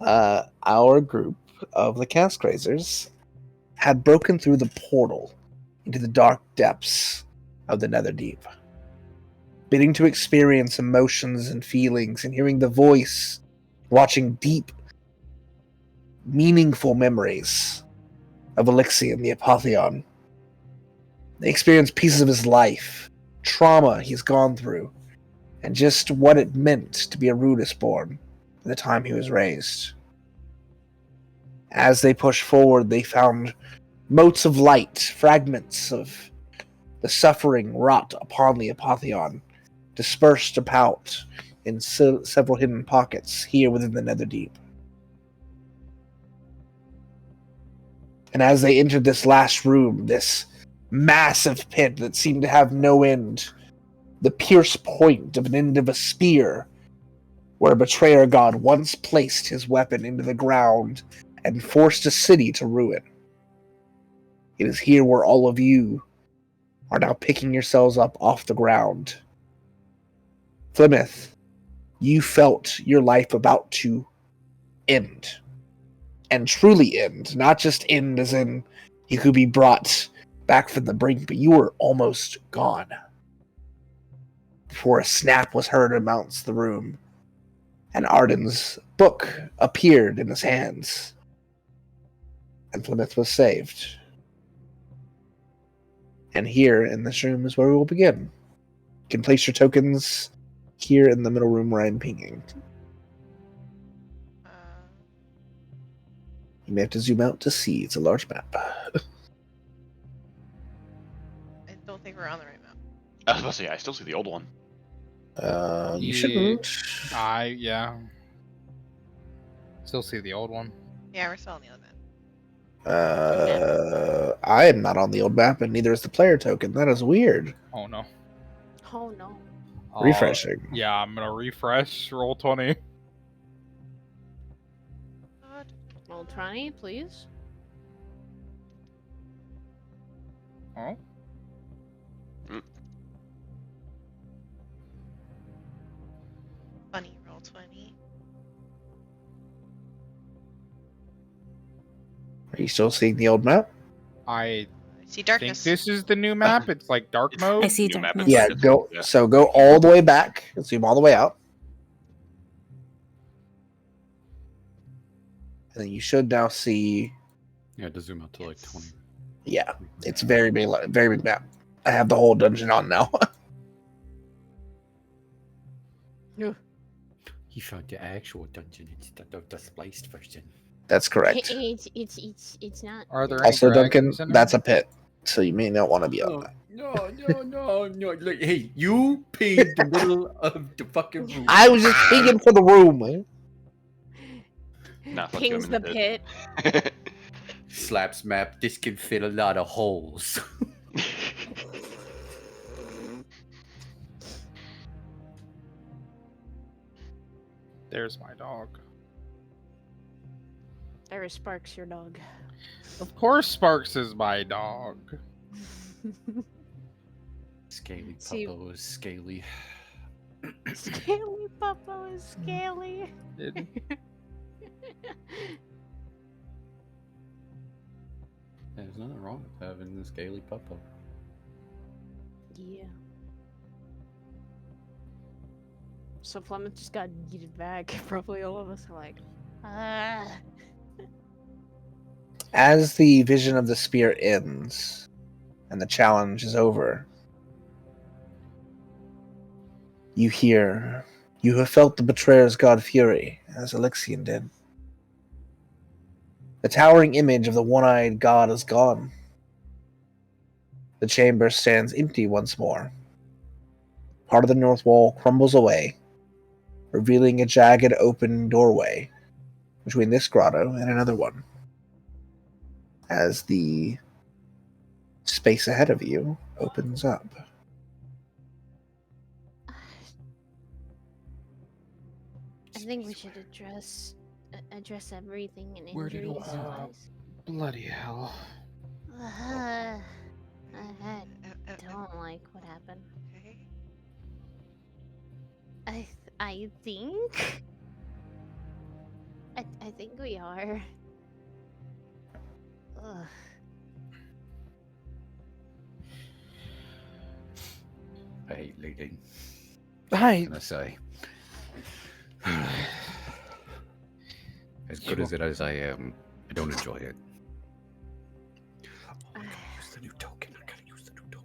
Our group of the Cast Grazers had broken through the portal into the dark depths of the Netherdeep, bidding to experience emotions and feelings and hearing the voice, watching deep, meaningful memories of Alexian the Apotheon. They experienced pieces of his life, trauma he's gone through, and just what it meant to be a Rudisborn at the time he was raised. As they pushed forward, they found motes of light, fragments of the suffering wrought upon the Apotheon, dispersed about in several hidden pockets here within the Netherdeep. And as they entered this last room, this massive pit that seemed to have no end, the pierced point of an end of a spear, where a betrayer god once placed his weapon into the ground and forced a city to ruin. It is here where all of you are now picking yourselves up off the ground. Plymouth, you felt your life about to end. And truly end. Not just end as in you could be brought back from the brink, but you were almost gone. Before a snap was heard amongst the room, and Arden's book appeared in his hands, and Plymouth was saved. And here in this room is where we will begin. You can place your tokens here in the middle room where I'm pinging. You may have to zoom out to see. It's a large map. I don't think we're on the right map. I was about to say, I still see the old one. You shouldn't. Yeah. Still see the old one. Yeah, we're still on the other map. I am not on the old map, and neither is the player token. That is weird. Oh no. Oh no. Refreshing. Yeah, I'm gonna refresh. Roll 20. Roll 20, please. Oh. Funny, roll 20. Are you still seeing the old map? I See think darkness. this is the new map. It's like dark mode. I see New map. darkness. Yeah, go. So go all the way back. Zoom all the way out. And then you should now see. Yeah, to zoom out to like 20. Yeah, it's very big map. I have the whole dungeon on now. He found the actual dungeon instead of the spliced version. That's correct. It's not. Are there any Also, Duncan, dragons in that's there? a pit, so you may not want to be on that. No. Look, hey, you pinged the middle of the fucking room. I was just pinging for the room, man. Nah, fuck Pings you, I'm the in pit. Slaps map, this can fit a lot of holes. There's my dog. There is Sparks, your dog. Of course, Sparks is my dog. Scaly See- Puppo is scaly. Scaly Puppo is scaly. There's nothing wrong with having the scaly Puppo. Yeah. So Plymouth just got yeeted back. Probably all of us are like, ah. As the vision of the spear ends and the challenge is over, you hear, you have felt the betrayer's god fury, as Alexian did. The towering image of the one-eyed god is gone. The chamber stands empty once more. Part of the north wall crumbles away, revealing a jagged open doorway between this grotto and another one. As the space ahead of you opens up. I think we should address everything and Where did it injuries. go? Bloody hell. I don't like what happened. Okay. I think I think we are. Ugh. I hate leading. Hi. Can I say? As good as it is, I don't enjoy it. Oh, I gotta use the new token. I gotta use the new token.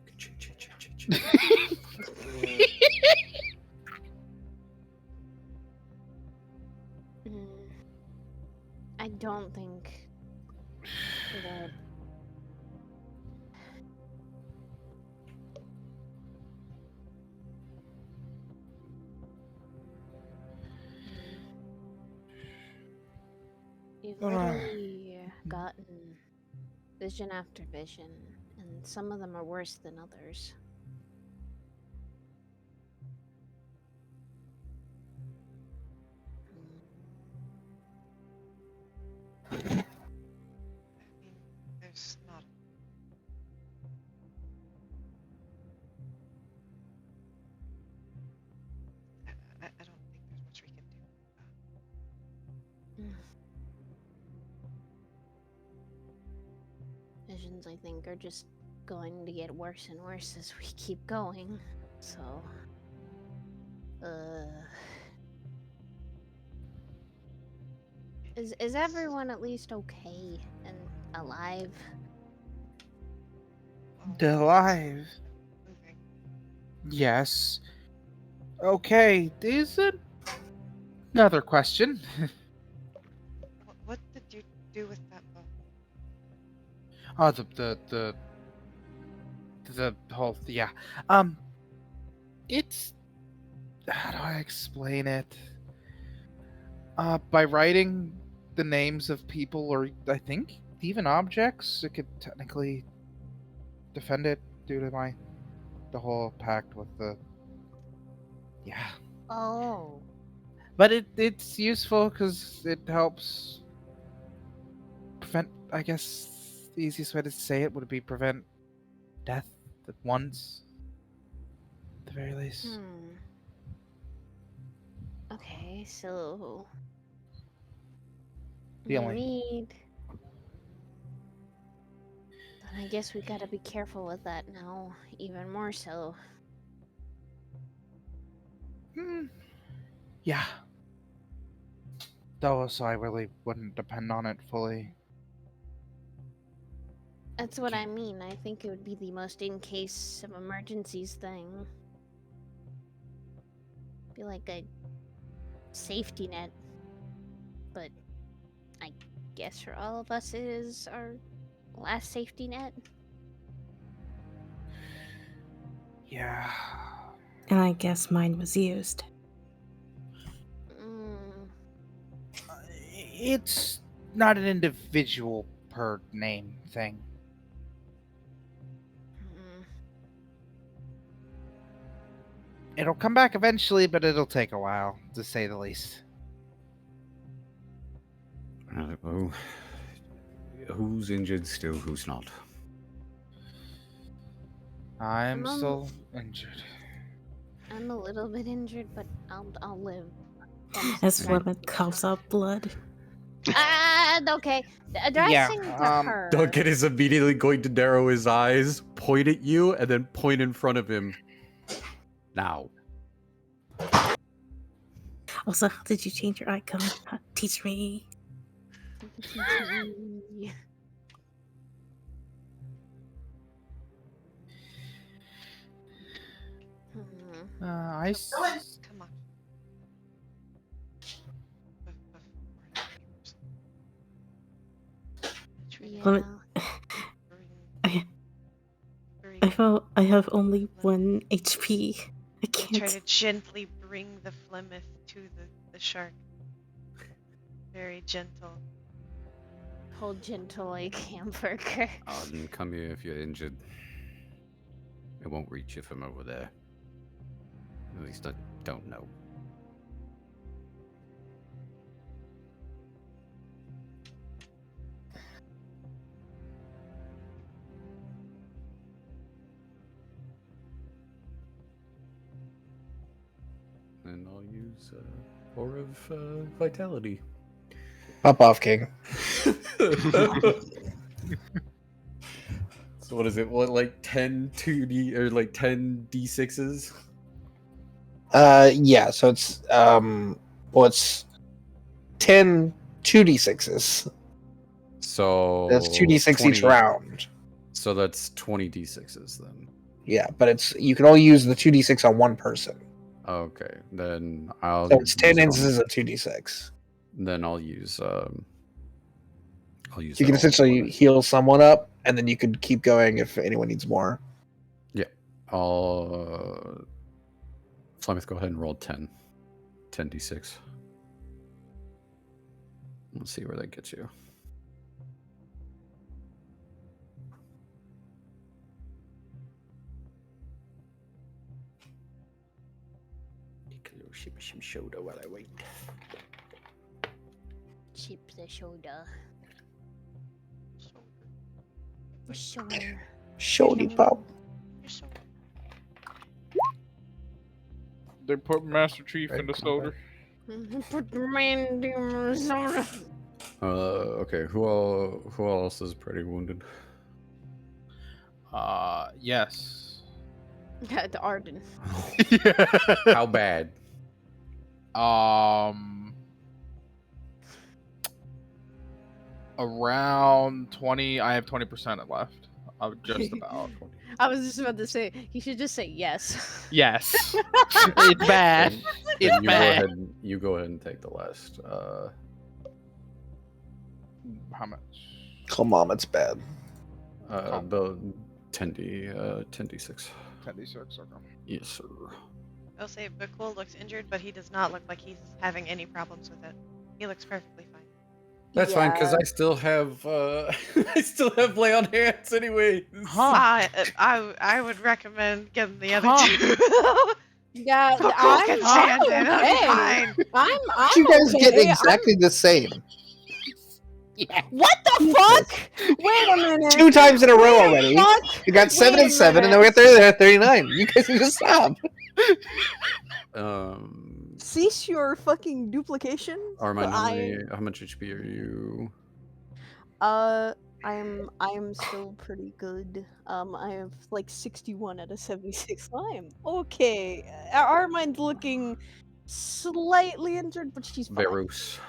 I don't think that. You've literally gotten vision after vision, and some of them are worse than others. I mean, there's not. I don't think there's much we can do. Visions, I think, are just going to get worse and worse as we keep going. So, is everyone at least okay and alive? Alive. Moving. Yes. Okay, is it another question? What did you do with that bow? Oh, the whole yeah. It's how do I explain it? By writing the names of people, or I think even objects, it could technically defend it due to the whole pact with the yeah. Oh. But it's useful because it helps prevent. I guess the easiest way to say it would be prevent death at once, at the very least. Okay, so The only read. Then I guess we gotta be careful with that now, even more so. yeah. Though, so I really wouldn't depend on it fully. That's what I mean. I think it would be the most in case of emergencies thing. Be like a safety net. But I guess for all of us it is our last safety net. Yeah. And I guess mine was used. It's not an individual per name thing. It'll come back eventually, but it'll take a while, to say the least. Well, who's injured still? Who's not? I'm still injured. I'm a little bit injured, but I'll live. As Flemeth coughs up blood. Okay. Addressing to her. Duncan is immediately going to narrow his eyes, point at you, and then point in front of him. Now. Also, how did you change your icon? Teach me. Come on. Yeah. I have only 1 HP. I can't. Try to gently bring the Flemeth to the shark. Very gentle. Hold gentle like hamburger. Come here if you're injured. It won't reach you from over there. At least I don't know. And I'll use Aura of Vitality. Pop off, King. So what is it? What, like 10 2D or like 10 D6s? Yeah. So it's it's 10 2d6s. So That's 2d6 each 20 round. So that's 20 D6s then. Yeah, but you can only use the 2d6 on one person. Okay, then I'll. So it's 10 use it on- instances of 2d6. Then I'll use. I'll use. You can that all essentially for it. heal someone up, and then you could keep going if anyone needs more. I'll. Flemeth, go ahead and roll 10 D6. Let's see where that gets you. Take a little shim shoulder while I wait. Chip the shoulder. The shoulder. Shody pop. They put Master Chief Right, in the come shoulder. Put the man in the shoulder. Okay. Who else is pretty wounded? Yes. The Arden. How bad? Around 20. I have 20% left. Just about. I was just about to say, you should just say yes. Yes. It's bad. Then It's you bad. go ahead and take the last. How much? Come on, it's bad. The 10d6. 10d6. Okay. Yes, sir. I'll say Bhaqull looks injured, but he does not look like he's having any problems with it. He looks perfectly fine. That's fine because I still have lay on hands anyway. I would recommend getting the other two. Yeah, Bhaqull can stand it. It'll be okay. fine. I'm You guys okay. get exactly the same. What the fuck? Wait a minute. 2 times in a row already. Fuck? You got 7 Wait a and 7, and then we got 39. You guys can just stop. Cease your fucking duplication. Armand, I how much HP are you? I'm still pretty good. I have like 61 out of 76. I am okay. Armand's looking slightly injured, but she's fine. Verus.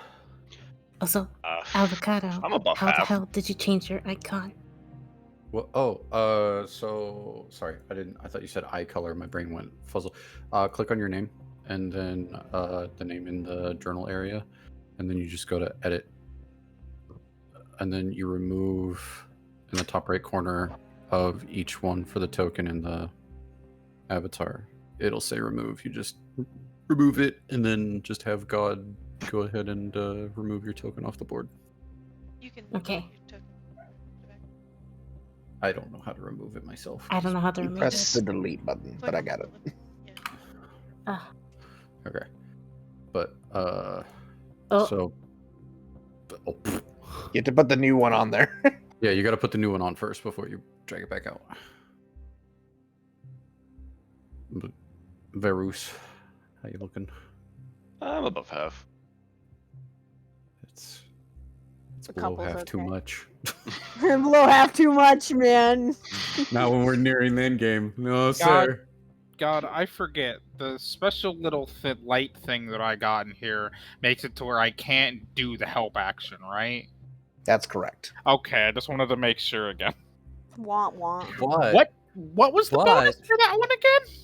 Also, Avocado, I'm a buff how the half. hell did you change your icon? Well, so sorry, I thought you said eye color. My brain went fuzzle. Click on your name, and then the name in the journal area, and then you just go to edit, and then you remove in the top right corner of each one for the token in the avatar. It'll say remove. You just remove it, and then just have God go ahead and remove your token off the board. You can. Okay. I don't know how to remove it myself. I don't know how to You remove press the it. delete button, but I got it. Ah. Okay. But Oh. so You have to put the new one on there. yeah, you got to put the new one on first before you drag it back out. But Verus, how you looking? I'm above half. It's The below couple's half too okay. much. Below half too much, man. Not when we're nearing the end game. No, sir. God, I forget. The special little light thing that I got in here makes it to where I can't do the help action, right? That's correct. Okay, I just wanted to make sure again. Want. What? What was the What? bonus for that one again?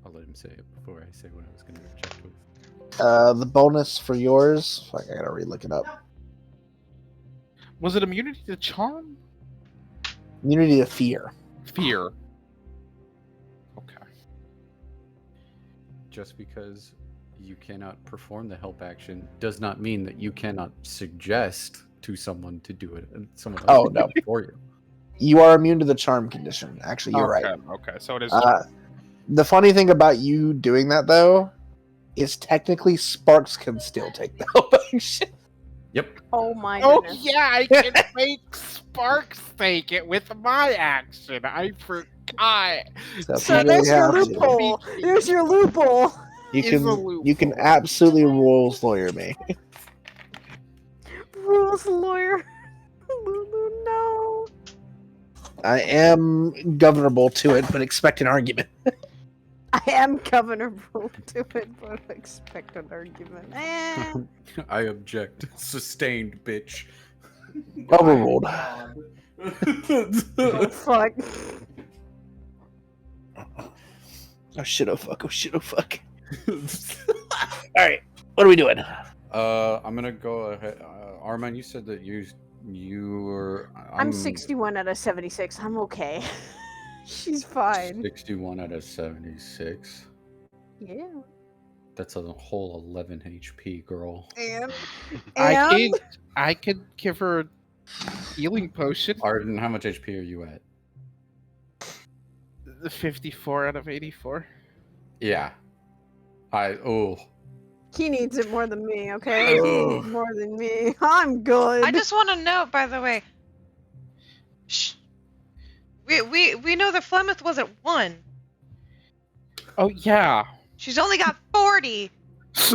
I'll let him say it before I say what I was going to reject with. The bonus for yours, fuck, I gotta re-look it up. Was it immunity to charm? Immunity to fear. Fear. Okay. Just because you cannot perform the help action does not mean that you cannot suggest to someone to do it and someone else Oh, can do no. it for you. You are immune to the charm condition. Actually, you're right. Okay, so it is. The funny thing about you doing that, though, is technically Sparks can still take the help action. Yep. Oh my Oh goodness. yeah, I can make Sparks take it with my action. I forgot. So, if So you there's really your have to- loophole. There's your loophole. You is a you can loophole. absolutely rules lawyer me. Rules lawyer. Lulu, no. I am governable to it, but expect an argument. I am governable to it, but expect an argument. I object. Sustained, bitch. Overruled. Oh, fuck. Oh shit! Oh fuck! Oh shit! Oh fuck! All right, what are we doing? I'm gonna go ahead. Armand, you said that you were. I'm 61 out of 76. I'm okay. She's fine. 61 out of 76. Yeah. That's a whole 11 HP, girl. And I could give her a healing potion. Arden, how much HP are you at? 54 out of 84. Yeah. he needs it more than me, okay? He Oh. needs more than me. I'm good. I just want to note, by the way. Shh. We know that Flemeth was at 1. Oh yeah. She's only got 40. Just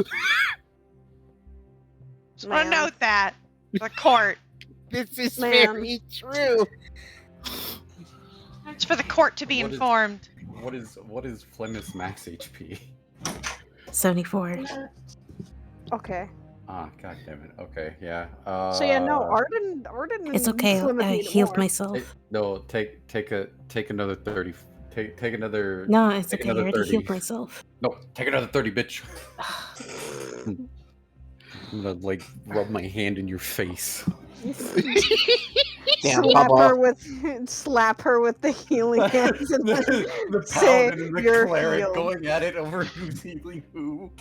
want to Man. note that. The court. This is Man. very true. It's for the court to be What is- informed. What is Flemeth's max HP? 74. Okay. Ah, god damn it. Okay, yeah. So yeah, no, Arden. It's and okay. Flemeth I need it healed more. myself. No, take another 30. Take another. No, it's take okay. I another already 30. healed myself. No, take another 30, bitch. I'm gonna like rub my hand in your face. Damn, slap her with the healing hands and then the say, paladin and the "You're cleric healed." going at it over who's healing who.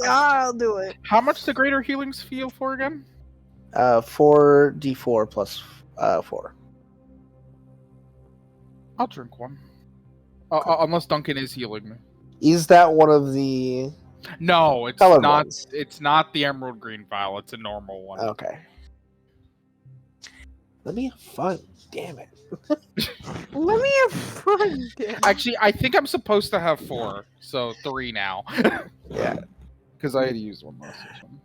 I'll do it. How much the greater healings feel for again? 4d4 plus 4. I'll drink one. Unless Duncan is healing me. Is that one of the? No, it's Colored not. ones. It's not the emerald green vial. It's a normal one. Okay. Let me have fun. Damn it. Let me have fun. Dan. Actually, I think I'm supposed to have 4, so 3 now. Yeah. Because I had used one last session.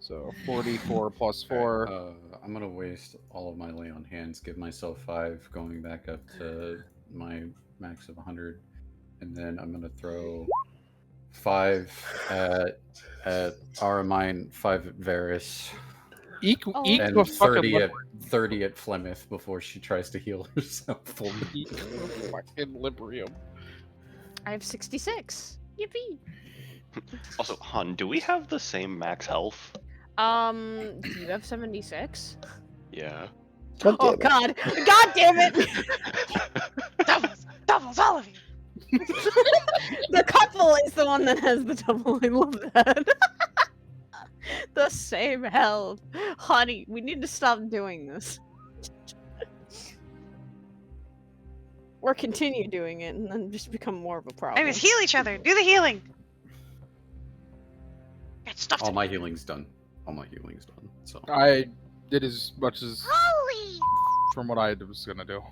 So 44 plus 4. I'm gonna waste all of my lay on hands, give myself 5, going back up to my max of 100, and then I'm gonna throw 5 at Aramine, 5 at Varys, Equal and to 30 fucking at 30 at Flemeth before she tries to heal herself for me. Equal to fucking Librium. I have 66. Yippee. Also, Han, do we have the same max health? Do you have 76? Yeah. God Oh damn it. God! God damn it! Doubles, all of you. The couple is the one that has the double. I love that. The same health, honey. We need to stop doing this. Or continue doing it, and then just become more of a problem. Anyways, heal each other. Do the healing. Get stuff All to my healing's done. All my healing's done. So I did as much as Holy! from what I was gonna do.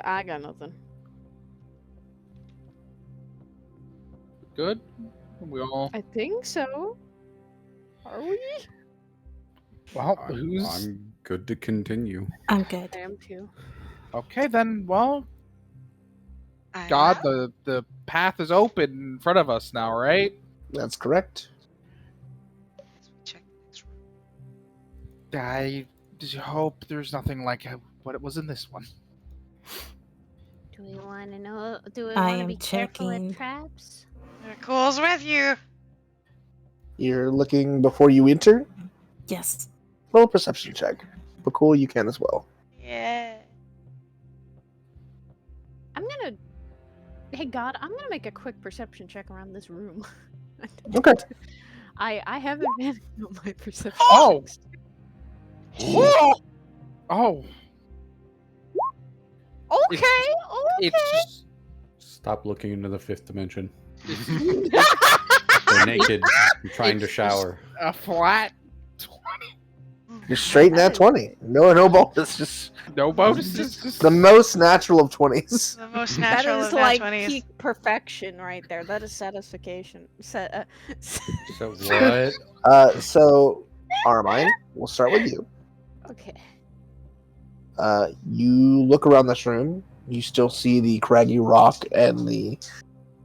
I got nothing. Good? We all. I think so. Are we? Well, who's. I'm good to continue. I'm good. I am too. Okay, then, well, I God, have- the path is open in front of us now, right? That's correct. Check the next room. I just hope there's nothing like what it was in this one. Do we want to know? Do we I want to am be careful checking. at traps? Cool's with you. You're looking before you enter. Yes. Roll a perception check. But cool, you can as well. Yeah. I'm gonna. Hey God, I'm gonna make a quick perception check around this room. Okay. I have advantage on my perception. Oh! checks. Oh! Okay. Okay. It's just. Stop looking into the 5th dimension. It's They're naked. I'm trying to It's shower. a flat 20. Just straight That nat is 20. No bonus. Just No bonuses. Just the most natural of 20s. The most That natural is of nat like 20s. peak perfection right there. That is satisfaction. So what? So, Armine, we'll start with you. Okay. You look around this room. You still see the craggy rock and the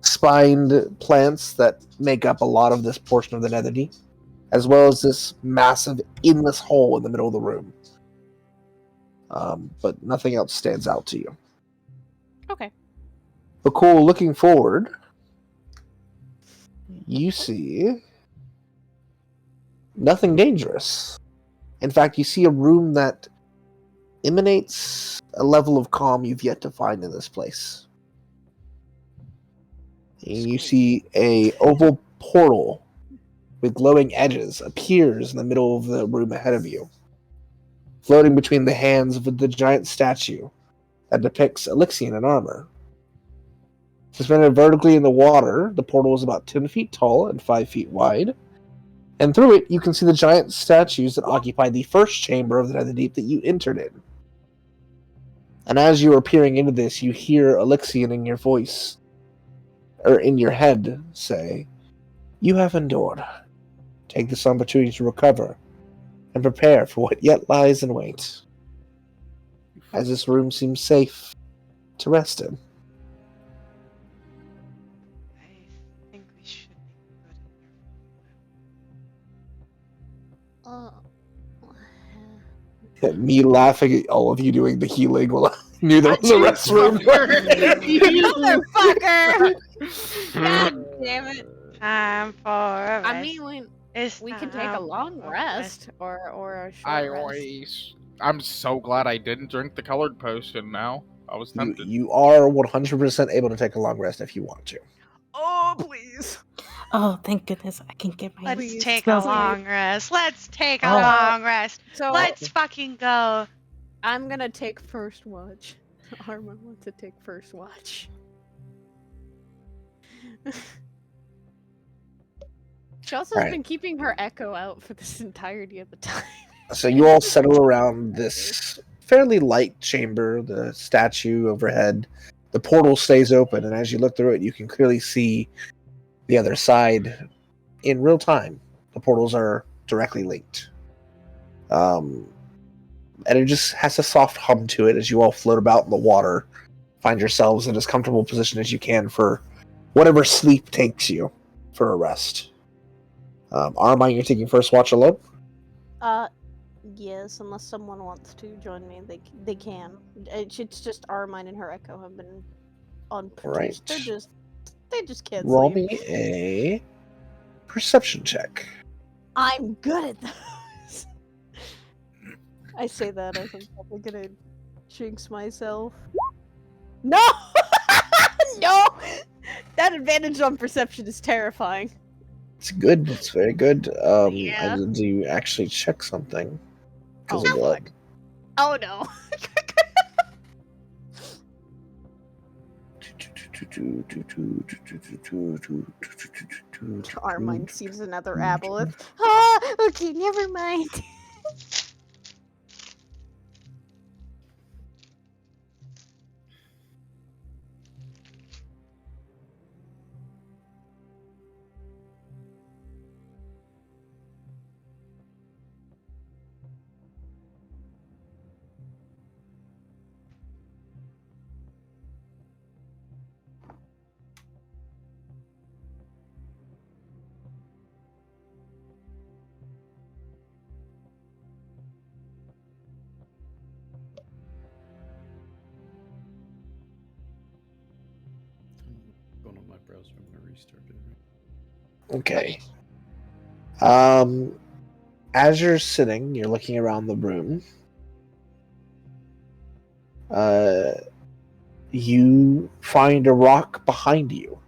spined plants that make up a lot of this portion of the Netherdeep, as well as this massive endless hole in the middle of the room. But nothing else stands out to you. Okay. But cool, looking forward, you see nothing dangerous. In fact, you see a room that emanates a level of calm you've yet to find in this place. And you see a oval portal with glowing edges appears in the middle of the room ahead of you, floating between the hands of the giant statue that depicts Elixion in armor. Suspended vertically in the water, the portal is about 10 feet tall and 5 feet wide, and through it you can see the giant statues that occupy the first chamber of the Netherdeep that you entered in. And as you are peering into this, you hear Elixion in your voice, or in your head, say, "You have endured. Take this opportunity to recover and prepare for what yet lies in wait, as this room seems safe to rest in." I think we should be good in here. Me laughing at all of you doing the healing while I knew there was a restroom. Motherfucker! God damn it. Time for a rest. I mean, we can take a time long for rest or a short I rest. always. I'm so glad I didn't drink the colored potion. Now I was tempted. You are 100% able to take a long rest if you want to. Oh, please. Oh, thank goodness I can get my Let's Please, take a spells long rest. Let's take a Oh. long rest. So Let's fucking go. I'm gonna take first watch. Arma wants to take first watch. She also has Alright. been keeping her echo out for this entirety of the time. So you all settle around this fairly light chamber, the statue overhead. The portal stays open, and as you look through it, you can clearly see the other side in real time. The portals are directly linked. And it just has a soft hum to it as you all float about in the water, find yourselves in as comfortable a position as you can for whatever sleep takes you for a rest. Armine, you're taking first watch alone? Yes, unless someone wants to join me, they can. It's just Armine and her echo have been on. Right. They just can't Roll sleep. me a perception check. I'm good at those. I say that as I'm probably gonna jinx myself. No! No! That advantage on perception is terrifying. It's good. It's very good. Yeah. I need to actually check something. Because Oh, of the... fuck. Oh no. Armine sees another aboleth. Ah, okay, never mind. Going on my browser, I'm gonna restart it. Okay. As you're sitting, you're looking around the room. You find a rock behind you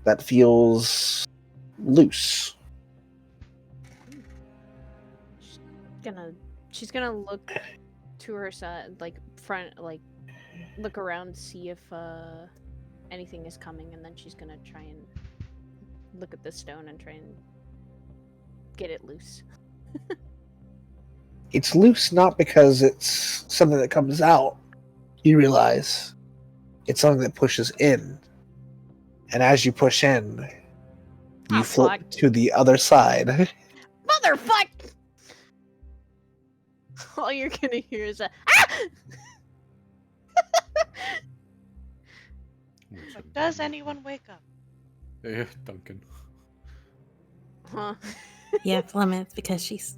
that feels loose. She's gonna look to her side, like front, like look around, see if anything is coming, and then she's gonna try and look at the stone and try and get it loose. It's loose not because it's something that comes out. You realize it's something that pushes in. And as you push in, you Oh, flip fuck. to the other side. Motherfuck! All you're gonna hear is a ah! But does anyone wake up? Yeah, Duncan. Huh. Yeah, Plymouth, because she's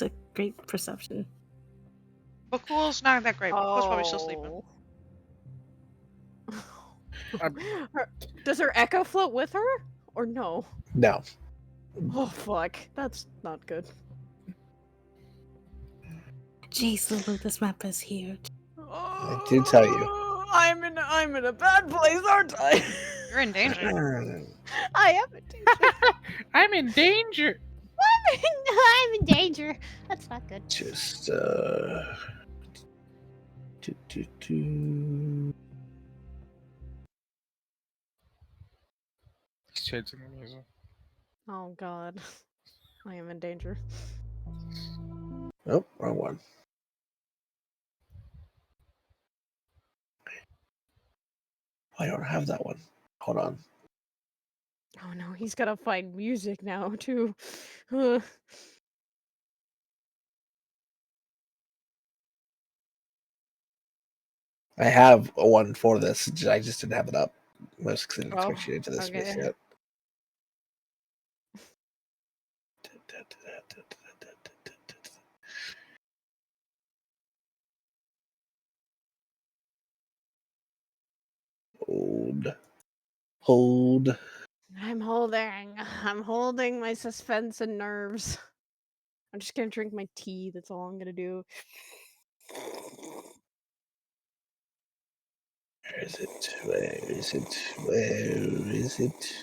a great perception. Bhaqull's not that great. Bhaqull's probably still sleeping. Does her echo float with her? Or no? No. Oh fuck. That's not good. Jeez, Lulu, this map is huge. I did tell you. I'm in a bad place, aren't I? You're in danger. I am in danger. I'm in danger. I'm in danger. That's not good. Just, He's changing the music. Oh god. I am in danger. Oh, wrong one. I don't have that one. Hold on. Oh no, he's gotta find music now too. I have a one for this. I just didn't have it up. Most because I didn't expect you into this space okay. yet. Hold. I'm holding my suspense and nerves. I'm just gonna drink my tea, that's all I'm gonna do. Where is it? Where is it? Where is it?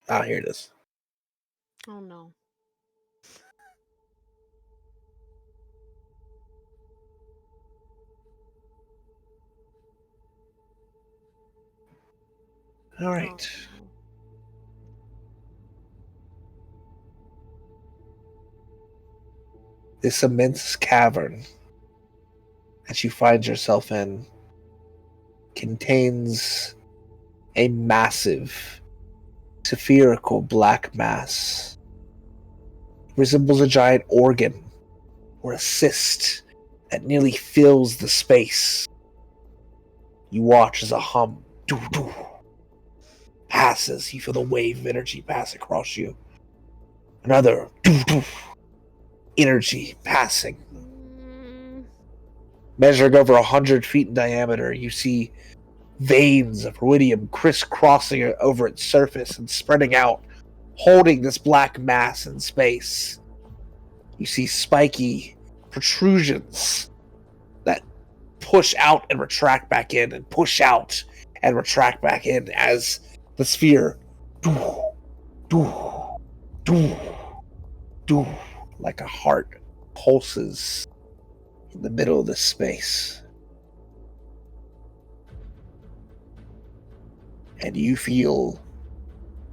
Ah, here it is. Oh no. All right. Oh, This immense cavern that you find yourself in contains a massive spherical black mass. It resembles a giant organ or a cyst that nearly fills the space. You watch as a hum passes. You feel the wave of energy pass across you. Another energy passing. Measuring over 100 feet in diameter, you see veins of ruidium crisscrossing over its surface and spreading out, holding this black mass in space. You see spiky protrusions that push out and retract back in, and push out and retract back in as the sphere like a heart pulses in the middle of this space. And you feel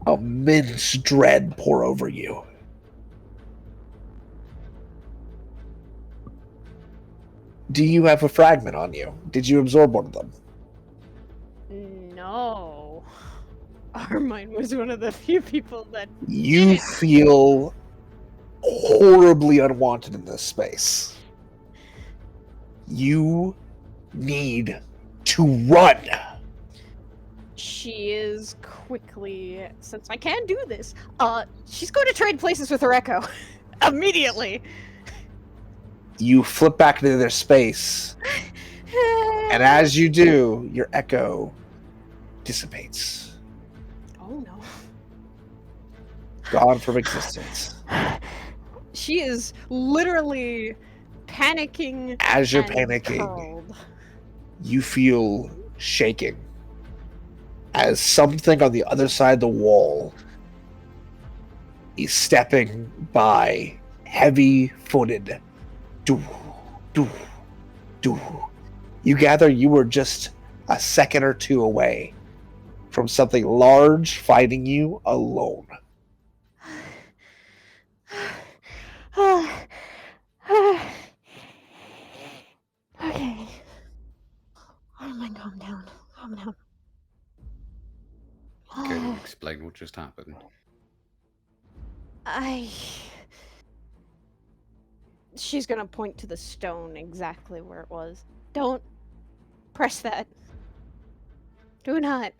immense dread pour over you. Do you have a fragment on you? Did you absorb one of them? no. Armine was one of the few people that You feel horribly unwanted in this space. You need to run. she is quickly, since I can do this, she's going to trade places with her echo. Immediately. You flip back into their space, and as you do, your echo dissipates. Oh no. Gone from existence. She is literally panicking. As you're and panicking, curled. you feel shaking as something on the other side of the wall is stepping by, heavy-footed. Do, do, do. You gather you were just a second or two away from something large fighting you alone. Calm down. Can you explain what just happened? She's gonna point to the stone exactly where it was. Don't press that. Do not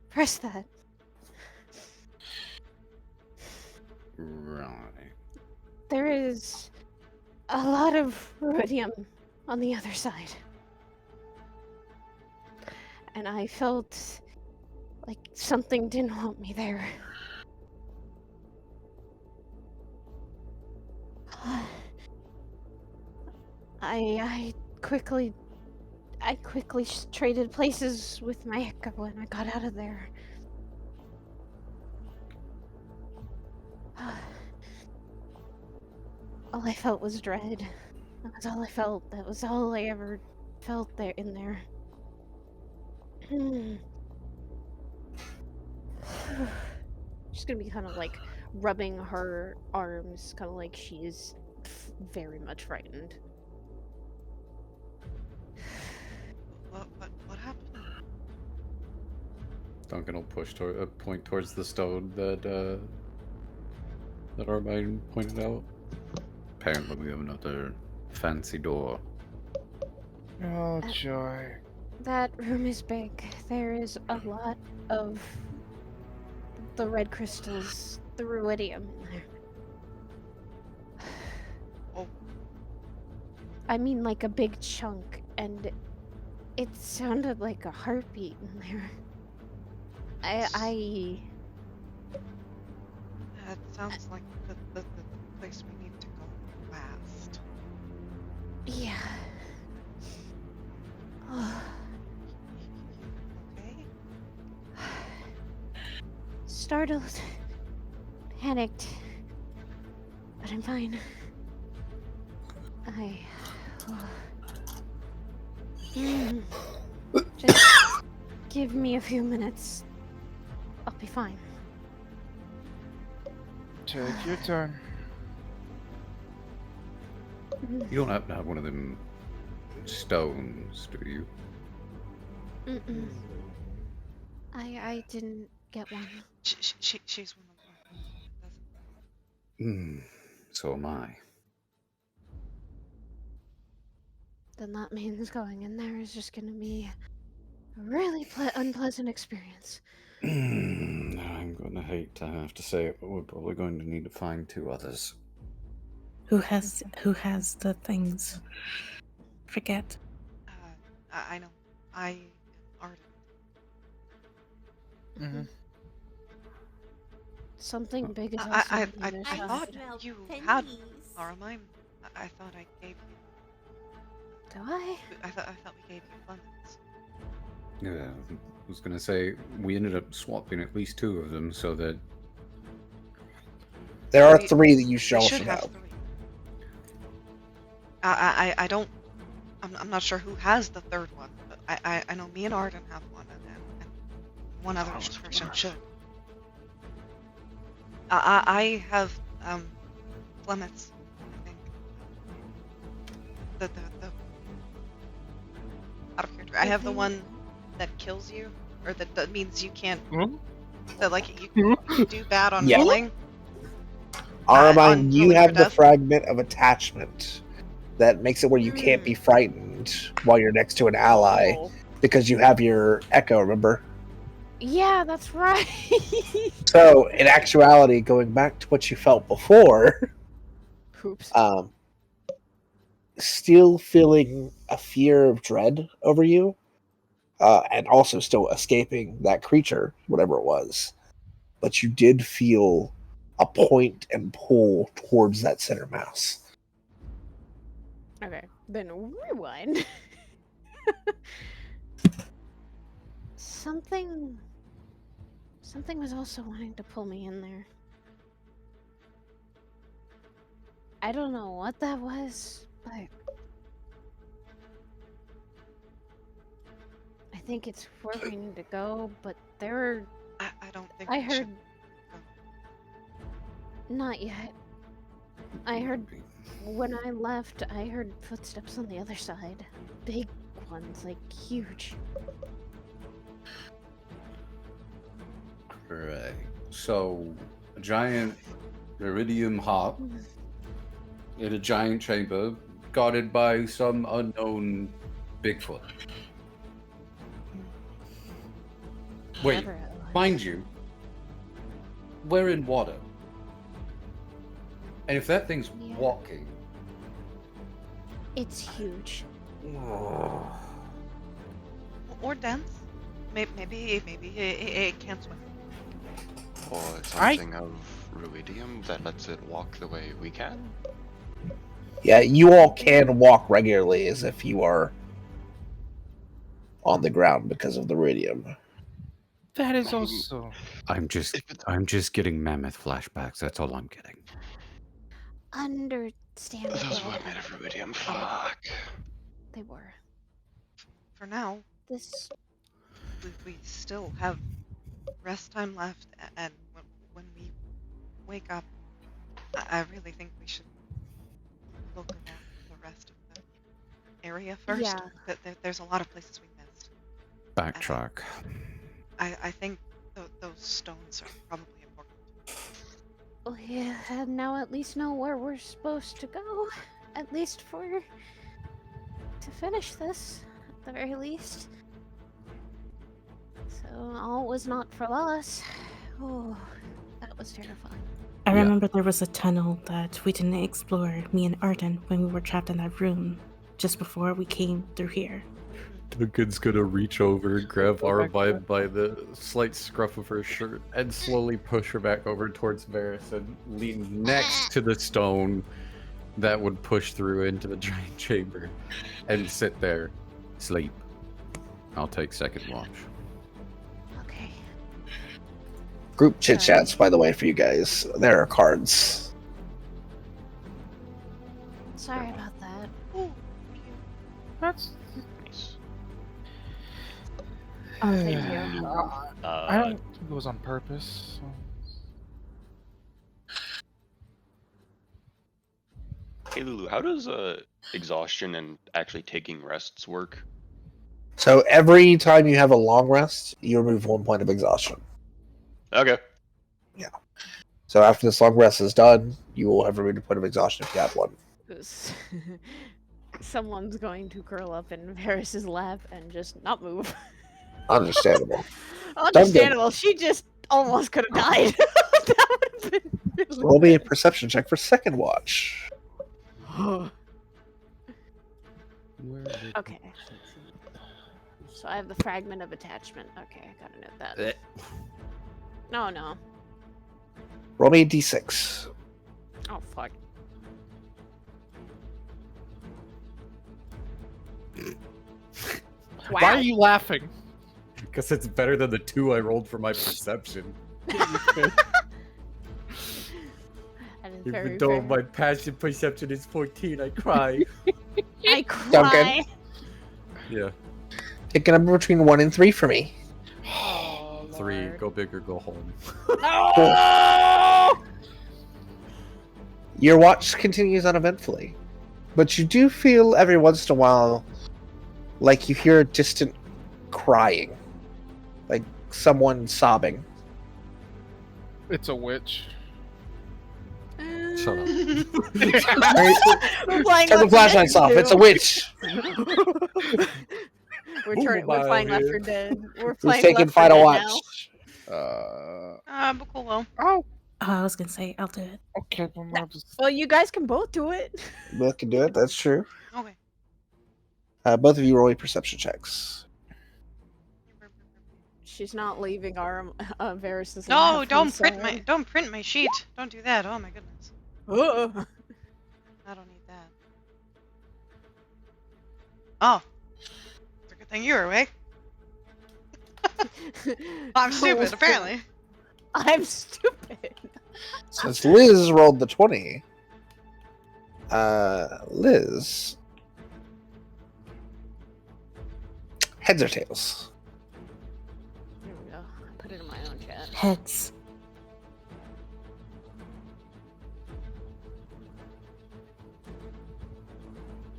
press that. Right. There is a lot of ruidium on the other side. And I felt like something didn't want me there. I quickly traded places with my echo and I got out of there. All I felt was dread. That was all I felt. That was all I ever felt there in there. She's gonna be kind of like rubbing her arms, kind of like she's very much frightened. What happened? Duncan will point towards the stone that Armine pointed out. Apparently, we have another fancy door. Oh, joy. That room is big. There is a lot of the red crystals, the ruidium in there. Oh. I mean, like a big chunk, and it sounded like a heartbeat in there. That sounds like the place we need to go last. Yeah. Okay? Startled, panicked, but I'm fine. Just give me a few minutes. I'll be fine. Take your turn. You don't happen to have one of them stones, do you? Mm-mm. I didn't get one. She's one of them. So am I. Then that means going in there is just gonna be a really unpleasant experience. I'm gonna hate to have to say it, but we're probably going to need to find 2 others. Who has the things? Forget. I know. I am Arden. Mm-hmm. Something big is also I on the other side. thought you had Armine. I thought I gave you. Do I? I thought we gave you Clemens. Yeah, I was gonna say we ended up swapping at least 2 of them so that There are 3 that you We should should have 3. I don't. I'm not sure who has the 3rd one, but I know me and Arden have one, and one other person should. I have Clemens, I think. The out of character. I have the one that kills you, or that means you can't. That like you do bad on Yeah. rolling. Armine, on you rolling have for the death? fragment of attachment that makes it where you can't be frightened while you're next to an ally because you have your echo, remember? Yeah, that's right. So, in actuality, going back to what you felt before, Oops. still feeling a fear of dread over you, and also still escaping that creature, whatever it was. But you did feel a point and pull towards that center mouse. Okay, then rewind. Something was also wanting to pull me in there. I don't know what that was, but I think it's where we need to go, but there are... I don't think I we heard... should go. Not yet. I heard... When I left, I heard footsteps on the other side. Big ones, like huge. So, a giant iridium hop in a giant chamber guarded by some unknown Bigfoot. Wait, Whatever it was. mind you, we're in water. And if that thing's Yeah. walking, It's huge. Or dense. Maybe it can't swim. Or something of ruidium that lets it walk the way we can. Yeah, you all can walk regularly as if you are on the ground because of the radium. That is also. I'm just getting mammoth flashbacks. That's all I'm getting. Understandable. Those were made of ruidium. Fuck. They were. For now, This. we still have rest time left, and when we wake up, I really think we should look around the rest of the area first. Yeah. There's a lot of places we missed. Backtrack. I think those stones are probably important. Oh yeah, and now at least know where we're supposed to go. At least to finish this, at the very least. So all was not for loss. Oh, that was terrifying. I Yeah. remember there was a tunnel that we didn't explore, me and Arden, when we were trapped in that room just before we came through here. Duncan's gonna reach over and grab Ara by the slight scruff of her shirt and slowly push her back over towards Varys and lean next to the stone that would push through into the giant chamber and sit there, sleep. I'll take second watch. Okay. Group chit chats, by the way, for you guys. There are cards. Sorry about that. Ooh, That's. Nice. Thank you. I don't think it was on purpose. So. Hey Lulu, how does exhaustion and actually taking rests work? So every time you have a long rest, you remove 1 point of exhaustion. Okay. So after this long rest is done, you will have removed a point of exhaustion if you have one. Someone's going to curl up in Varys's lap and just not move. Understandable. Understandable. She just almost could have died. That would have been really Roll me a perception check for second watch. Okay. So I have the fragment of attachment. Okay, I gotta note that. No. Roll me a d6. Oh, fuck. Why are you laughing? Because it's better than the 2 I rolled for my perception. That is very Even though fair. my passive perception is 14, I cry. I Duncan. cry. Yeah. Pick a number between 1 and 3 for me. Oh, 3, Lord. go big or go home. No! Your watch continues uneventfully, but you do feel every once in a while like you hear a distant crying, like someone sobbing. It's a witch. Shut up. We're Turn playing the Left 4 Dead flashlights off. 2. It's a witch. We're playing Left 4 Dead. We're Who's playing taking Left 4 final Dead watch? Bhaqull. Oh, I was gonna say, I'll do it. okay. Then I'll just... Well, you guys can both do it. Both can do it. That's true. Okay. Both of you roll your perception checks. She's not leaving our Varys's No, lap, don't I'm print my sheet. Don't do that. Oh my goodness. sorry. I don't need that. Oh. It's a good thing you're awake. I'm stupid, apparently. I'm stupid. Since Liz rolled the 20, Liz, heads or tails? Here we go. I put it in my own chat. Heads.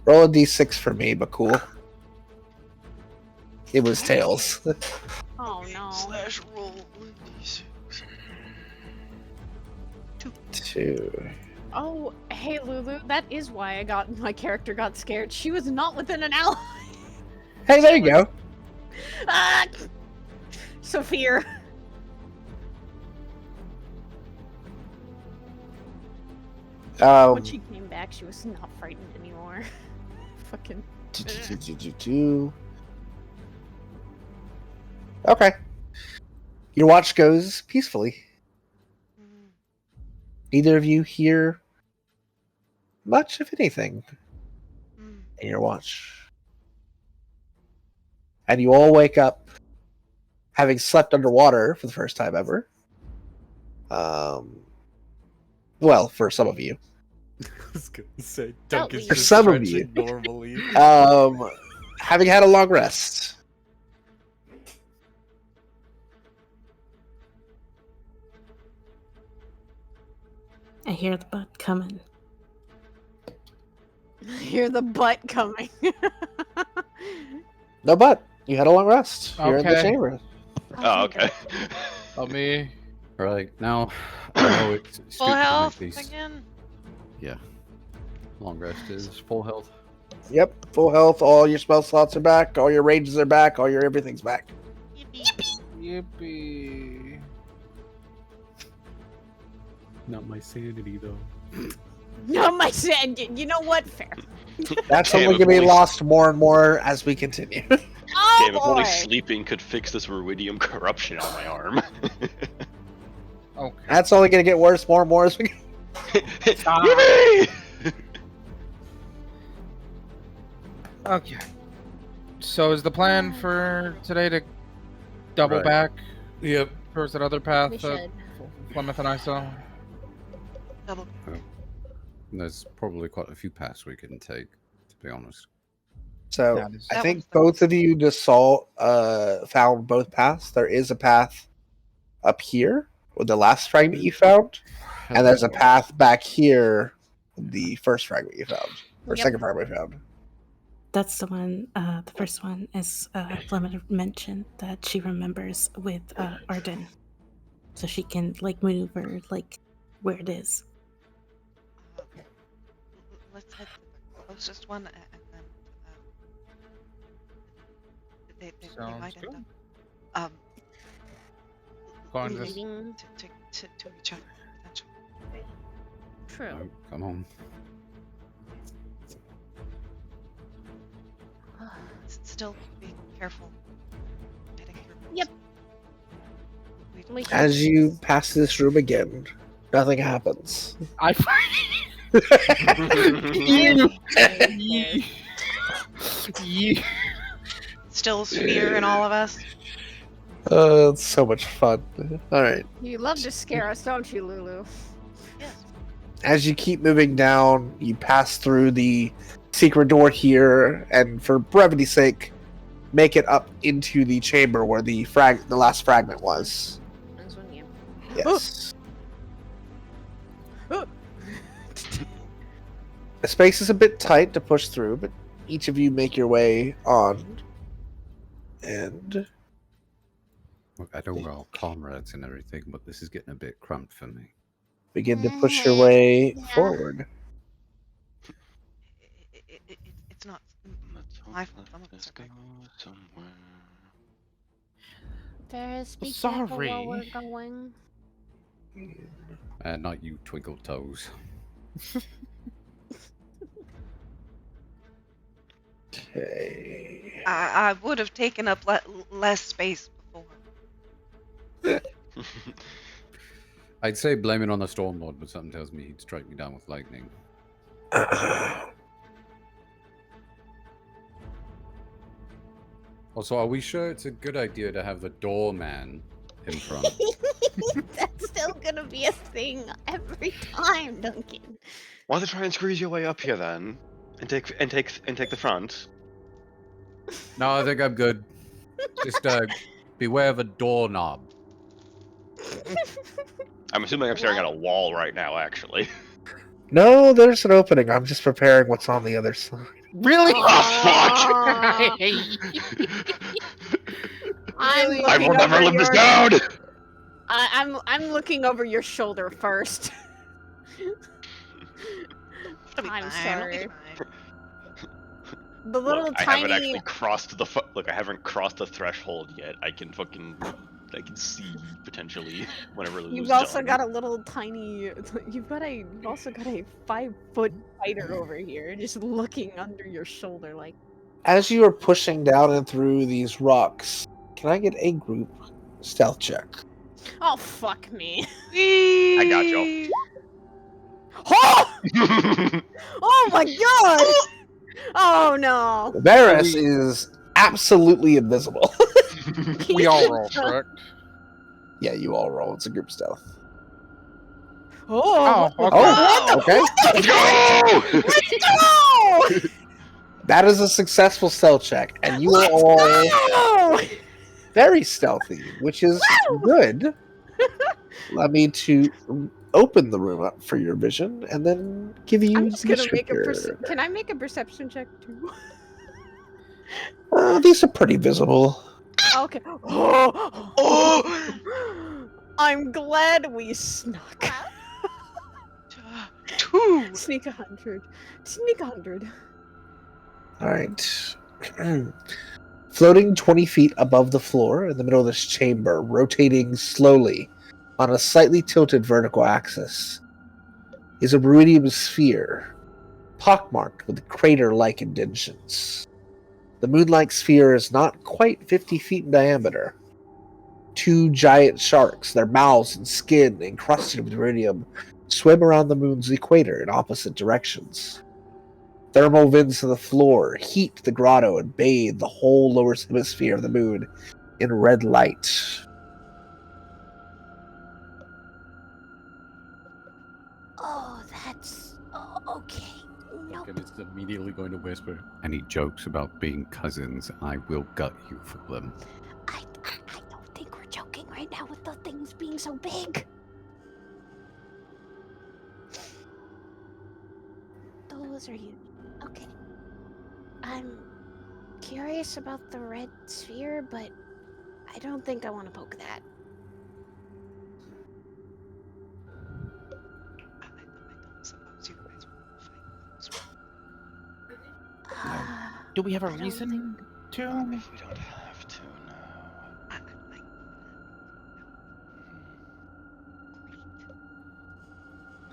Roll a d6 for me, but cool. It was tails. Oh no. Slash roll 1d6. 2. Oh, hey Lulu, that is why my character got scared. She was not within an ally. Hey, there you go. Ah! Sophia. When she came back, she was not frightened anymore. Fucking. Okay. Your watch goes peacefully. Neither of you hear much of anything in your watch. And you all wake up having slept underwater for the first time ever. Well, for some of you. I was gonna say, Duncan's For some of you. normally. Having had a long rest. I hear the butt coming. I hear the butt coming. No, but you had a long rest. You're in the Okay. chamber. Oh, okay. Let me. Right now, I know it's stupid Full to make health these. again. Yeah, long rest is full health. Yep, full health. All your spell slots are back. All your rages are back. All your everything's back. Yippee. Not my sanity though. No, my son. You know what? Fair. That's Okay, only but going to be boys- lost more and more as we continue. Oh Damn, if only boy. sleeping could fix this ruidium corruption on my arm. Okay. That's only going to get worse more and more as we go. Yippee! Okay. So is the plan for today to double Right. back Yep. towards that other path We that should. Plymouth and I saw? Double. There's probably quite a few paths we can take, to be honest. So That is- I That think was the both most- of you just saw, found both paths. There is a path up here with the last fragment you found, and there's a path back here with the first fragment you found, or Yep. second fragment you found. That's the one, the first one is Fleming mentioned that she remembers with Arden. So she can, like, maneuver, like, where it is. Let's head to the closest one, and then they Sounds might end good. up Going this. Leading. to each other potentially. True. Oh, come on. Still be careful getting through. Yep. We As you pass this room again, nothing happens. I. still fear in all of us. It's so much fun. All right. You love to scare us, don't you, Lulu? Yes. As you keep moving down, you pass through the secret door here, and for brevity's sake, make it up into the chamber where the last fragment was. That's when you. Yes. The space is a bit tight to push through, but each of you make your way on. And Look, I know we're all comrades and everything, but this is getting a bit cramped for me. begin to push your way Yeah. forward. It's not Let's hope my fault. that I'm this sorry. goes somewhere. Ferris, be Sorry. careful while we're going. Not you, Twinkle Toes. Okay. I would have taken up less space before. I'd say blame it on the Storm Lord, but something tells me he'd strike me down with lightning. Also, are we sure it's a good idea to have the doorman in front? That's still gonna be a thing every time, Duncan. Why don't you try and squeeze your way up here then, and take the front? No, I think I'm good. Just beware of a doorknob. I'm assuming I'm staring at a wall right now, actually. No, there's an opening. I'm just preparing what's on the other side. Really? Aw. I'm I looking will never over live this your- down! I'm looking over your shoulder first. It'll be I'm fine. It'll be sorry. fine. The little Look, I haven't tiny. actually crossed the look. I haven't crossed the threshold yet. I can see potentially whenever You've Lulu's also done. got a little tiny. You've also got a 5-foot spider over here, just looking under your shoulder, like. As you are pushing down and through these rocks, can I get a group stealth check? Oh fuck me! I got you. Whee! Oh! Oh my god! Oh no! Varys is absolutely invisible. We all roll, correct? Yeah, you all roll. It's a group stealth. Oh, Oh, what okay. Oh! Okay. Let's go! the- That is a successful stealth check, and you are Let's all go! very stealthy, which is good. Allow me to open the room up for your vision, and then give you I'm just gonna make a. descriptor. Can I make a perception check too? These are pretty visible. Okay. Oh! I'm glad we snuck. 2. Sneak 100. Sneak 100. All right. Floating 20 feet above the floor in the middle of this chamber, rotating slowly on a slightly tilted vertical axis, is a ruidium sphere, pockmarked with crater-like indentions. The moon-like sphere is not quite 50 feet in diameter. Two giant sharks, their mouths and skin encrusted with iridium, swim around the moon's equator in opposite directions. Thermal vents to the floor heat the grotto and bathe the whole lower hemisphere of the moon in red light. Oh, that's okay. Nope. And it's immediately going to whisper. Any jokes about being cousins, I will gut you for them. I don't think we're joking right now with the things being so big. Those are huge. Okay. I'm curious about the red sphere, but I don't think I want to poke that. I don't suppose you guys will fight those. Do we have a I don't reason think- to? If we don't have to, no. I like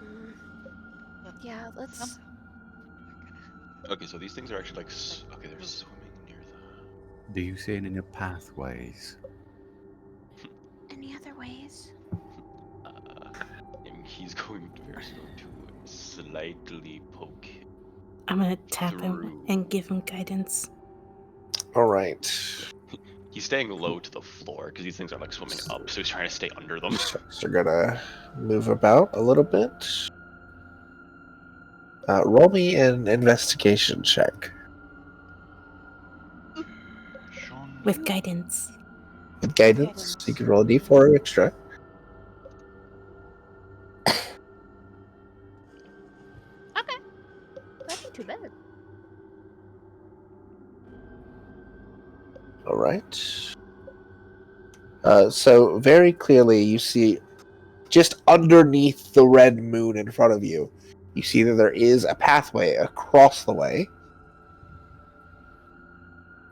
Mm, but yeah, let's. somehow we're gonna have Okay, so these things are actually like okay, they're swimming near the. Do you see it in your pathways? Any other ways? And he's going to slightly poke him. I'm gonna tap him Through. and give him guidance. All right. He's staying low to the floor because these things are like swimming up, so he's trying to stay under them. Sharks are gonna move about a little bit. Roll me an investigation check. With guidance. With guidance, you can roll a d4 extra. Okay. That ain't too bad. All right. So very clearly, you see just underneath the red moon in front of you, you see that there is a pathway across the way.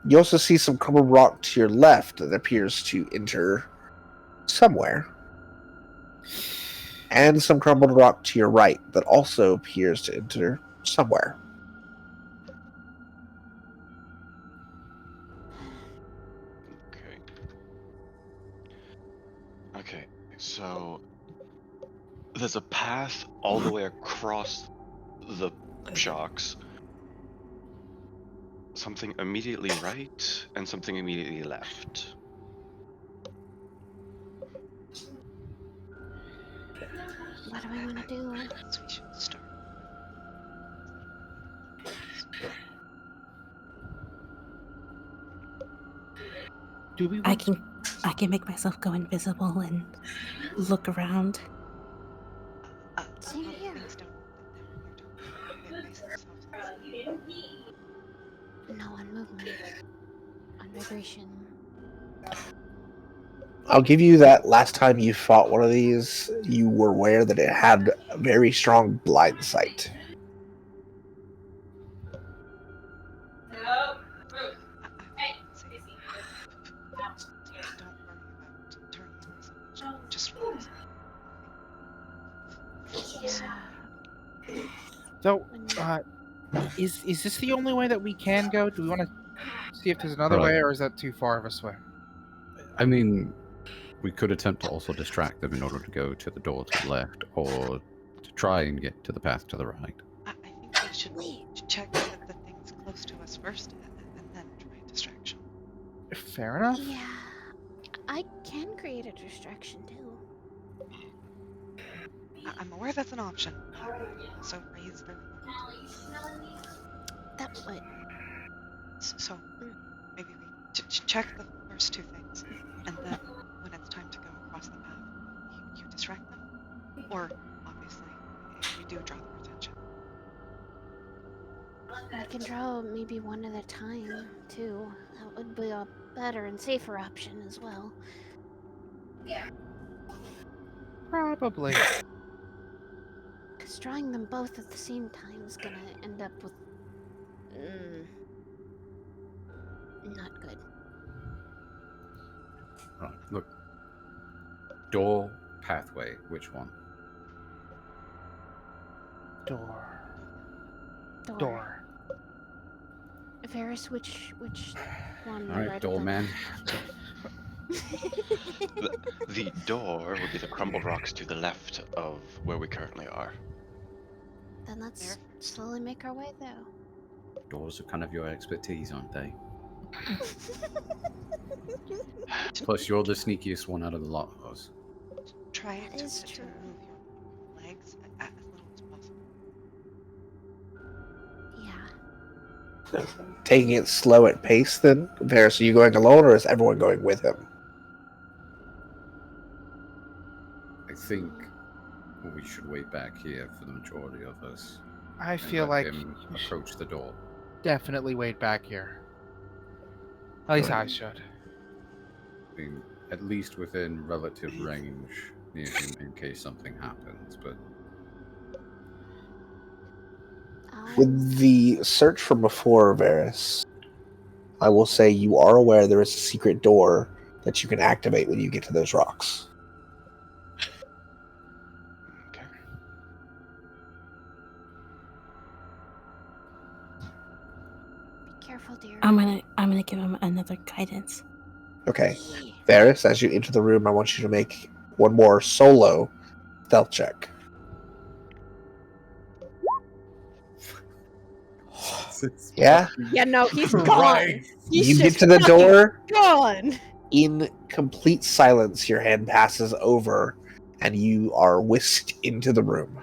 You also see some crumbled rock to your left that appears to enter somewhere. And some crumbled rock to your right that also appears to enter somewhere. Okay. Okay, so there's a path all the way across the shocks. Something immediately right and something immediately left. What do we want to do? so we should start. Do we? I can make myself go invisible and look around. Same A lot of here. things don't base themselves on No, on movement. On vibration. I'll give you that last time you fought one of these, you were aware that it had a very strong blind sight. I would say don't worry about turning it into something. Just focus on moving slowly. So, When- is this the only way that we can go? Do we want to see if there's another Right. way, or is that too far of a swim? I mean, we could attempt to also distract them in order to go to the door to the left, or to try and get to the path to the right. I think we should check the things close to us first, and then try distraction. Fair enough. Yeah, I can create a distraction too. I'm aware that's an option. So raise their That would. So maybe we check the first two things, and then when it's time to go across the path, you distract them. Or obviously, if we do draw their attention. I can draw maybe one at a time too. That would be a better and safer option as well. Probably. Because drawing them both at the same time is gonna end up with. Not good. Right. Look. Door, pathway. Which one? Door. Door. Door. Varys, which one? All right, doorman. The door would be the crumbled rocks to the left of where we currently are. Then let's slowly make our way there. Doors are kind of your expertise, aren't they? Plus, you're the sneakiest one out of the lot of us. Try That to is move true. your legs as little as possible. Yeah. Taking it slow at pace, then? Varys, are you going alone, or is everyone going with him? I think we should wait back here for the majority of us. I and feel let like him we should approach the door. definitely wait back here. At least I Right. should. I mean, at least within relative range near him in case something happens. But With the search from before, Varys, I will say you are aware there is a secret door that you can activate when you get to those rocks. Okay. Be careful, dear. I'm gonna give him another guidance. Okay. Yeah. Varys, as you enter the room, I want you to make one more solo stealth check. Yeah? Yeah, no, he's gone. Right. He's You get just to the fucking door. gone. In complete silence, your hand passes over, and you are whisked into the room.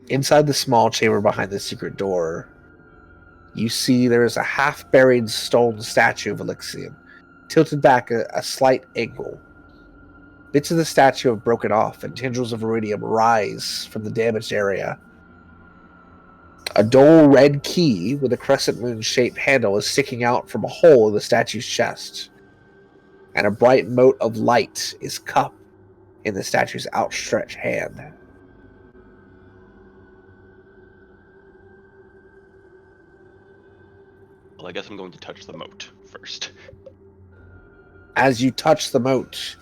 Inside the small chamber behind the secret door, you see there is a half-buried stone statue of Elixion, tilted back a slight angle. Bits of the statue have broken off, and tendrils of iridium rise from the damaged area. A dull red key with a crescent moon-shaped handle is sticking out from a hole in the statue's chest, and a bright mote of light is cupped in the statue's outstretched hand. Well, I guess I'm going to touch the moat first. As you touch the moat,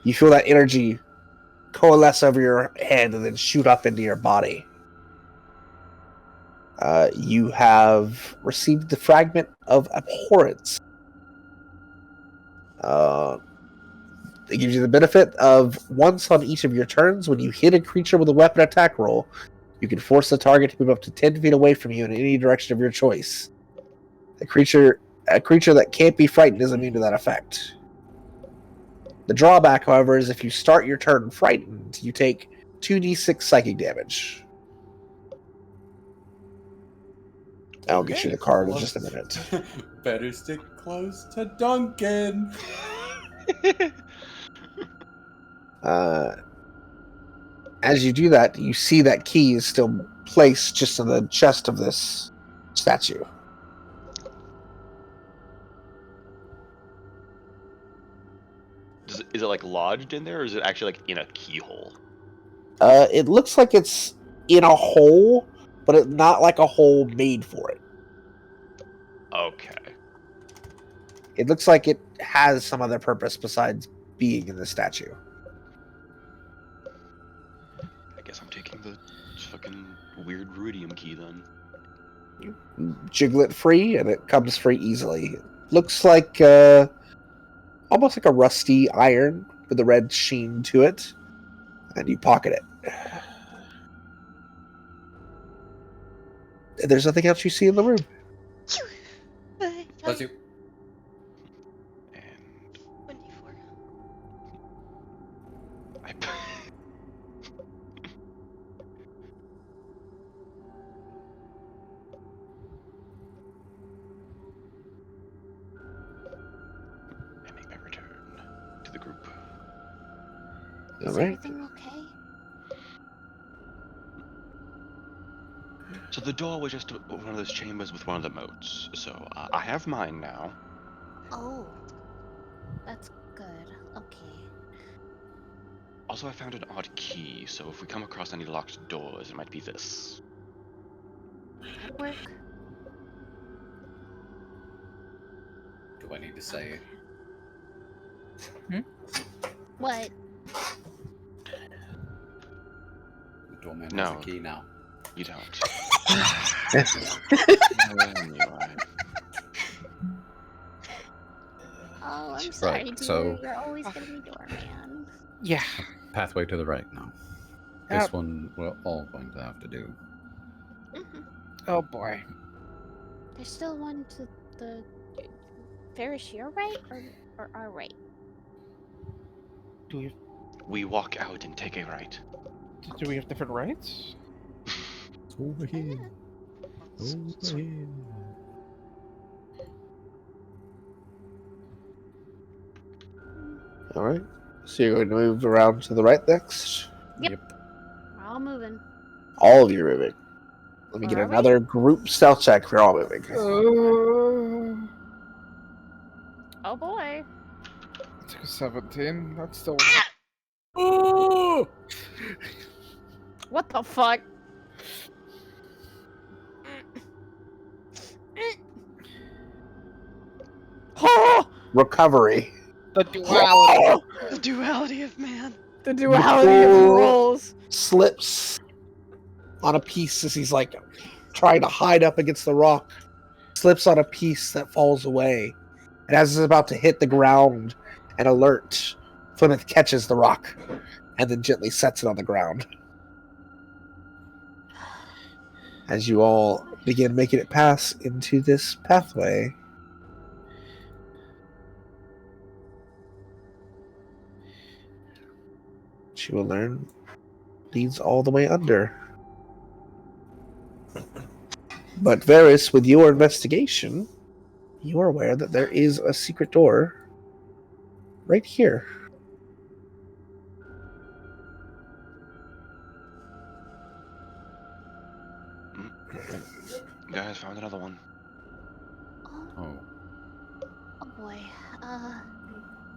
you feel that energy coalesce over your hand and then shoot up into your body. You have received the fragment of abhorrence. It gives you the benefit of once on each of your turns, when you hit a creature with a weapon attack roll, you can force the target to move up to 10 feet away from you in any direction of your choice. A creature that can't be frightened is immune to that effect. The drawback, however, is if you start your turn frightened, you take 2d6 psychic damage. I'll get you the card in just a minute. Better stick close to Duncan. As you do that, you see that key is still placed just in the chest of this statue. is it like lodged in there, or is it actually like in a keyhole? It looks like it's in a hole, but it's not like a hole made for it. Okay. It looks like it has some other purpose besides being in the statue. I guess I'm taking the fucking weird ruidium key then. Jiggle it free, and it comes free easily. It looks like almost like a rusty iron with a red sheen to it, and you pocket it. There's nothing else you see in the room. Bless you. And 24. I make my return to the group. All Is right. everything okay? So the door was just one of those chambers with one of the moats. So I have mine now. Oh, that's good. Okay. Also, I found an odd key, so if we come across any locked doors, it might be this. That work. Do I need to say? What? The doorman has No. a key now. You don't. Oh, I'm sorry, dear. so- You're always gonna be doorman. Yeah. Pathway to the right now. Yep. This one we're all going to have to do. Mm-hmm. Oh boy. There's still one to the Ferris, your right or our right? Do we We walk out and take a right. have different rights? Over here. Over here. All right. So you're going to move around to the right next. We're all moving. All of you are moving. Let me get Are we? another group stealth check if you're all moving. Oh boy. I took a 17. That's still. Oh! What the fuck? Recovery. The duality. The duality of man. The duality of Bhaqull roles. Slips on a piece as he's like trying to hide up against the rock. Slips on a piece that falls away. And as it's about to hit the ground and alert, Plymouth catches the rock and then gently sets it on the ground. As you all begin making it pass into this pathway. She will learn leads all the way under. But Varys, with your investigation, you are aware that there is a secret door right here. Guys, found another one. Oh, Oh, oh boy.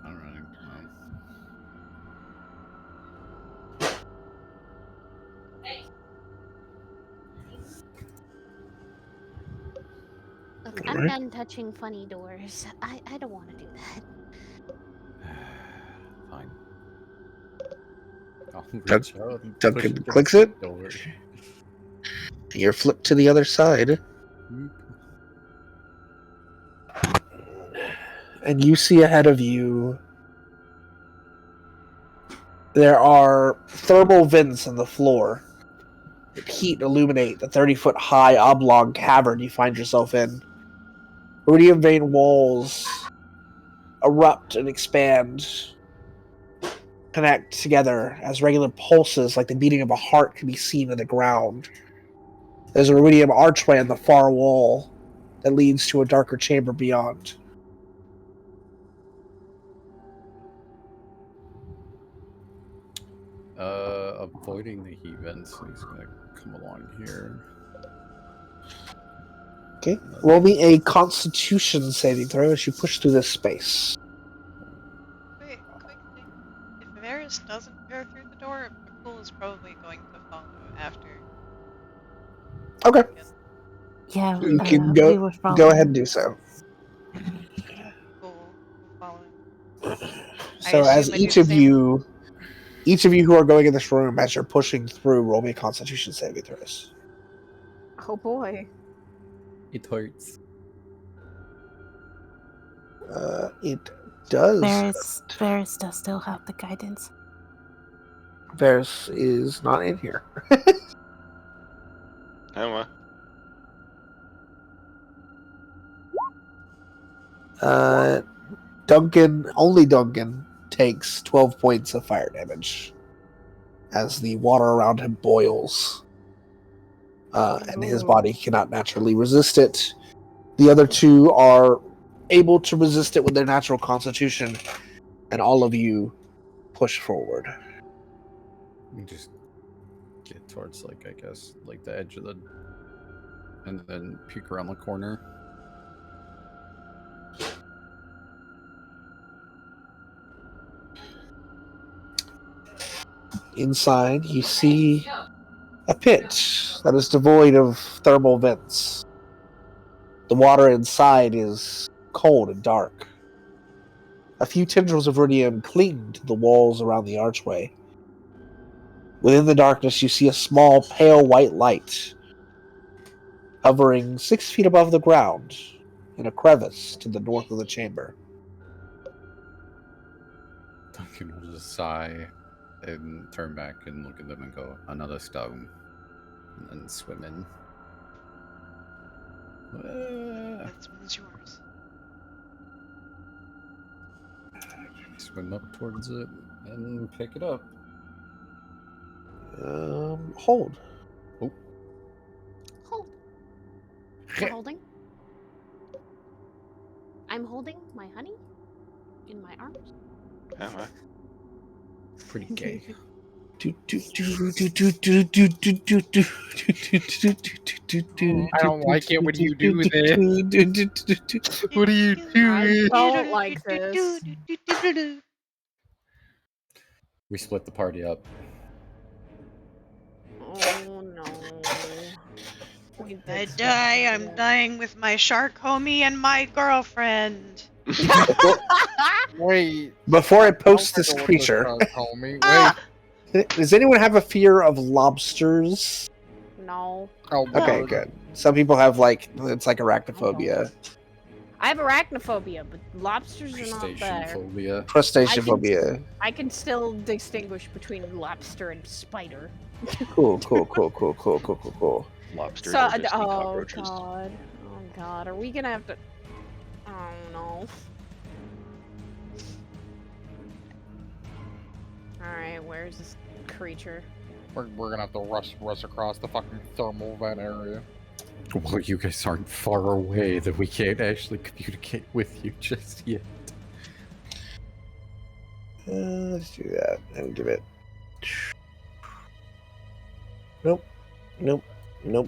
alright. Look, I'm Alright. done touching funny doors. I don't want to do that. Fine. I'll Dun- reach out and Duncan push against clicks the it. door. You're flipped to the other side, and you see ahead of you there are thermal vents in the floor that heat illuminate the 30-foot high oblong cavern you find yourself in. Rudium vein walls erupt and expand, connect together as regular pulses like the beating of a heart can be seen in the ground. There's a rudium archway on the far wall that leads to a darker chamber beyond. Avoiding the heat vents, he's gonna come along here. Okay, roll me a Constitution saving throw as you push through this space. Quick Okay. Yeah, You can we were following. go ahead and do so. We'll follow him. I So as assume I do the same. each of you who are going in this room, as you're pushing through, roll me a Constitution saving throws. Oh boy. It hurts. It does. Varys does still have the guidance. Varys is not in here. Anyway, Only Duncan takes 12 points of fire damage as the water around him boils. And his body cannot naturally resist it. The other two are able to resist it with their natural constitution, and all of you push forward. You just get towards, like, I guess, like the edge of the... And then peek around the corner. Inside, you see a pit that is devoid of thermal vents. The water inside is cold and dark. A few tendrils of iridium cling to the walls around the archway. Within the darkness, you see a small, pale white light hovering 6 feet above the ground in a crevice to the north of the chamber. Duncan will just sigh and turn back and look at them and go, another stone. And then swim in. This one's yours. Swim up towards it and pick it up. Hold. Hold. I'm holding. I'm holding my honey in my arms. anyway. Pretty gay. I don't like it when you do this. What are you I doing? don't like this. We split the party up. Oh no. I die. I'm dying with my shark homie and my girlfriend. Wait. Before I post Don't this go with creature, shark, homie. Ah! Wait. does anyone have a fear of lobsters? No. Oh, Okay, word. good. Some people have it's like arachnophobia. I have arachnophobia, but lobsters are not Crustacean there. phobia. Crustacean phobia. I can still distinguish between lobster and spider. Cool. Lobsters So, are just oh cockroaches. god, are we gonna have to? Oh no. All right, where's this creature? We're gonna have to rush across the fucking thermal vent area. Well, you guys aren't far away that we can't actually communicate with you just yet. Let's do that and give it. Nope. Oh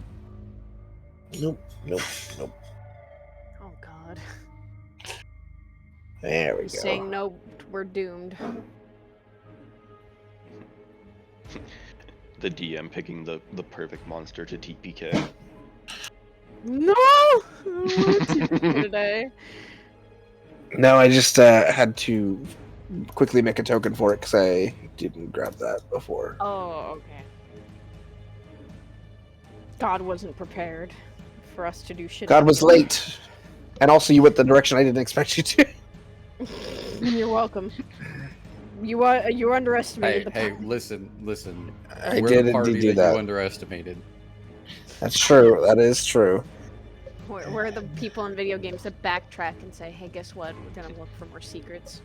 god. There we He's go. saying no, we're doomed. The DM picking the perfect monster to TPK. No! Today. No, I just had to quickly make a token for it because I didn't grab that before. Oh, okay. God wasn't prepared for us to do shit. God was late. And also you went the direction I didn't expect you to. You're welcome. You underestimated the Hey, party. listen. I We're did the party indeed do that you that. underestimated. That's true. That is true. We're the people in video games that backtrack and say, hey, guess what? We're gonna look for more secrets.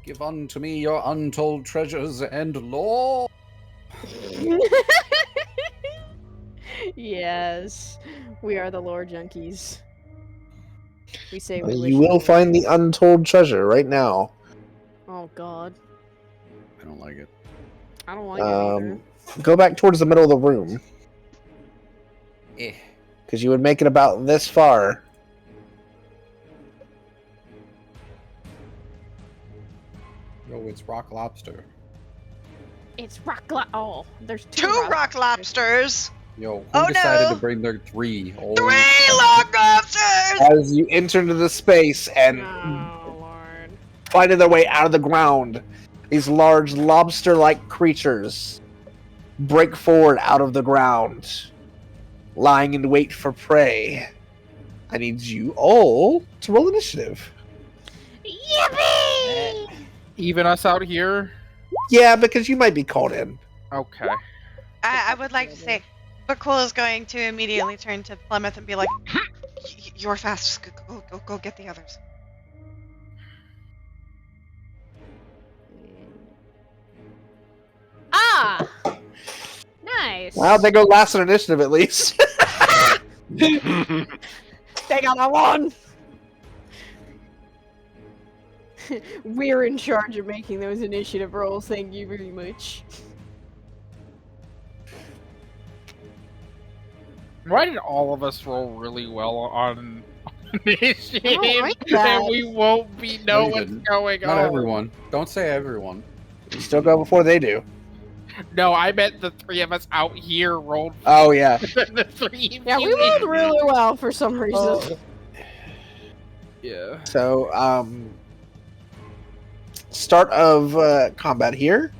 Give unto me your untold treasures and lore. Yes, we are the lore junkies. We say we You will find the untold treasure right now. Oh god, I don't like it. I don't like it either. Go back towards the middle of the room. Because you would make it about this far. Yo, it's rock lobster. It's oh, there's Two rock lobsters. Yo, who Oh, decided to no. bring their 3? Oh, 3 rock lobsters. As you enter into the space and Oh lord. finding their way out of the ground, these large lobster-like creatures break forward out of the ground, lying in wait for prey. I need you all to roll initiative. Yippee! Even us out here? Yeah, because you might be called in. Okay. I would like to say, Bhaqull is going to immediately turn to Plymouth and be like, "You're fast. Just go get the others." Ah! Nice. Well, they go last in initiative at least. They got a 1. We're in charge of making those initiative rolls. Thank you very much. Why did all of us roll really well on initiative? I don't like that. And we won't know you what's didn't. going Not on. everyone. Don't say everyone. You still go before they do. No, I meant the 3 of us out here rolled. Oh, yeah. The 3 Yeah, we rolled really well for some reason. Yeah. So, start of combat here.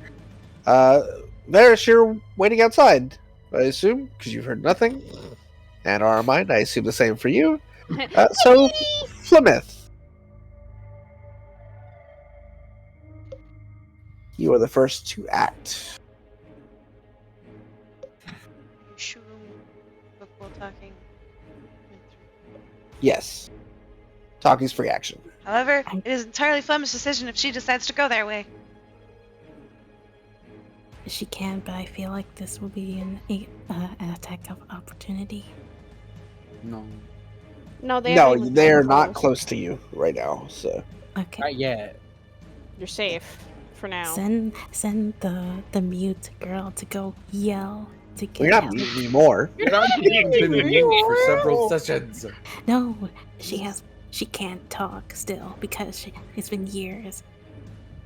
Varys, you're waiting outside, I assume, because you've heard nothing. And Armine, I assume the same for you. So, Plymouth. You are the first to act. Sure, Bhaqull talking. Yes. Talking's free action. However, it is entirely Flem's decision if she decides to go their way. She can, but I feel like this will be an attack of opportunity. No. No, they No, haven't even they're come not close. close to you right now, so. Okay. Not yet. You're safe for now. Send the mute girl to go yell to get We're not help. mute anymore. You're not being Been mute for several will. sessions. No, she can't talk still because it's been years.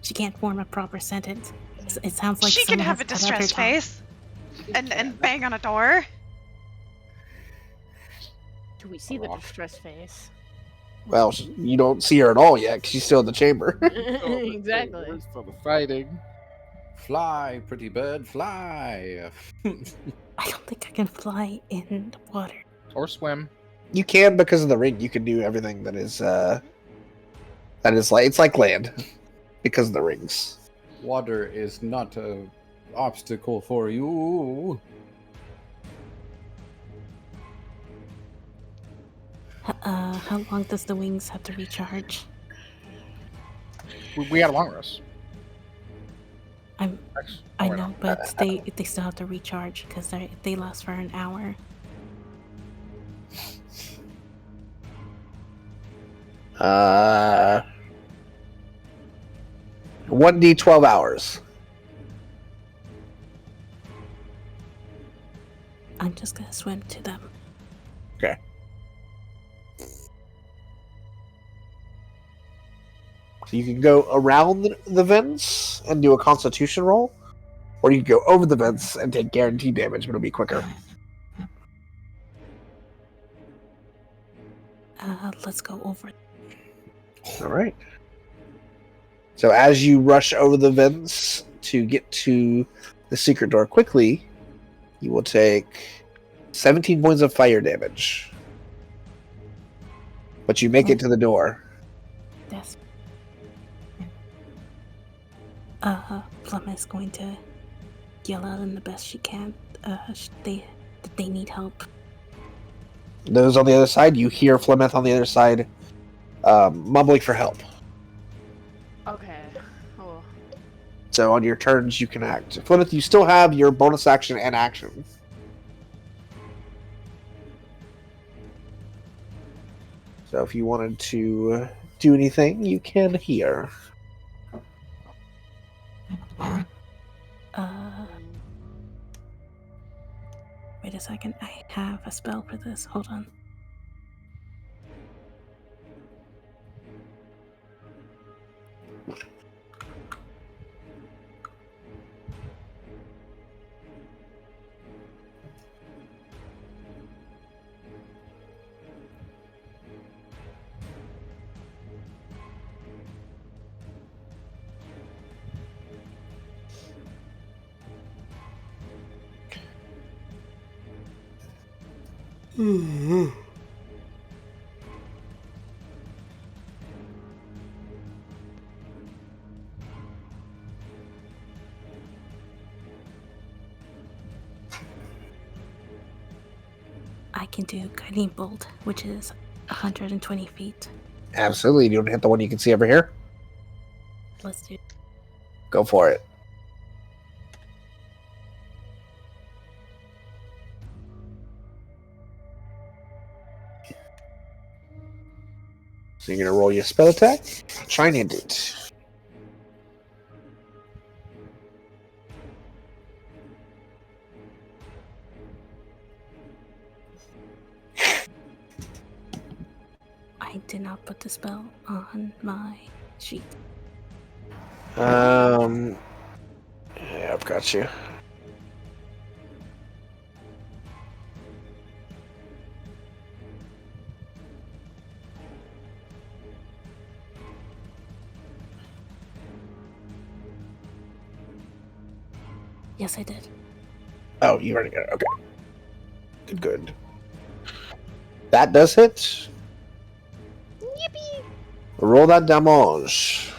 She can't form a proper sentence. It sounds like she can someone have a has cut out her distressed tongue. face and bang on a door. Do we see the distressed face? Well, you don't see her at all yet because she's still in the chamber. Exactly. We're still fighting. Fly, pretty bird, fly. I don't think I can fly in the water. Or swim. You can because of the ring. You can do everything that is like it's like land because of the rings. Water is not a obstacle for you. How long does the wings have to recharge? We had a long rest. I know, but they still have to recharge because they last for an hour. Uh, 1d 12 hours. I'm just gonna swim to them. Okay. So you can go around the vents and do a constitution roll, or you can go over the vents and take guaranteed damage, but it'll be quicker. Let's go over. All right. So as you rush over the vents to get to the secret door quickly, you will take 17 points of fire damage. But you make it to the door. Yes. Plum is going to yell out in the best she can. That they need help. Those on the other side, you hear Flemeth on the other side mumbling for help. Okay. Oh. So on your turns, you can act. Flemeth, you still have your bonus action and action. So if you wanted to do anything, you can here. Wait a second. I have a spell for this. Hold on. I can do Guiding Bolt, which is 120 feet. Absolutely. You don't hit the one you can see over here? Let's do. Go for it. So you're going to roll your spell attack. Try and end it. I did not put the spell on my sheet. Yeah, I've got you. Yes, I did. Oh, you already got it. Okay. Good. That does hit. Yippee! Roll that damage.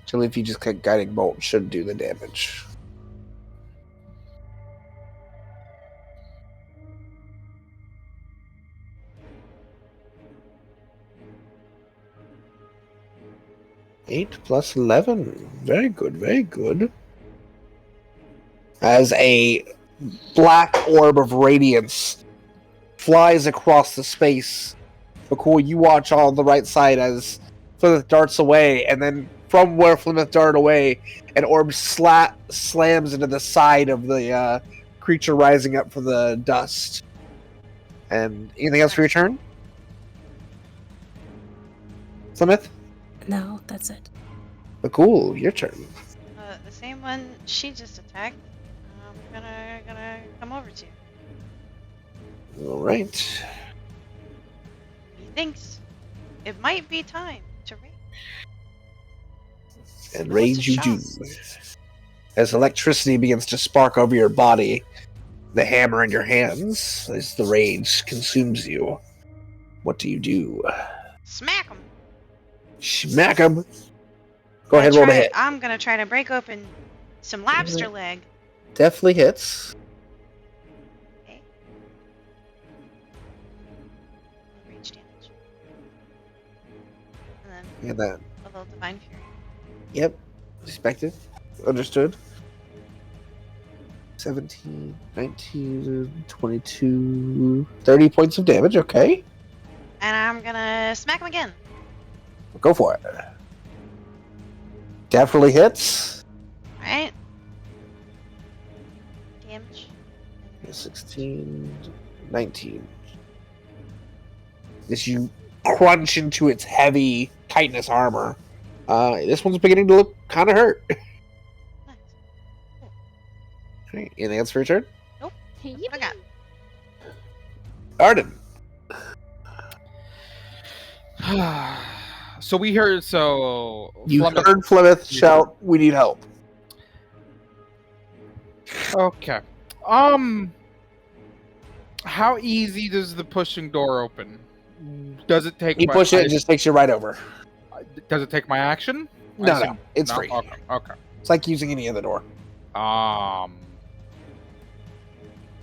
Actually, if you just click Guiding Bolt, should do the damage. Eight plus 11. Very good, very good. As a black orb of radiance flies across the space, Bhaqull, you watch on the right side as Plymouth darts away, and then from where Plymouth darted away, an orb slams into the side of the creature rising up from the dust. And anything else for your turn? Plymouth? No, that's it. Bhaqull, your turn. The same one she just attacked. I'm gonna come over to you. All right. He thinks it might be time to rage. And What's rage a you shot? do. As electricity begins to spark over your body, the hammer in your hands, as the rage consumes you. What do you do? Smack him. Smack him. Go ahead, roll the hit. I'm gonna try to break open some lobster leg. Definitely hits. Okay. Rage damage. And then Yeah, that. a little divine fury. Yep. Respected. Understood. 17, 19, 22, 30 points of damage. Okay. And I'm gonna smack him again. Go for it. Definitely hits. Alright. Damage. 16, 19. As you crunch into its heavy chitinous armor, this one's beginning to look kind of hurt. Nice. Cool. Okay, anything else for your turn? Nope. That's what I got. Arden. So we heard. So You Plymouth- heard Plymouth shout, "We need help." Okay. How easy does the pushing door open? Does it take? You push it, it just takes you right over. Does it take my action? I No, assume- no, it's no? free. Okay. It's like using any other door.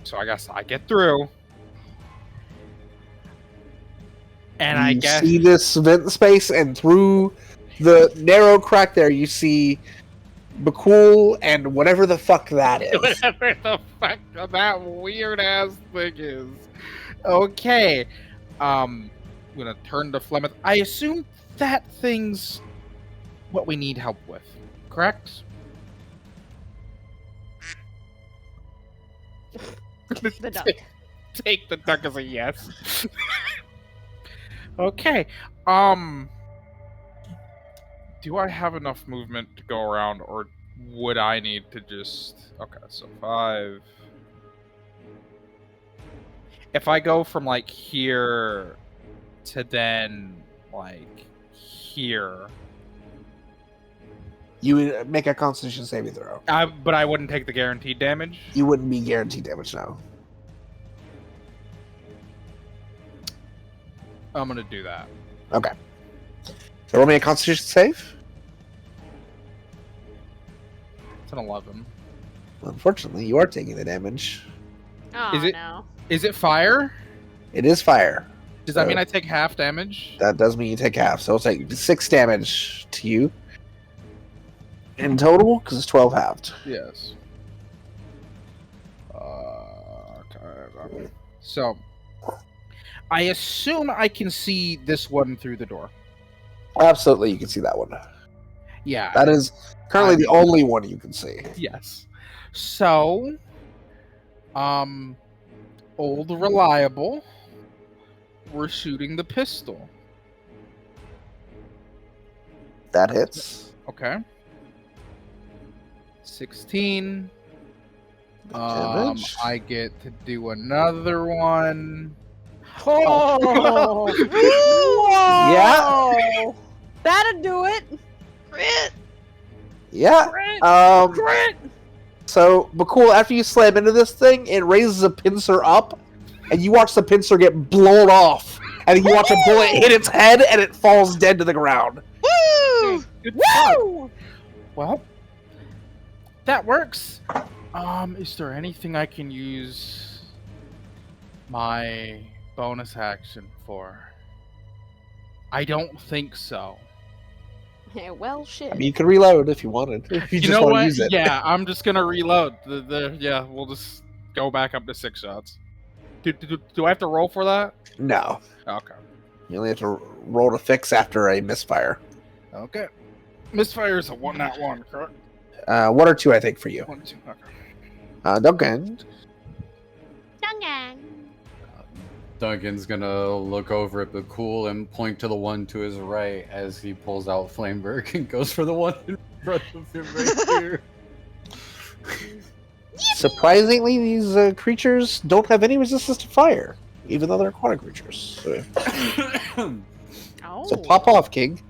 So I guess I get through, and I you guess see this vent space, and through the narrow crack there, you see Bhaqull and whatever the fuck that is. whatever the fuck that weird ass thing is. Okay. I'm gonna turn to Flemeth. I assume that thing's what we need help with, correct? The duck. Take the duck as a yes. Okay. Do I have enough movement to go around, or would I need to just... Okay, so 5... If I go from, like, here to then, like, here... You would make a Constitution saving throw. But I wouldn't take the guaranteed damage. You wouldn't be guaranteed damage now. I'm gonna do that. Okay. So roll me a Constitution save. It's an 11. Unfortunately, you are taking the damage. Oh, Is it- no. Is it fire? It is fire. Does that So- mean I take half damage? That does mean you take half. So it'll take 6 damage to you in total, because it's 12 halved. Yes. Okay. So, I assume I can see this one through the door. Absolutely, you can see that one. Yeah. That is currently the only one you can see. Yes. So, old reliable. We're shooting the pistol. That hits. Okay. 16. Damage. I get to do another one. Oh! Yeah. Whoa! That'd do it! Crit! Yeah. Crit! So, Bhaqull, after you slam into this thing, it raises a pincer up, and you watch the pincer get blown off. And then you watch a bullet hit its head, and it falls dead to the ground. Woo! Good Woo! Well, that works. Is there anything I can use my bonus action for? I don't think so. Yeah, well, shit. I mean, you can reload if you wanted. If you, You just know want what? to use it. Yeah, I'm just gonna reload. Yeah, we'll just go back up to 6 shots. Do I have to roll for that? No. Okay. You only have to roll to fix after a misfire. Okay. Misfire is a 1 not 1, correct? 1 or 2, I think, for you. 1, 2. Okay. Duncan. Dungan. Duncan's gonna look over at Bhaqull and point to the one to his right as he pulls out Flameberg and goes for the one in front of him right here. Surprisingly, these creatures don't have any resistance to fire, even though they're aquatic creatures. Oh. So pop off, King.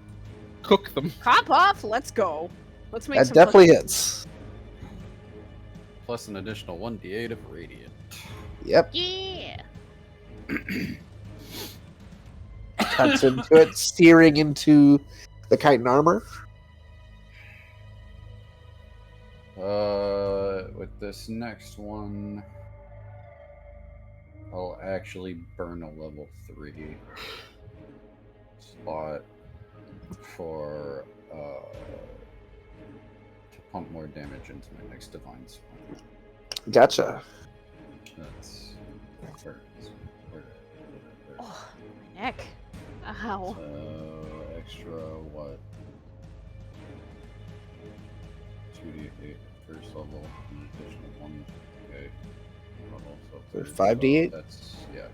Cook them. Pop off, let's go. Let's make That some definitely fucking- hits. Plus an additional 1d8 of radiant. Yep. Yeah. Cuts into it, steering into the chitin armor. With this next one, I'll actually burn a level 3 spot for to pump more damage into my next divine spell. Gotcha. That's where Oh, my neck. Ow. extra what? 2d8 first level, an additional 1 level, so 5d8? That's yeah.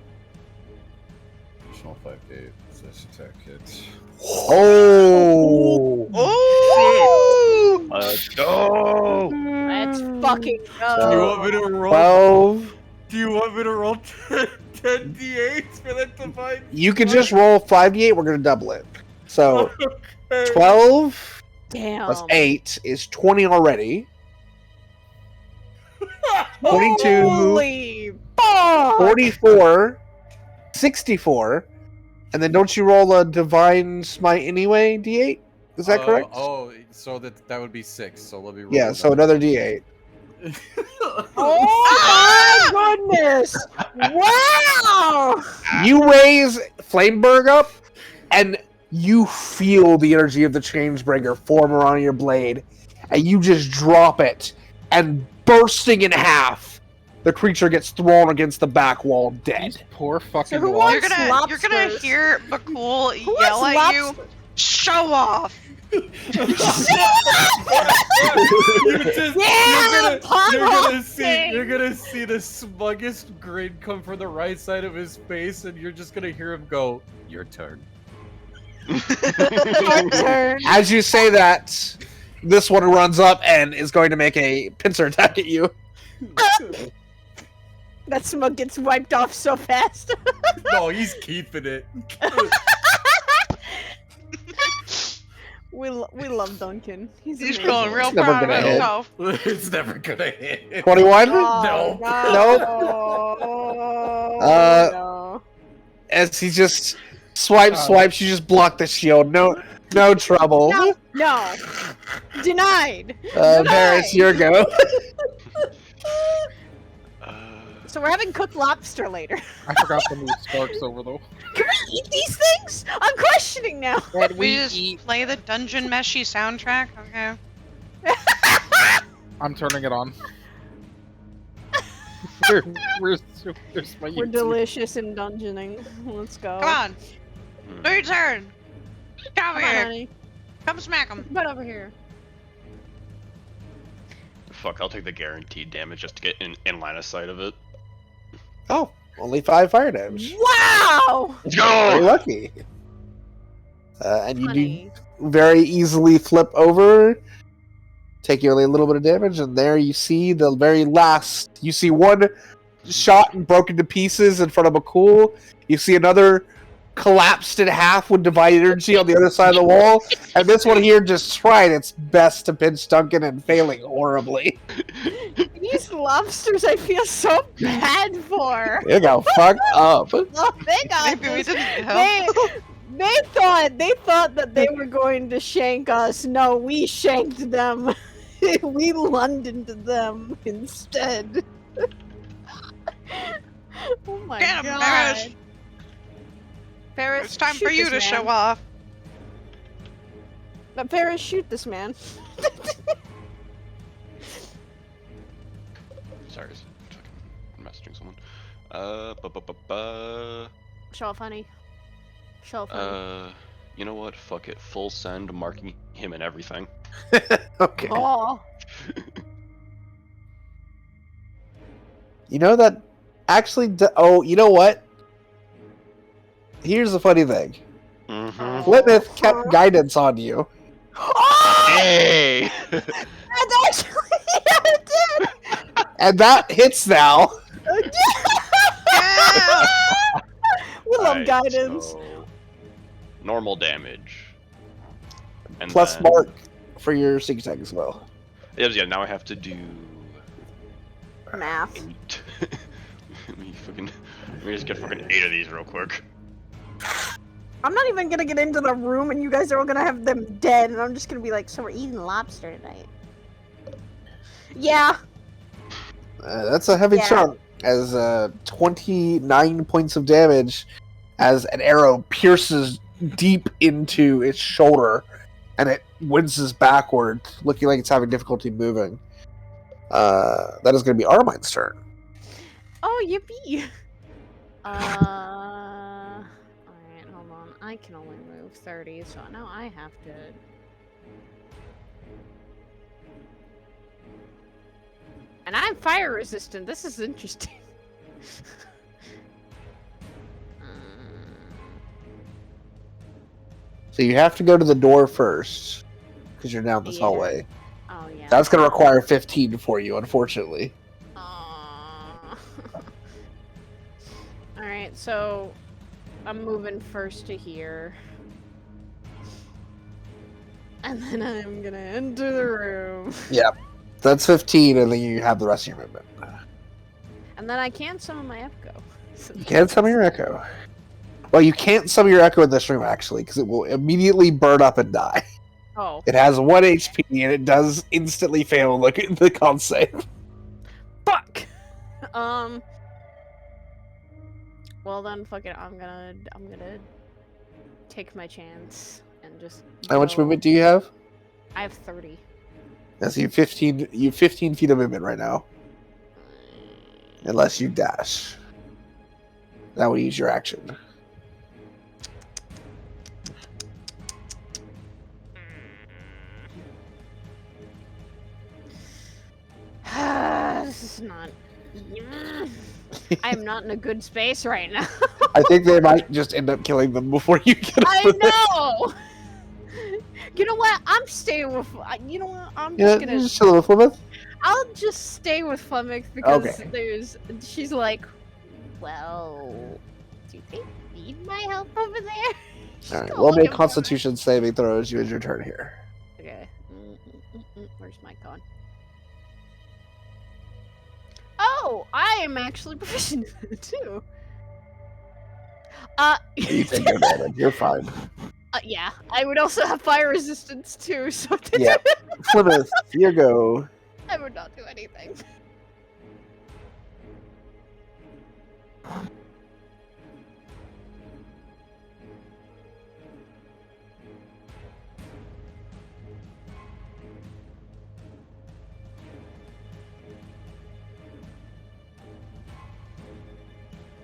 Additional 5d8. This attack hits. Oh! Oh! Let's go! Let's fucking go. Do you want me to roll? 12. Do you want me to roll 10 d8s for that divine? You can just roll 5d8. We're going to double it. So Okay. 12 Damn. plus 8 is 20 already. 22, Holy fuck! 44, 64. And then don't you roll a divine smite anyway, d8? Is that correct? Oh, so that would be 6. So let me roll. Yeah, so another d8. Oh my goodness! Wow! You raise Flameberg up, and you feel the energy of the Changebringer form around your blade, and you just drop it, and bursting in half, the creature gets thrown against the back wall These dead. poor fucking who walls. You're wants gonna lobsters? hear Bhaqull Who yell wants at you. lobster- Show off! You just, Yeah, pop you're gonna see the smuggest grin come from the right side of his face, and you're just gonna hear him go, "Your turn." Your turn. As you say that, this one runs up and is going to make a pincer attack at you. That smug gets wiped off so fast. No, he's keeping it. We love Duncan. He's He's amazing. feeling real It's never proud of gonna hit. himself. It's never gonna hit. 21? Oh, Nope. Uh, no. As he just swipes, you just block the shield. No trouble. No. Denied. Varys, your go. So we're having cooked lobster later. I forgot to move Sparks over though. Can we eat these things? I'm questioning now. Can We just play the Dungeon Meshy soundtrack, okay? I'm turning it on. Where's my We're YouTube? delicious in dungeoning. Let's go. Come on, do your turn. Come Come on, here. honey. Come smack him. Come over here. Fuck, I'll take the guaranteed damage just to get in line of sight of it. Oh, only 5 fire damage. Wow! Let's Very go! lucky. And you do Honey. very easily flip over, take you only a little bit of damage, and there you see the very last. You see one shot and broken to pieces in front of Bhaqull. You see another collapsed in half with divided energy on the other side of the wall, and this one here just tried its best to pinch Duncan and failing horribly. These lobsters I feel so bad for. They got fucked up. Oh, they got Maybe we this. didn't help. They thought that they were going to shank us. No, we shanked them. We Londoned them instead. Oh my Get him, god. Ferris. Ferris, It's time shoot for you this to man. show off. But Ferris, shoot this man. Sorry, I'm messaging someone. Show off, honey. Show off, honey. You know what? Fuck it. Full send, marking him and everything. Okay. Oh. You know that actually. Oh, you know what? Here's the funny thing. Mm-hmm. Plymouth kept guidance on you. Oh! Hey! That's actually yeah, it did. And that hits now. Yeah! We love Alright, guidance. so normal damage. And Plus then- mark for your sneak attack as well. Yeah, now I have to do Math. 8. let me just get fucking 8 of these real quick. I'm not even gonna get into the room, and you guys are all gonna have them dead, and I'm just gonna be like, "So we're eating lobster tonight." Yeah. That's a heavy Yeah. chunk. As 29 points of damage as an arrow pierces deep into its shoulder, and it winces backward, looking like it's having difficulty moving. That is going to be Armine's turn. Oh, yippee. Alright, hold on. I can only move 30, so now I have to. And I'm fire resistant. This is interesting. So you have to go to the door first, because you're down this Yeah. hallway. Oh, yeah. That's going to require 15 for you, unfortunately. Alright, so I'm moving first to here. And then I'm gonna enter the room. That's 15, and then you have the rest of your movement. And then I can summon my Echo. You can't summon your Echo. Well, you can't summon your Echo in this room, actually, because it will immediately burn up and die. Oh. It has 1 HP, and it does instantly fail the con save. Fuck! Well then, fuck it. I'm gonna take my chance and just. How much go. movement do you have? I have 30. Yes, you have 15 feet of movement right now. Unless you dash. That would use your action. This is not. I am not in a good space right now. I think they might just end up killing them before you get I over there. know. You know what? I'm staying with. You know what? I'm Yeah, just gonna. just chill with Plymouth. I'll just stay with Flemix because Okay. she's like, well, do they need my help over there? All right, Still roll me a looking for it. Constitution saving throw as you end your turn here. Okay. Where's my con? Oh, I am actually proficient in it too. You take no damage. You're fine. Yeah, I would also have fire resistance too, so Yeah. Plymouth, you go. I would not do anything.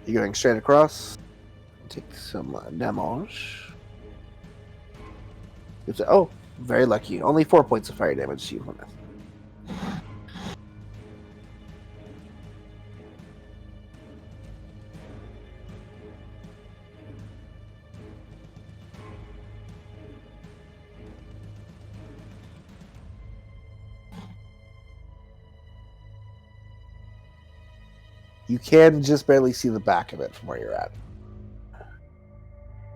You're going straight across. Take some damage. Oh, very lucky. Only 4 points of fire damage to you, Plymouth. You can just barely see the back of it from where you're at.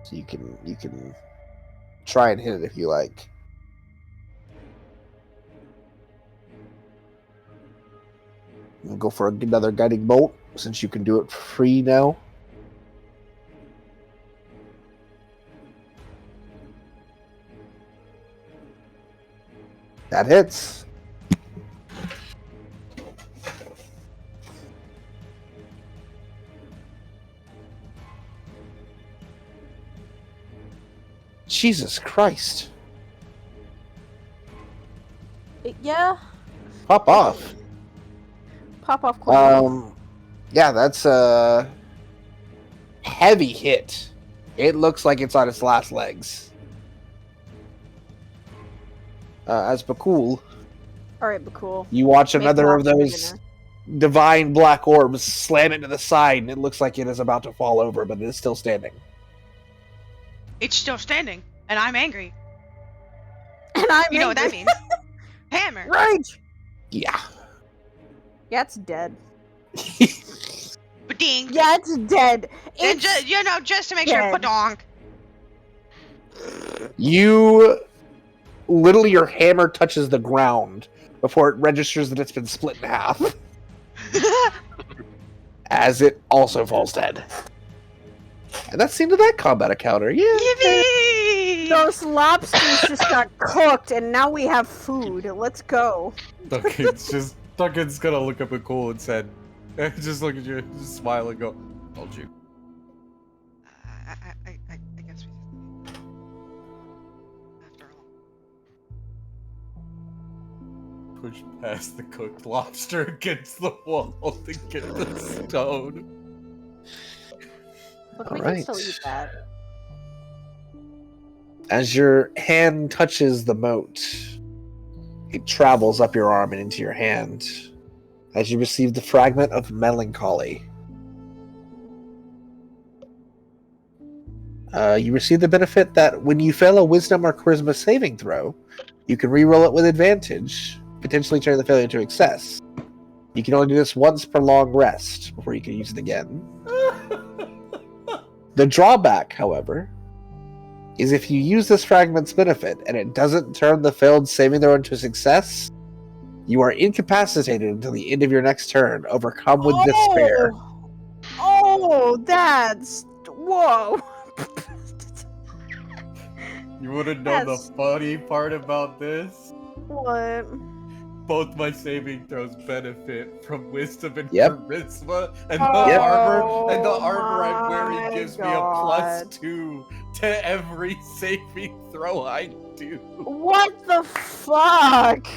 So you can try and hit it if you like. We'll go for another guiding bolt since you can do it free now. That hits. Jesus Christ. Yeah. Pop off. Pop off quickly. Yeah, that's a heavy hit. It looks like it's on its last legs. As Bhaqull, Alright, but cool. you watch Make another of lobster those dinner. divine black orbs slam into the side, and it looks like it is about to fall over, but it is still standing. It's still standing, and I'm angry. And I'm You know what that angry. means? Hammer. Right! Yeah. Yeah, it's dead. But ding. Yeah, it's dead. And It's just to make sure, dead. padonk. You literally, your hammer touches the ground before it registers that it's been split in half, as it also falls dead. And that's the end of that combat encounter. Yeah. Yippee! Those lobsters just got cooked, and now we have food. Let's go. Duncan's gonna look up at Cole and said, just look at you, just smile and go, told you. I guess we just. After all. Push past the cooked lobster against the wall to get the stone. Look, we Alright. can still eat that. As your hand touches the moat, it travels up your arm and into your hand as you receive the fragment of melancholy. You receive the benefit that when you fail a wisdom or charisma saving throw, you can re-roll it with advantage, potentially turn the failure to success. You can only do this once per long rest before you can use it again. The drawback, however, is if you use this fragment's benefit and it doesn't turn the failed saving throw into a success, you are incapacitated until the end of your next turn, overcome with despair. Oh, that's... Whoa. You wanna know That's- the funny part about this? What? Both my saving throws benefit from wisdom and Yep. charisma, and Oh, the armor I'm my wearing gives me a God. +2 to every saving throw I do. What the fuck?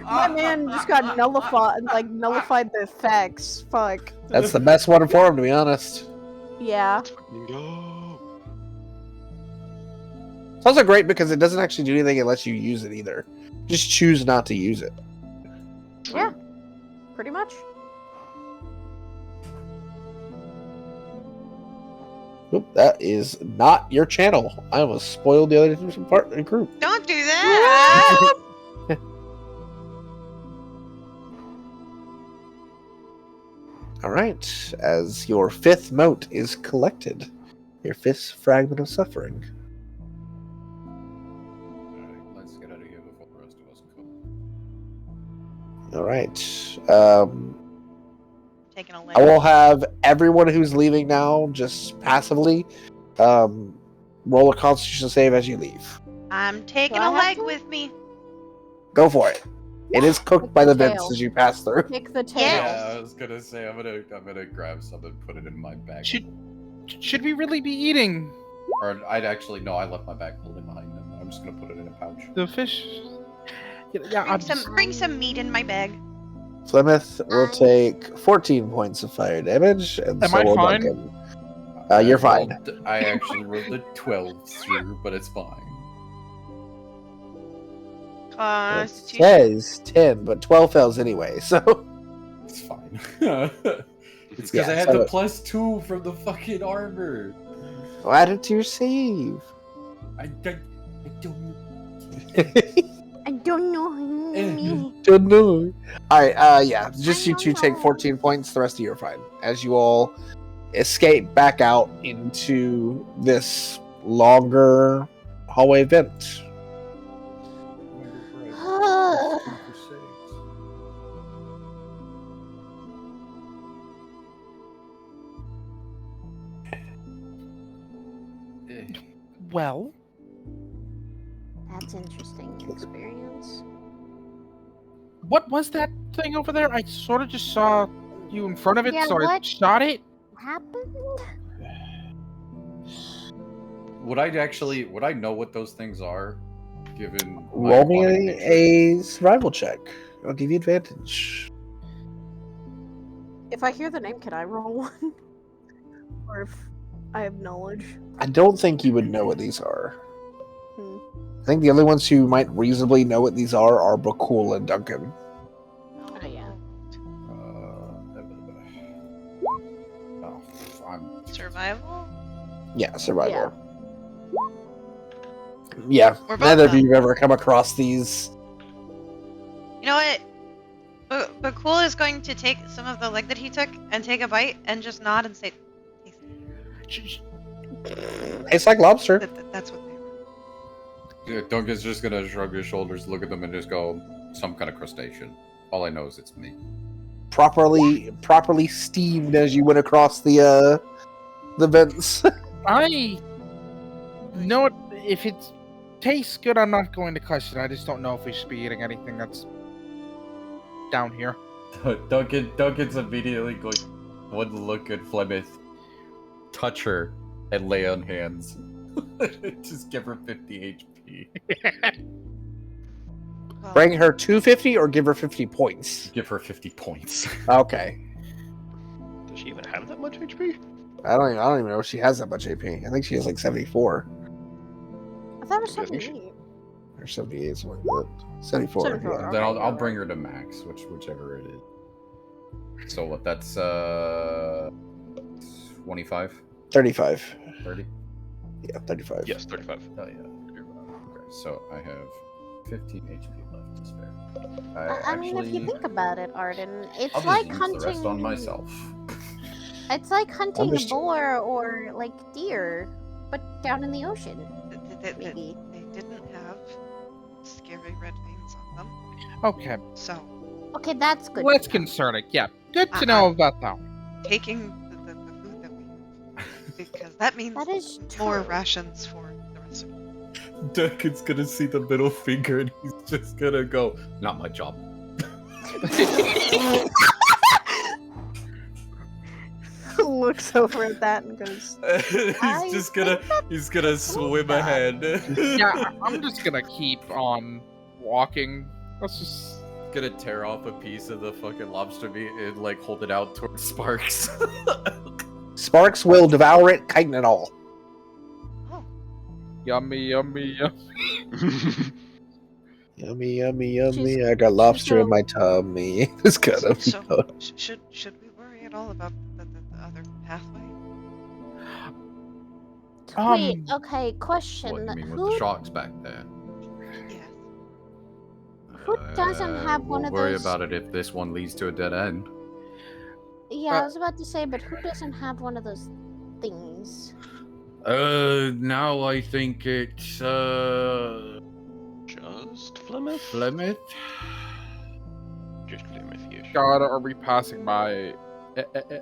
My man just got nullified the effects. Fuck. That's the best one for him, to be honest. Yeah. Fucking go. It's also great because it doesn't actually do anything unless you use it either. Just choose not to use it. Yeah. Pretty much. Nope, that is not your channel. I almost spoiled the other part of the group. Don't do that! Alright, as your fifth mote is collected, Your 5th fragment of suffering. Alright, let's get out of here before the rest of us come. Alright. Taking a I leg. will have everyone who's leaving now just passively roll a constitution save as you leave. I'm taking Do I a have leg to? with me. Go for it. It is cooked Pick by the the vents tail. as you pass through. Pick the tail. Yes. Yeah, I was gonna say I'm gonna grab some and put it in my bag. Should we really be eating Or I'd actually no, I left my bag holding behind them. I'm just gonna put it in a pouch. the fish? Yeah, Bring some meat in my bag. Plymouth will take 14 points of fire damage, and Am so I will fine? Duncan. You're fine. I actually rolled a 12 through, but it's fine. It Constitution. says 10, but 12 fails anyway, so. It's fine. It's because Yeah, I had so- the +2 from the fucking armor. Add it to your save. I don't. I don't know. Don't know. Alright, yeah, just I you two don't take know. 14 points, the rest of you are fine. As you all escape back out into this longer hallway vent. Well, That's interesting experience. what was that thing over there? I sort of just saw you in front of it, Yeah, so I what? shot it. What happened? Would I know what those things are? Given my Roll aquatic me nature? a survival check. I'll give you advantage. If I hear the name, can I roll one? Or if I have knowledge? I don't think you would know what these are. Hmm. I think the only ones who might reasonably know what these are Bhaqull and Duncan. Oh, yeah. Oh, I'm Survival? Yeah, survival. Yeah. Yeah, We're both neither of done. you have ever come across these. You know what? Bhaqull is going to take some of the leg that he took and take a bite and just nod and say, Tastes like lobster. That's what they were. Yeah, Duncan's just gonna shrug his shoulders, look at them, and just go, some kind of crustacean. All I know is it's me. Properly steamed as you went across the vents. I know it. If it tastes good, I'm not going to question. I just don't know if we should be eating anything that's down here. Duncan's immediately going, one look at Flemeth, touch her, and lay on hands. Just give her 50 HP. Well, Bring her 250 or give her 50 points. Give her 50 points. Okay. Does she even have that much HP? I don't even know if she has that much AP. I think she has like 74 I thought it was I think 78. or 78, something like that. 74. 74. Yeah. Then Okay, I'll yeah, bring her to max, whichever it is. So what? That's 25, 35. 30. Yeah, 35. Yes, 35. Oh yeah. Okay, so I have 15 HP left to spare. I mean, if you actually- think about it, Arden, it's I'll just like use hunting. the rest on myself. It's like hunting a Understood. boar or like deer, but down in the ocean. Maybe. They didn't have scary red veins on them. Okay, So, Okay, that's good. well, that's to know. concerning. Yeah, good to know about that. taking the food that we because that means That is more true. rations for the rest of you. Duncan's gonna see the middle finger and he's just gonna go, not my job. Looks over at that and goes, I he's gonna swim ahead. Yeah, I'm just gonna keep on walking. Let's just. Gonna tear off a piece of the fucking lobster meat and like hold it out towards Sparks. Sparks will devour it, chitin and all. Yummy, yummy, yummy. Yummy, yummy, yummy. She's- I got lobster in so- my tummy. It's gonna be So, good. should we worry at all about the other pathway? Wait, Um, okay, question. What, you mean with Who, the sharks back there? Yes. Who doesn't have one we'll of worry those- about it if this one leads to a dead end. yeah, I was about to say, but who doesn't have one of those things? Now I think it's Just Plymouth? Plymouth. Just Plymouth-ish. God, are we passing by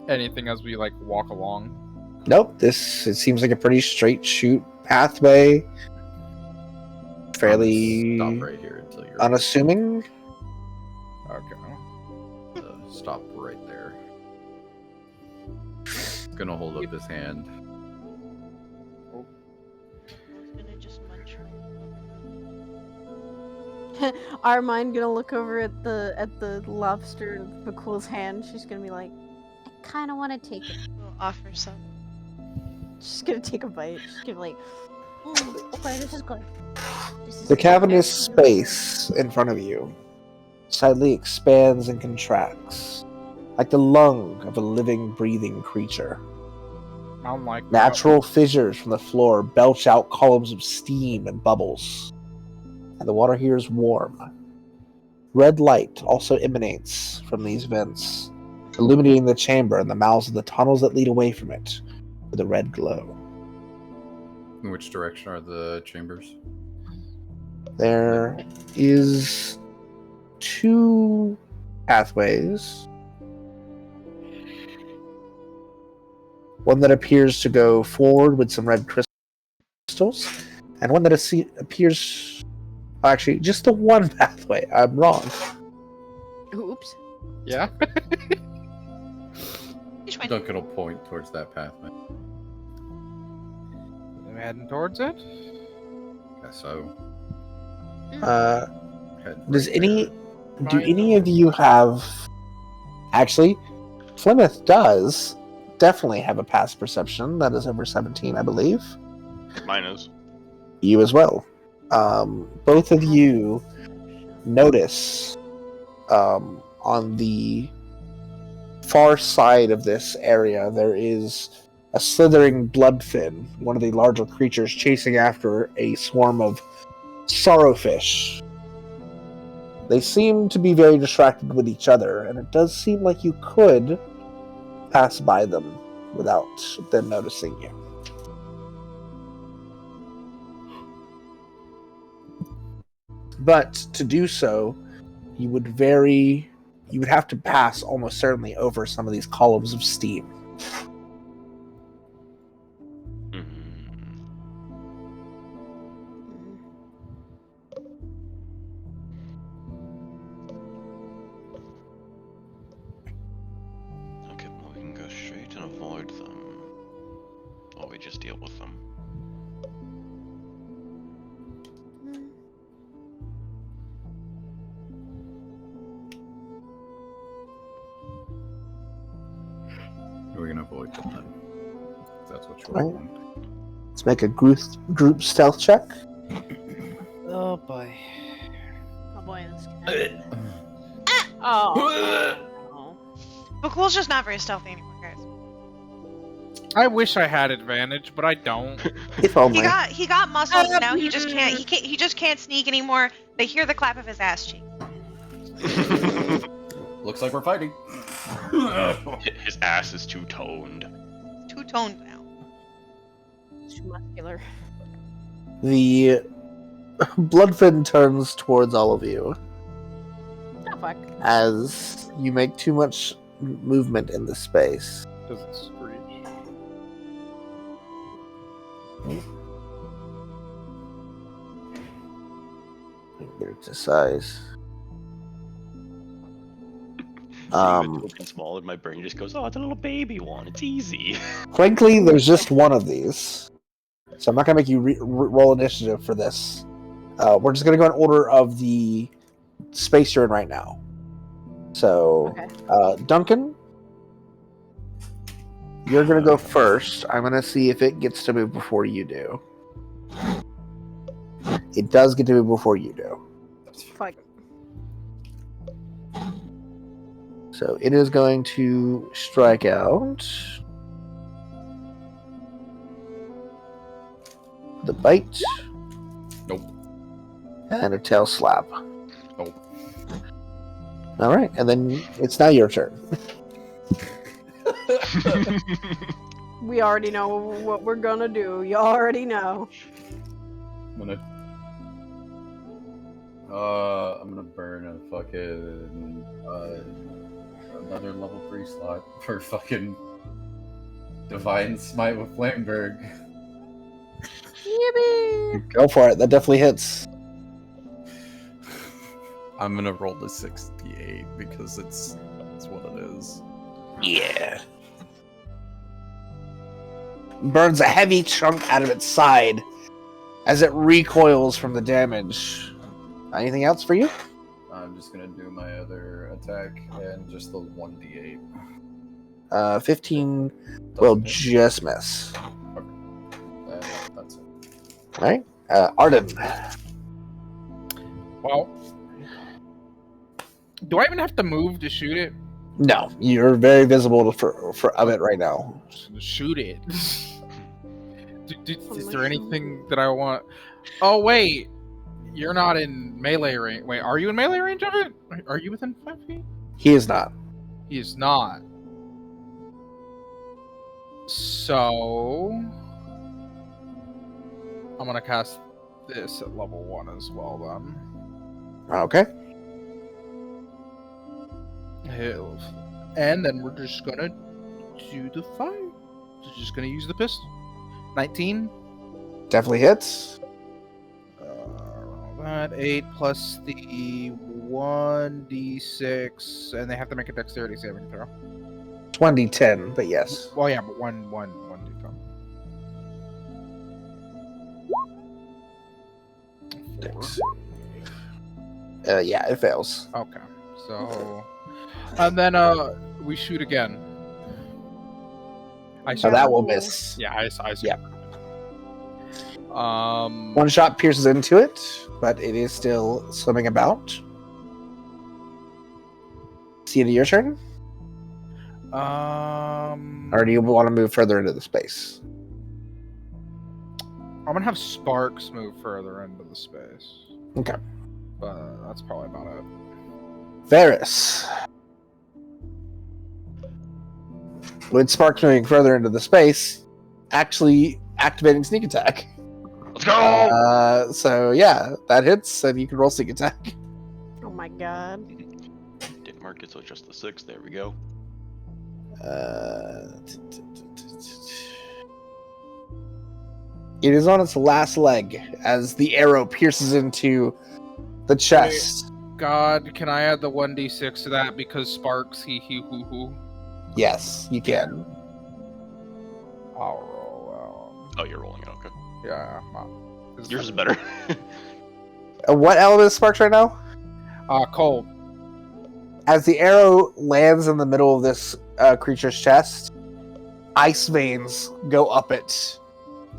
anything as we like walk along? Nope, it seems like a pretty straight shoot pathway. Fairly Stop right here until you're unassuming. Okay. Stop right there. Gonna hold up his hand. Gonna just munch Armine gonna look over at the lobster in Bhaqull's hand. She's gonna be like, I kind of want to take it. We'll offer some. she's gonna take a bite. She's gonna be like, Okay, this is good. The cavernous space in front of you slightly expands and contracts, like the lung of a living, breathing creature. Unlike Natural fissures from the floor belch out columns of steam and bubbles, and the water here is warm. Red light also emanates from these vents, illuminating the chamber and the mouths of the tunnels that lead away from it with a red glow. In which direction are the chambers? There is 2 pathways. One that appears to go forward with some red crystals, and one that appears... Actually, just the one pathway. I'm wrong. oops. Yeah. Duncan will point towards that pathway. I'm heading towards it. Guess so. Head Does right any... there. Do any of you have... Actually, Plymouth does definitely have a past perception that is over 17, I believe. Mine is. You as well. Both of you notice on the far side of this area there is a slithering bloodfin, one of the larger creatures chasing after a swarm of sorrowfish. They seem to be very distracted with each other, and it does seem like you could pass by them without them noticing you. But to do so, you would have to pass almost certainly over some of these columns of steam. Okay, well, we can go straight and avoid them. Or we just deal with them. We're gonna avoid them then. If that's what you Right. want. Let's make a group stealth check. Oh boy. Oh boy, this guy. Oh. Bhaqull's just not very stealthy anymore, guys. I wish I had advantage, but I don't. If only. He got muscles and now he just can't sneak anymore. They hear the clap of his ass cheek. Looks like we're fighting. His ass is too toned. It's too toned now. Too muscular. The bloodfin turns towards all of you Oh fuck. as you make too much movement in the space. Does it screech? Get it to size. Seeing it open small and my brain just goes, oh, it's a little baby one. It's easy. Frankly, there's just one of these. So I'm not going to make you roll initiative for this. We're just going to go in order of the space you're in right now. So, Okay. Duncan, you're going to go first. I'm going to see if it gets to move before you do. It does get to move before you do. Fuck. So it is going to strike out. The bite. Nope. And a tail slap. Nope. Alright, and then it's now your turn. We already know what we're gonna do. You already know. I'm gonna burn a fucking another level 3 slot for fucking Divine Smite with Flamberg. Yippee! Go for it. That definitely hits. I'm gonna roll the 68 because it's what it is. Yeah. Burns a heavy chunk out of its side as it recoils from the damage. Anything else for you? I'm just gonna do my other attack and just the 1d8. 15 will Doesn't hit. just miss. That's it. Alright. Arden. Well, do I even have to move to shoot it? No, you're very visible of it right now. Shoot it. Is there anything that I want? Oh wait, you're not in melee range. Wait, are you in melee range of it? Are you within 5 feet? He is not. He is not. So I'm gonna cast this at level 1 as well then. Okay. And then we're just gonna do the fire. Just gonna use the pistol. 19. Definitely hits. That 8 plus the 1d6, and they have to make a dexterity saving throw. 2010, but yes. Well, yeah, but one d10. Yeah, it fails. Okay, so and then we shoot again. So that will miss. Yeah, I see. Yeah. One One shot pierces into it, but it is still swimming about. See it your turn? Or do you want to move further into the space? I'm gonna have Sparks move further into the space. Okay. But that's probably about it. Varys. With Sparks moving further into the space, actually activating sneak attack. Let's go! So yeah, that hits, and you can roll sneak attack. Oh my god. Didn't mark it, so it's just the 6. There we go. It is on its last leg as the arrow pierces into the chest. God, can I add the 1d6 to that because Sparks hee hoo hoo? Yes, you can. I'll roll. Oh, you're rolling it, okay. Yeah. Yours is better. What element is Sparks right now? Cold. As the arrow lands in the middle of this creature's chest, ice veins go up it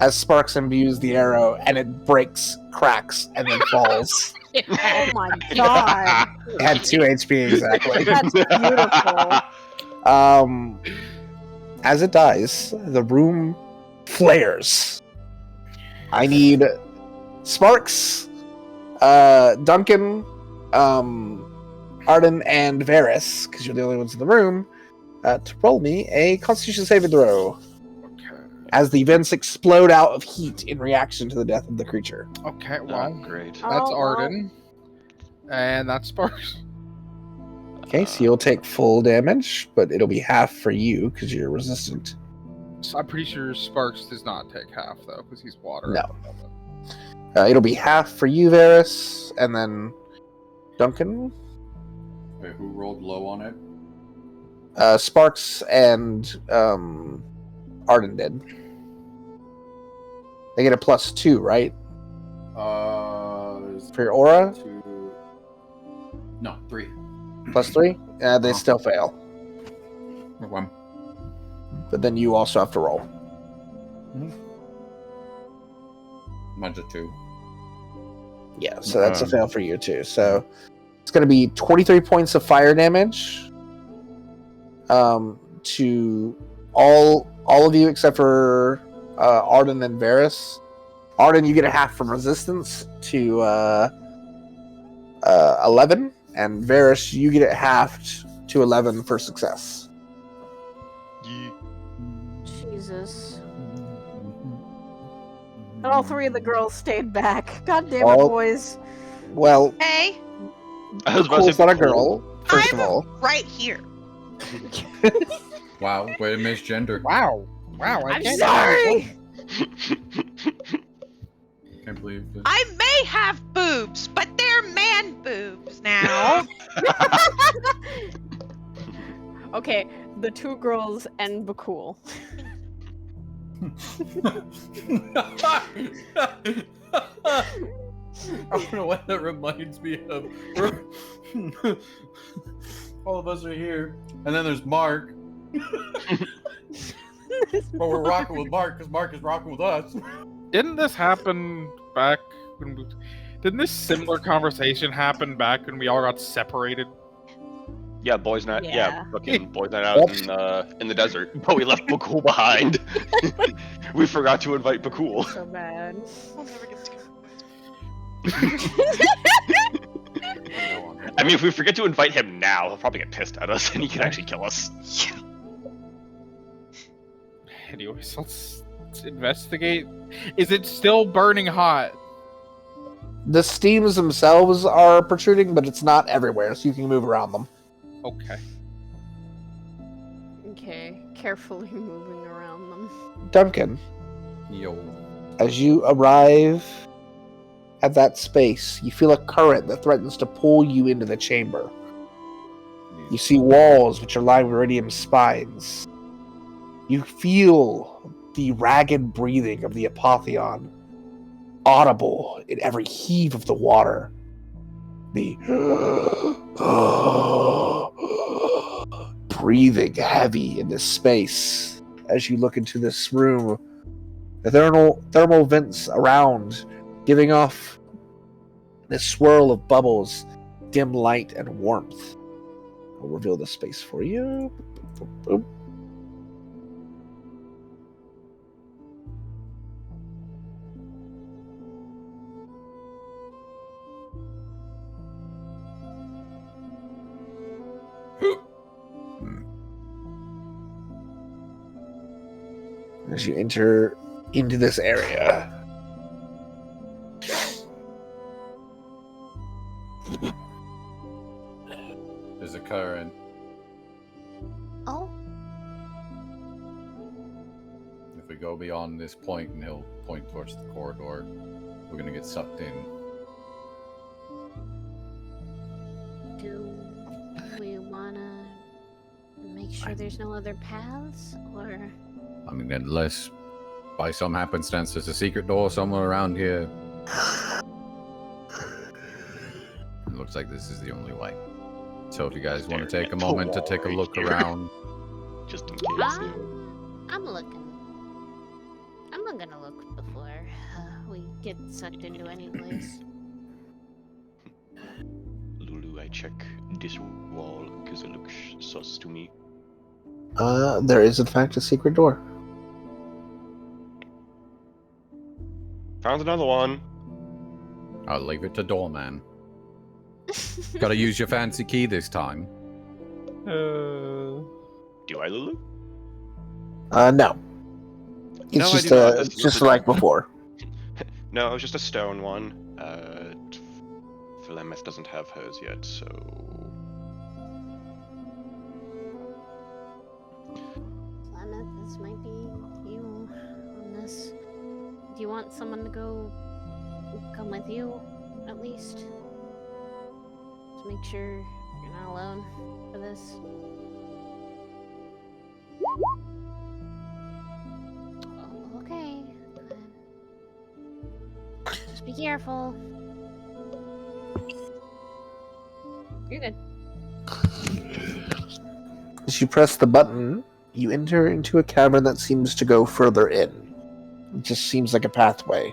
as Sparks imbues the arrow, and it breaks, cracks, and then falls. Oh my god. It had 2 HP exactly. That's beautiful. As it dies, the room flares. I need Sparks, Duncan, Arden, and Varys, because you're the only ones in the room, to roll me a Constitution saving throw. Okay. As the vents explode out of heat in reaction to the death of the creature. Okay, Oh, well, great. that's Oh, Arden. And that's Sparks. Okay, so you'll take full damage, but it'll be half for you because you're resistant. So I'm pretty sure Sparks does not take half, though, because he's water. No. at the moment. It'll be half for you, Varys, and then Duncan, Wait, who rolled low on it? Sparks, and Arden did. They get a +2, right? For your aura? 2... No, 3. +3? They still fail. One. But then you also have to roll. Mine's a 2. Yeah, so that's a fail for you too. So it's going to be 23 points of fire damage to all of you except for Arden and Varys. Arden, you get a half from resistance to 11, and Varys, you get it halved to 11 for success. Yeah. Jesus. And all three of the girls stayed back. God damn it, Well- boys. Well, Hey, I was about to Cool's say not a Bhaqull. girl, first I'm of all. right here. Wow, way to misgender. Wow. Wow. I I'm can't sorry! Can't believe this. I may have boobs, but they're man boobs now. Okay, the two girls and Bhaqull. I don't know what that reminds me of. All of us are here, and then there's Mark. But we're rocking with Mark because Mark is rocking with us. Didn't this happen back when we... Didn't this similar conversation happen back when we all got separated? Yeah, boys night. Yeah, Yeah. fucking boys night out in the desert. But we left Bhaqull behind. We forgot to invite Bhaqull. So bad. We'll never get to go boys. I mean, if we forget to invite him now, he'll probably get pissed at us and he can actually kill us. Yeah. Anyways, let's investigate. Is it still burning hot? The steams themselves are protruding, but it's not everywhere, so you can move around them. Okay. Okay, carefully moving around them. Duncan, Yo. as you arrive at that space, you feel a current that threatens to pull you into the chamber. You see walls which are lined with iridium spines. You feel the ragged breathing of the Apotheon, audible in every heave of the water. The breathing heavy in this space as you look into this room. The thermal vents around, giving off this swirl of bubbles, dim light and warmth. I'll reveal the space for you. Boop, boop, boop. As you enter into this area, There's a current. Oh, If we go beyond this point, and he'll point towards the corridor, we're gonna get sucked in. do we wanna make sure there's no other paths, or I mean, unless by some happenstance there's a secret door somewhere around here. It looks like this is the only way. So if you guys want to take a moment to take a look around. Just in case. Yeah. I'm looking. I'm not gonna look before we get sucked into any place. Lulu, I check this wall because it looks sus to me. there is in fact a secret door. Found another one. I'll leave it to Doorman. Gotta use your fancy key this time. Do I, Lulu? No. It's No, I just do not. it's just like before. No, it was just a stone one. Philemeth doesn't have hers yet, so... Plymouth, this might be you on this. Do you want someone to come with you, at least? To make sure you're not alone for this. Oh, okay. Just be careful. You're good. As you press the button, you enter into a cavern that seems to go further in. It just seems like a pathway.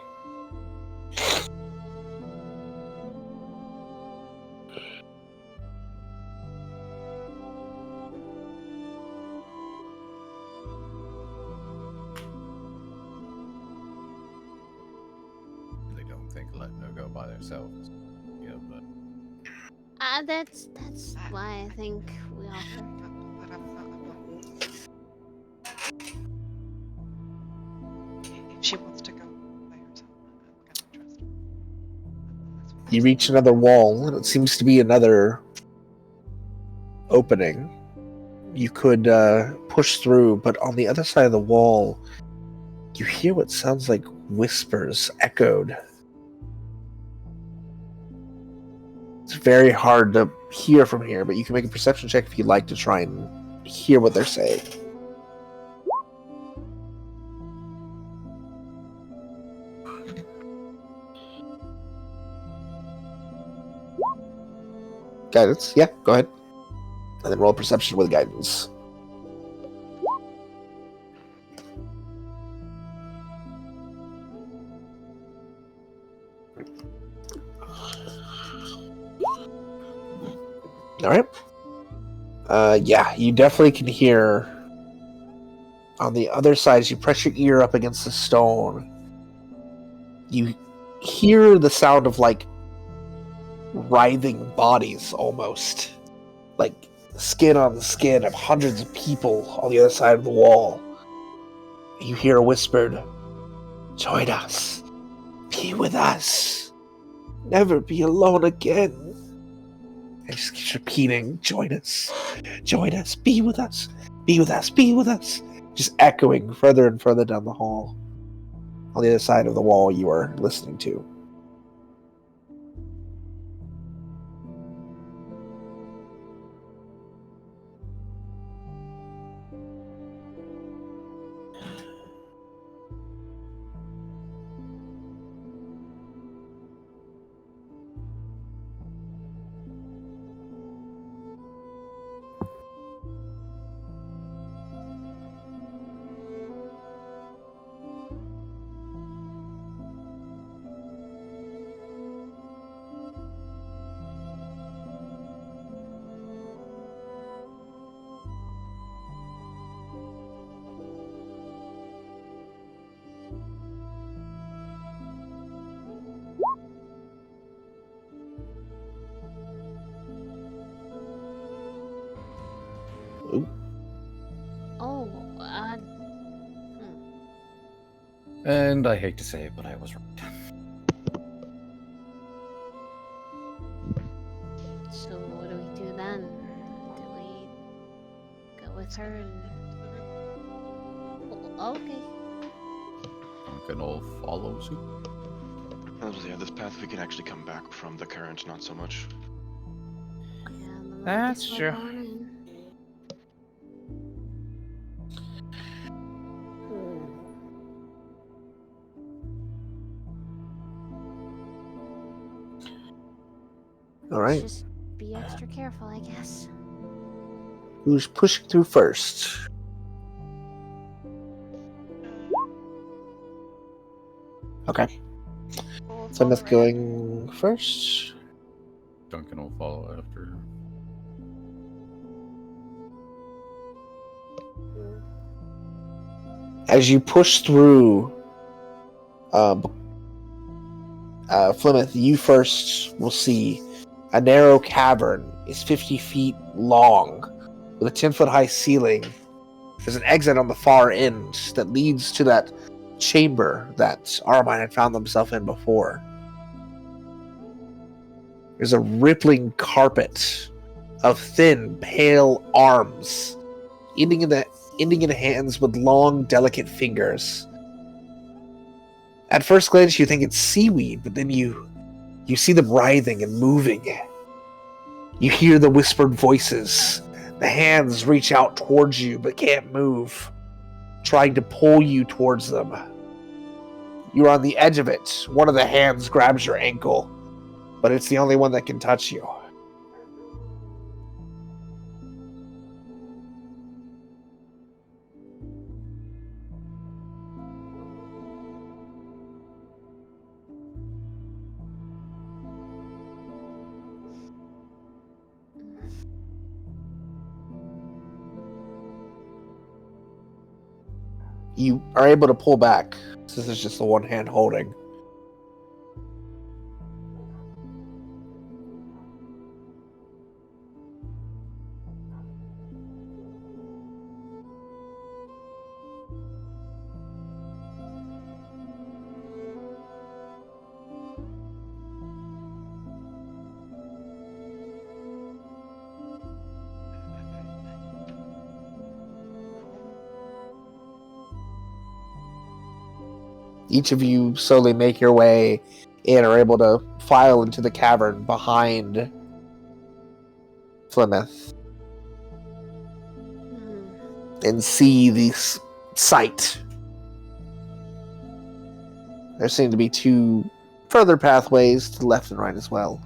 They don't think letting her go by themselves. Yeah, but That's why I think we offer. You reach another wall, and it seems to be another opening. You could push through, but on the other side of the wall, you hear what sounds like whispers echoed. It's very hard to hear from here, but you can make a perception check if you'd like to try and hear what they're saying. Guidance? Yeah, go ahead. And then roll perception with guidance. Alright. Yeah, you definitely can hear on the other side as you press your ear up against the stone. You hear the sound of like writhing bodies almost. Like skin on the skin of hundreds of people on the other side of the wall. You hear a whispered, "Join us. Be with us. Never be alone again." It just keeps repeating, "Join us. Join us. Be with us. Be with us. Be with us." Just echoing further and further down the hall. On the other side of the wall you are listening to. Ooh. Oh, And I hate to say it, but I was right. so what do we do then? Do we go with her and... Oh, okay. Duncan will follow suit. Yeah, this path we can actually come back from the current, not so much. Yeah, then I That's guess we're true. going in. Alright. Just be extra careful, I guess. Who's pushing through first? Okay. We'll follow Plymouth right going first. Duncan will follow after. As you push through, Plymouth, you first will see a narrow cavern is 50 feet long with a 10-foot high ceiling. There's an exit on the far end that leads to that chamber that Armine had found themselves in before. There's a rippling carpet of thin, pale arms, ending in hands with long, delicate fingers. At first glance, you think it's seaweed, but then you see them writhing and moving. You hear the whispered voices. The hands reach out towards you, but can't move, trying to pull you towards them. You're on the edge of it. One of the hands grabs your ankle, but it's the only one that can touch you. You are able to pull back. This is just the one hand holding. Each of you slowly make your way in, are able to file into the cavern behind Plymouth and see this sight. There seem to be two further pathways to the left and right as well.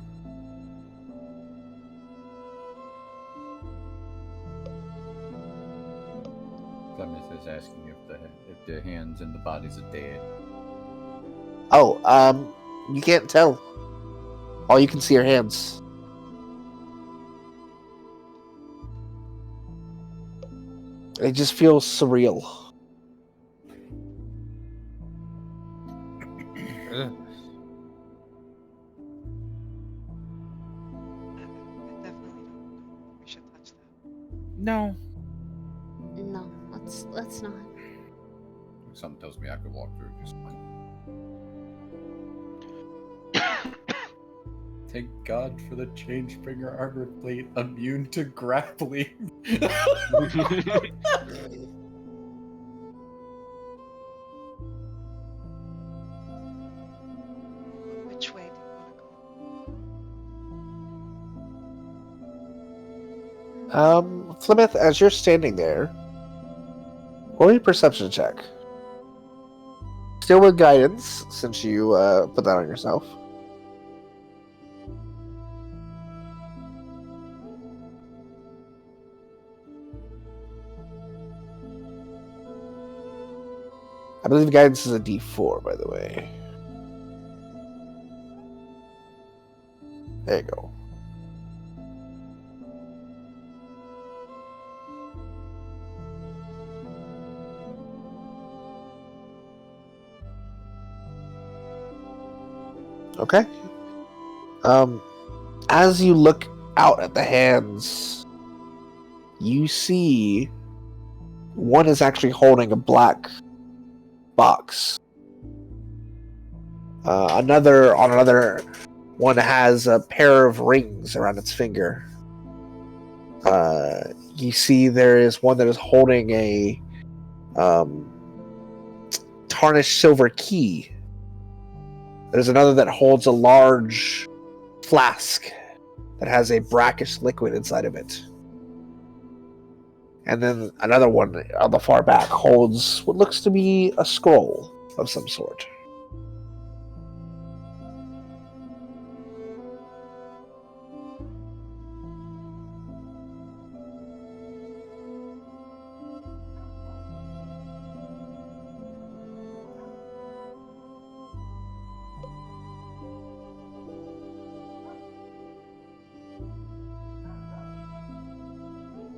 Clemens is asking if the hands and the bodies are dead. Oh, you can't tell. All you can see are hands. It just feels surreal. Ugh. I definitely don't think we should touch that. No. No, let's not. Something tells me I could walk through just fine. Thank God for the Changebringer armor plate, immune to grappling. Which way do you want to go? Plymouth, as you're standing there, roll a perception check. Still with guidance, since you put that on yourself. I believe guidance is a D4, by the way. There you go. Okay. As you look out at the hands, you see one is actually holding a black box. Another one has a pair of rings around its finger. You see there is one that is holding a tarnished silver key. There's another that holds a large flask that has a brackish liquid inside of it. And then another one on the far back holds what looks to be a scroll of some sort.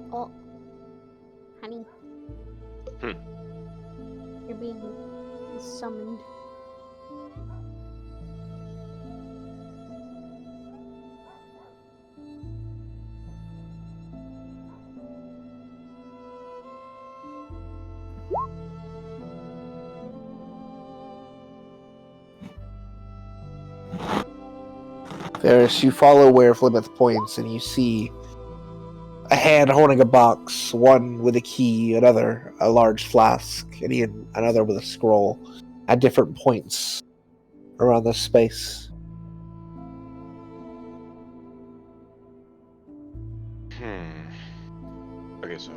Oh, honey. You're being summoned. Ferris, you follow where Plymouth points, and you see a hand holding a box, one with a key, another a large flask, and even another with a scroll at different points around this space. Okay, so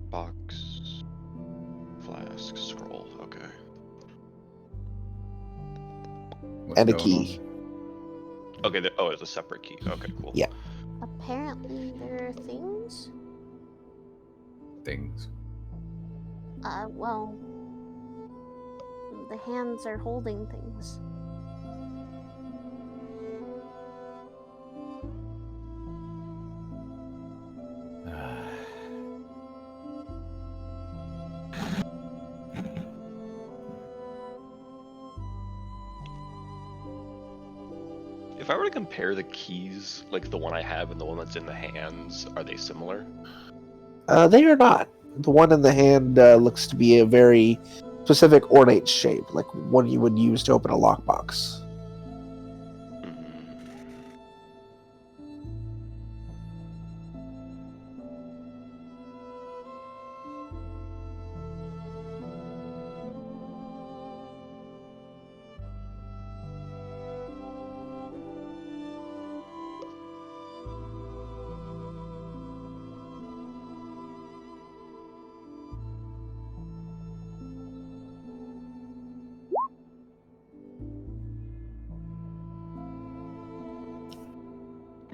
box, flask, scroll. Okay. What's And a going key. on? Okay. Oh, it's a separate key. Okay, cool. Yeah. Apparently there are things. Things. Well, the hands are holding things. If I were to compare the keys, like the one I have and the one that's in the hands, are they similar? They are not. The one in the hand looks to be a very specific ornate shape, like one you would use to open a lockbox.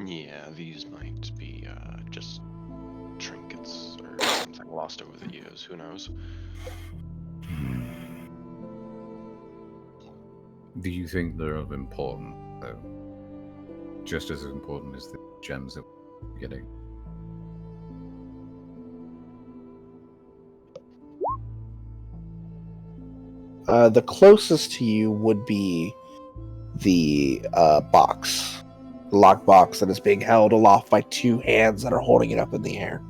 Yeah, these might be just trinkets or something lost over the years. Who knows? Do you think they're of importance, though? Just as important as the gems that we're getting? The closest to you would be the box, the lock box that is being held aloft by two hands that are holding it up in the air.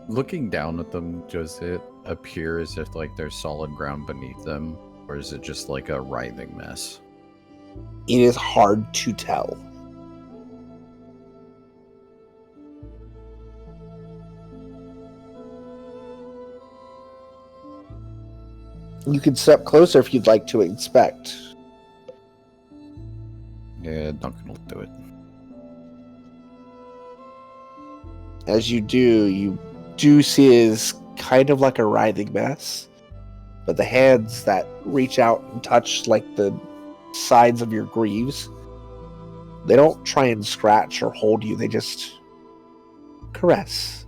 Looking down at them, does it appear as if like there's solid ground beneath them, or is it just like a writhing mess? It is hard to tell. You can step closer if you'd like to inspect. Yeah, Duncan will do it. As you do see it is kind of like a writhing mess, but the hands that reach out and touch like the sides of your greaves, they don't try and scratch or hold you, they just caress.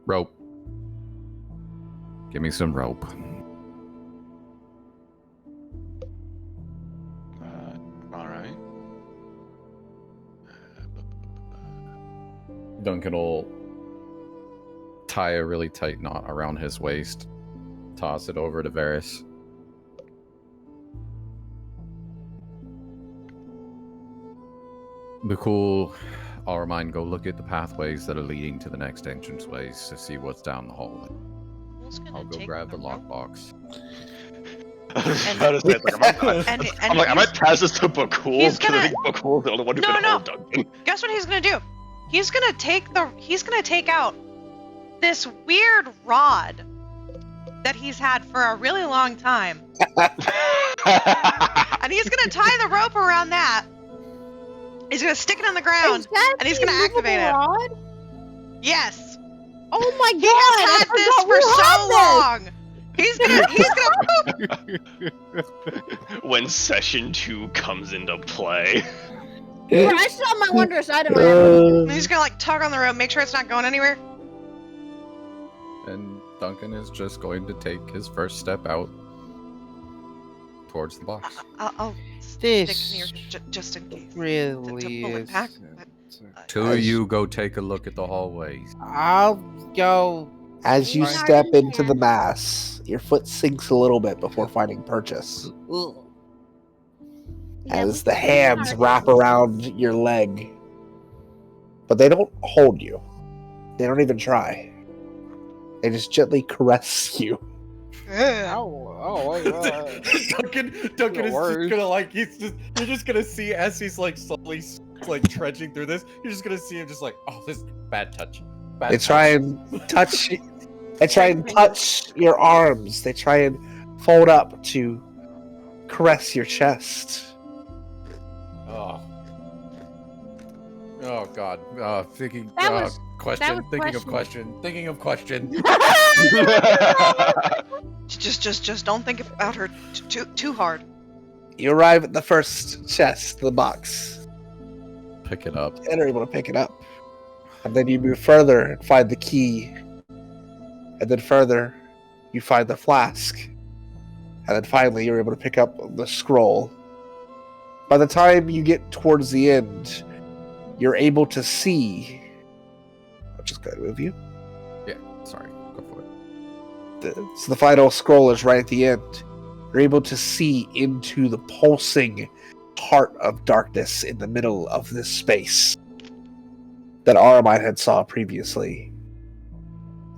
Rope. Give me some rope. All right. Duncan will tie a really tight knot around his waist, toss it over to Varys. Bhaqull, I'll remind, go look at the pathways that are leading to the next entranceways to see what's down the hallway. I'll go grab the lockbox. I was about to say, it's like, I might pass this to Bhaqull he's because I gonna- think Bhaqull's the only one who can hold Duncan. Guess what he's gonna do? He's gonna take out this weird rod that he's had for a really long time. And he's gonna tie the rope around that. He's gonna stick it on the ground, and he's gonna activate it. Rod? Yes. Oh my He has had this for so long. He's gonna When session 2 comes into play. I still have my wondrous item. I have. He's gonna like tug on the rope, make sure it's not going anywhere. And Duncan is just going to take his first step out towards the box. I'll stick This near just in case. really to pull it is. back, but, Two of you go take a look at the hallways. I'll go. As you Fine. step into the mass, your foot sinks a little bit before finding purchase. As the hands wrap around your leg. But they don't hold you. They don't even try. They just gently caress you. Duncan is just gonna like you're just gonna see as he's like slowly like trudging through this, you're just gonna see him just like, oh, this is bad touch. They try and touch your arms. They try and fold up to caress your chest. Oh. Oh god. Thinking That was question. Thinking of question. question. Thinking of question. Just don't think about her too hard. You arrive at the first chest, the box, Pick it up. and are able to pick it up. And then you move further and find the key. And then further, you find the flask. And then finally, you're able to pick up the scroll. By the time you get towards the end, you're able to see. I'm just going to move you. Yeah, sorry. Go for it. So the final scroll is right at the end. You're able to see into the pulsing heart of darkness in the middle of this space that Aramine had saw previously.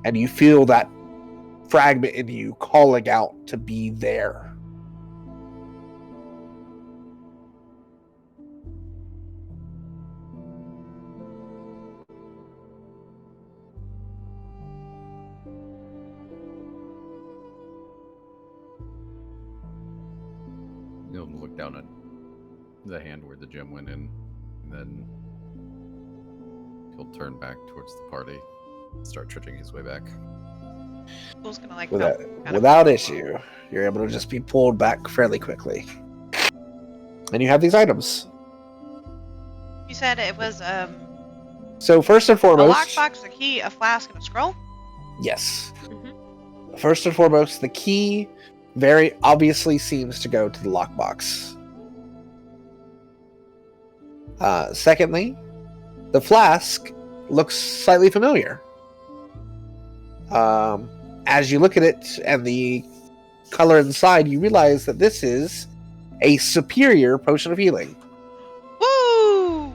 And you feel that fragment in you calling out to be there. You'll look down at the hand where the gem went in, and then He'll turn back towards the party, start trudging his way back. Bull's gonna like Without, help kind of without follow. issue, you're able to just be pulled back fairly quickly. And you have these items. You said it was So first and a foremost, lockbox, a key, a flask, and a scroll. yes. Mhm. First and foremost, the key very obviously seems to go to the lockbox. Secondly, the flask looks slightly familiar. As you look at it and the color inside, you realize that this is a superior potion of healing. Woo!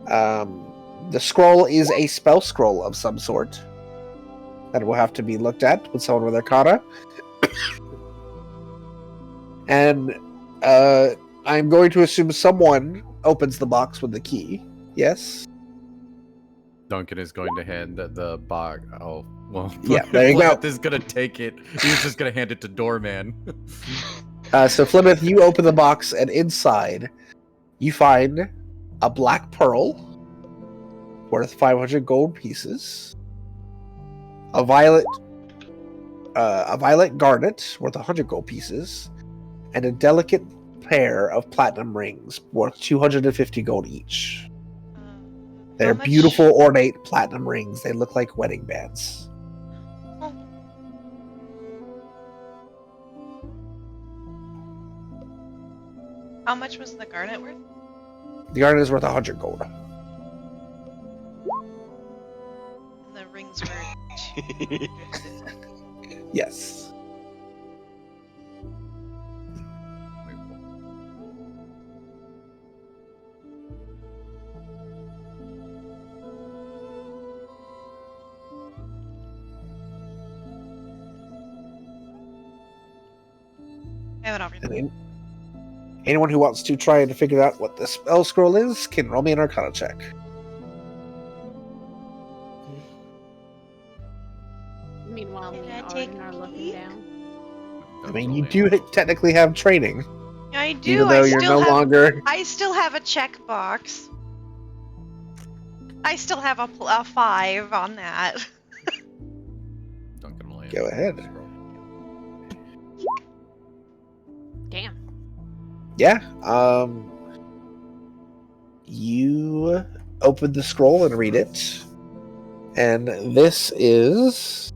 The scroll is a spell scroll of some sort that will have to be looked at with someone with Arcana. And I'm going to assume someone opens the box with the key. Yes? Duncan is going to hand the box. Oh, well. Yeah, there you go. Plymouth is going to take it. He's just going to hand it to Doorman. So, Plymouth, you open the box, and inside you find a black pearl worth 500 gold pieces, a violet garnet worth 100 gold pieces, and a delicate pair of platinum rings worth 250 gold each. They're How much- beautiful, ornate platinum rings. They look like wedding bands. Oh. How much was the garnet worth? The garnet is worth 100 gold. And the rings were. Yes. I'll read And it. anyone who wants to try and figure out what the spell scroll is can roll me an Arcana check. Meanwhile, me Can I and take Arden a are looking peek? down. I mean, you do technically have training, I do. even though you're no longer. I still have a checkbox. I still have a 5 on that. Duncan will hand Go the ahead. scroll. Damn. Yeah. You open the scroll and read it, and this is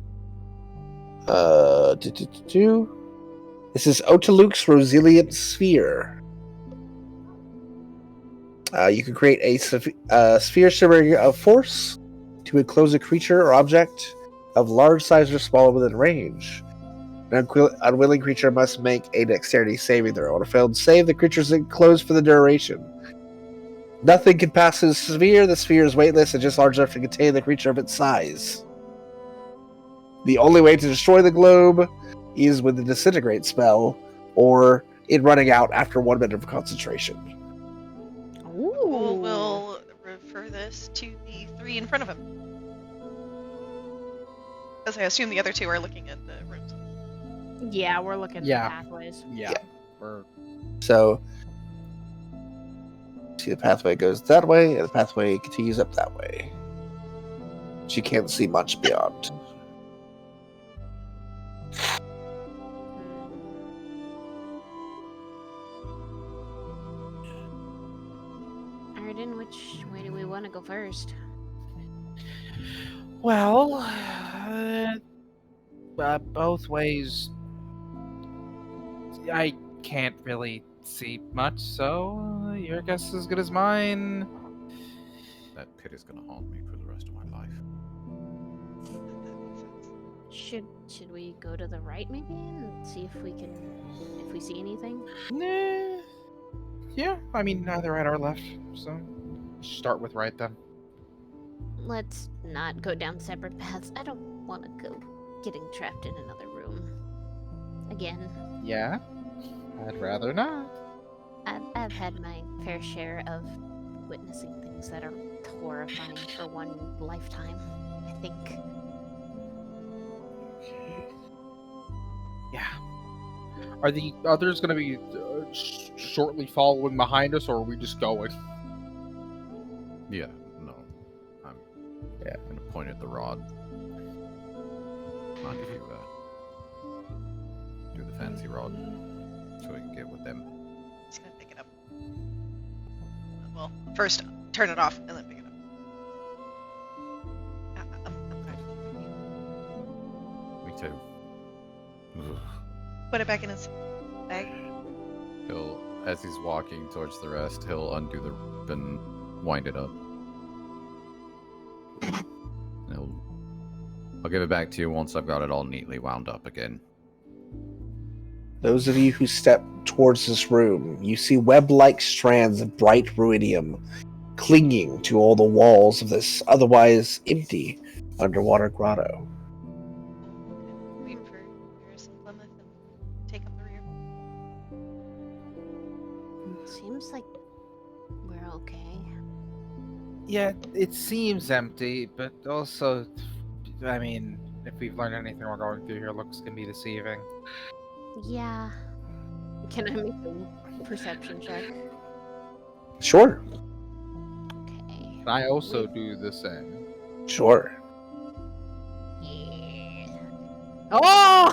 This is Otaluk's Rosilient Sphere. You can create a sphere shimmering of force to enclose a creature or object of large size or small within range. An unwilling creature must make a dexterity saving throw. On a failed save, the creature is enclosed for the duration. Nothing can pass the sphere. The sphere is weightless and just large enough to contain the creature of its size. The only way to destroy the globe is with the disintegrate spell, or it running out after 1 minute of concentration. We'll refer this to the 3 in front of him. As I assume the other 2 are looking at the rooms. Yeah, we're looking Yeah. at pathways. Yeah. Yeah. We're So, see, the pathway goes that way, and the pathway continues up that way. She can't see much beyond. Arden, which way do we want to go first? well, both ways. I can't really see much, so your guess is as good as mine. That pit is going to haunt me for the rest of my life. Should we go to the right maybe and see if we see anything? Nah. Yeah, I mean neither right or left. So start with right then. Let's not go down separate paths. I don't want to go getting trapped in another room again. Yeah, I'd rather not. I've had my fair share of witnessing things that are horrifying for one lifetime, I think. Yeah. Are the others going to be shortly following behind us, or are we just going? Yeah, no. I'm gonna point at the rod. Mind if you do the fancy rod so we can get with them. Just gonna pick it up. Well, first turn it off and then pick it up. I'm kind of Me too. Ugh. put it back in his bag. He'll, as he's walking towards the rest, he'll undo the ribbon, wind it up. I'll give it back to you once I've got it all neatly wound up again. Those of you who step towards this room, you see web-like strands of bright ruidium clinging to all the walls of this otherwise empty underwater grotto. Waiting for Iris and Plymouth and take up the rear. Seems like we're okay. Yeah, it seems empty, but also, I mean, if we've learned anything we're going through here, looks can be deceiving. Yeah. Can I make a perception check? Sure. Okay. I also do the same. Sure. Yeah. Oh!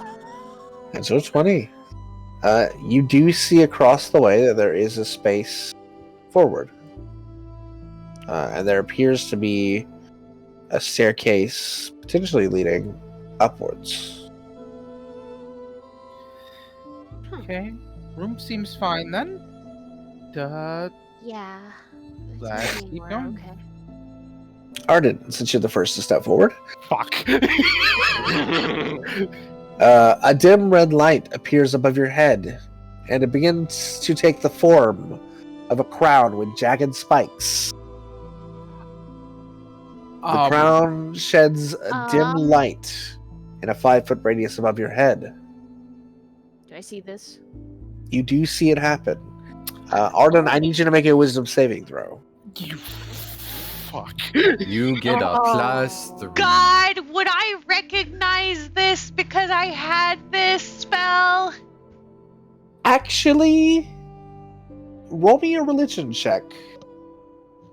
And so 20. You do see across the way that there is a space forward. And there appears to be a staircase potentially leading upwards. Okay, room seems fine then. Yeah. Let's Thinking keep we're going. Okay. Arden, since you're the first to step forward, Fuck. a dim red light appears above your head, and it begins to take the form of a crown with jagged spikes. The crown sheds a dim light in a 5-foot radius above your head. Do I see this? You do see it happen. Arden, I need you to make a wisdom saving throw. You fuck. You get a +3. God, would I recognize this because I had this spell? Actually, roll me a religion check.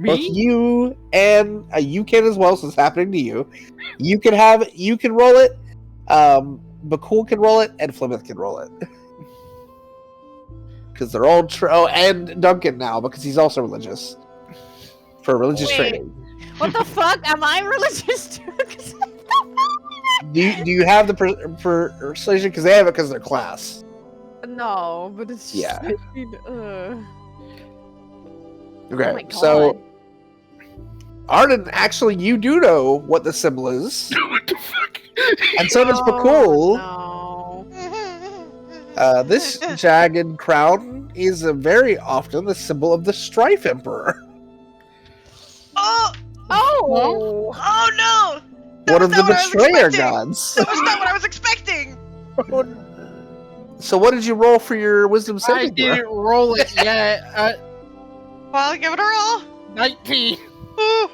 Both Me? you and you can as well, so it's happening to you. You can roll it. Bhaqull can roll it, and Plymouth can roll it. Because they're all and Duncan now, because he's also religious. For religious Wait. training. What the fuck? Am I religious too? Do you have the persuasion? Because they have it because they're class. No, but it's Yeah. Okay, Oh my God. so Arden, actually, you do know what the symbol is. What the fuck? And so does Bhaqull. No. This jagged crown is very often the symbol of the Strife Emperor. Oh! Oh! Oh no! One of the not what I was Betrayer expecting. gods. That was not what I was expecting! So what did you roll for your wisdom I saving throw? didn't roll it yet. Well, give it a roll! 19. Ooh.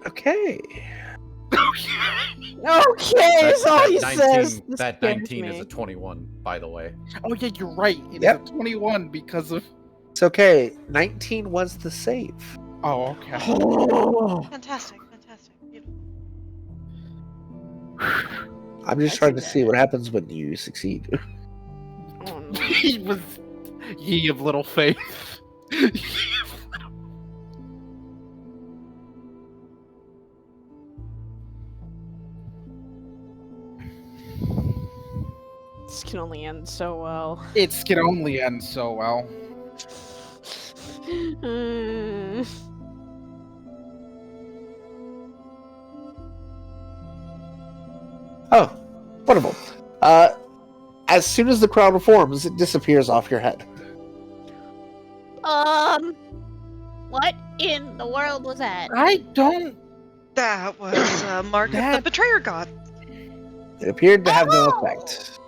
Okay. Okay, is all he That says. 19, This that scares 19 is me. a 21, by the way. Oh yeah, you're right. It's Yep. a 21 because of. It's okay. 19 was the save. Oh okay. Fantastic, fantastic. Beautiful. I'm just I trying see to see what happens when you succeed. Oh, no. He was ye of little faith. This can only end so well. It can only end so well. Oh, wonderful. As soon as the crown forms, it disappears off your head. What in the world was that? I don't. That was a mark of the That- Betrayer God. It appeared to have no effect.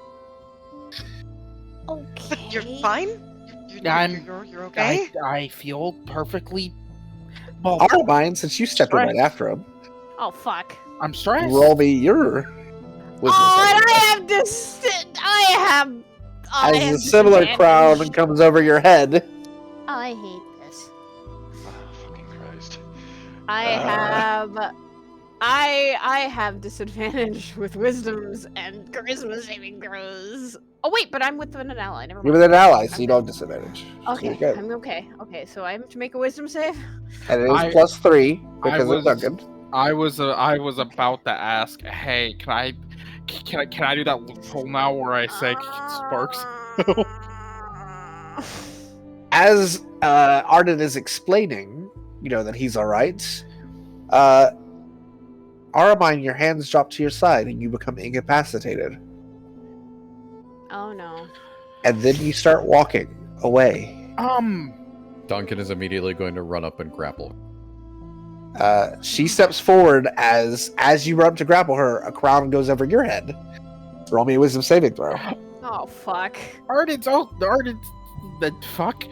Okay. But you're fine? You're okay? I feel perfectly. Well, Armine, since you stepped in right after him, Oh fuck. I'm stressed. roll me your wisdom Oh, saving and throw. I have this. I as have a similar crown disadvantage. comes over your head. I hate this. Oh, fucking Christ. I have disadvantage with wisdoms and charisma saving throws. Oh wait, but I'm with an ally. Never mind. You're with an ally, so I'm you good. don't have disadvantage. So Okay, you're good. I'm okay. Okay, so I have to make a wisdom save. And it is I- +3 I because was- of Duncan. I was about to ask, hey, can I do that loophole now where I say Sparks? As Arden is explaining, that he's all right. Aramine, your hands drop to your side and you become incapacitated. Oh no. And then you start walking away. Duncan is immediately going to run up and grapple. She steps forward as you run up to grapple her. A crown goes over your head. Roll me a wisdom saving throw. Oh fuck. Arden's the fuck.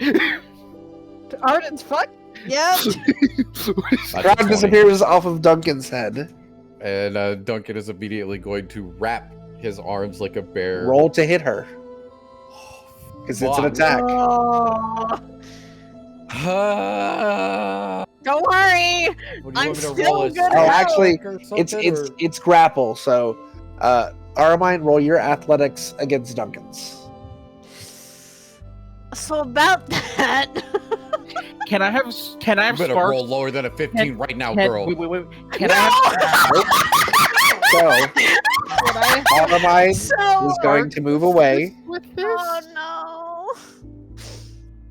Arden's fuck. Yeah. Crown disappears off of Duncan's head. And Duncan is immediately going to wrap his arms like a bear. Roll to hit her. Because it's an attack. Don't worry. What do you I'm want me to still roll? A good. Oh, at actually, or it's something, or- it's grapple. So, Aramine, roll your athletics against Duncan's. So about that. Can I have You better Sparks? roll lower than a 15 right now, girl. Wait. Can I have So, Aramine So is going to move away. with this? Oh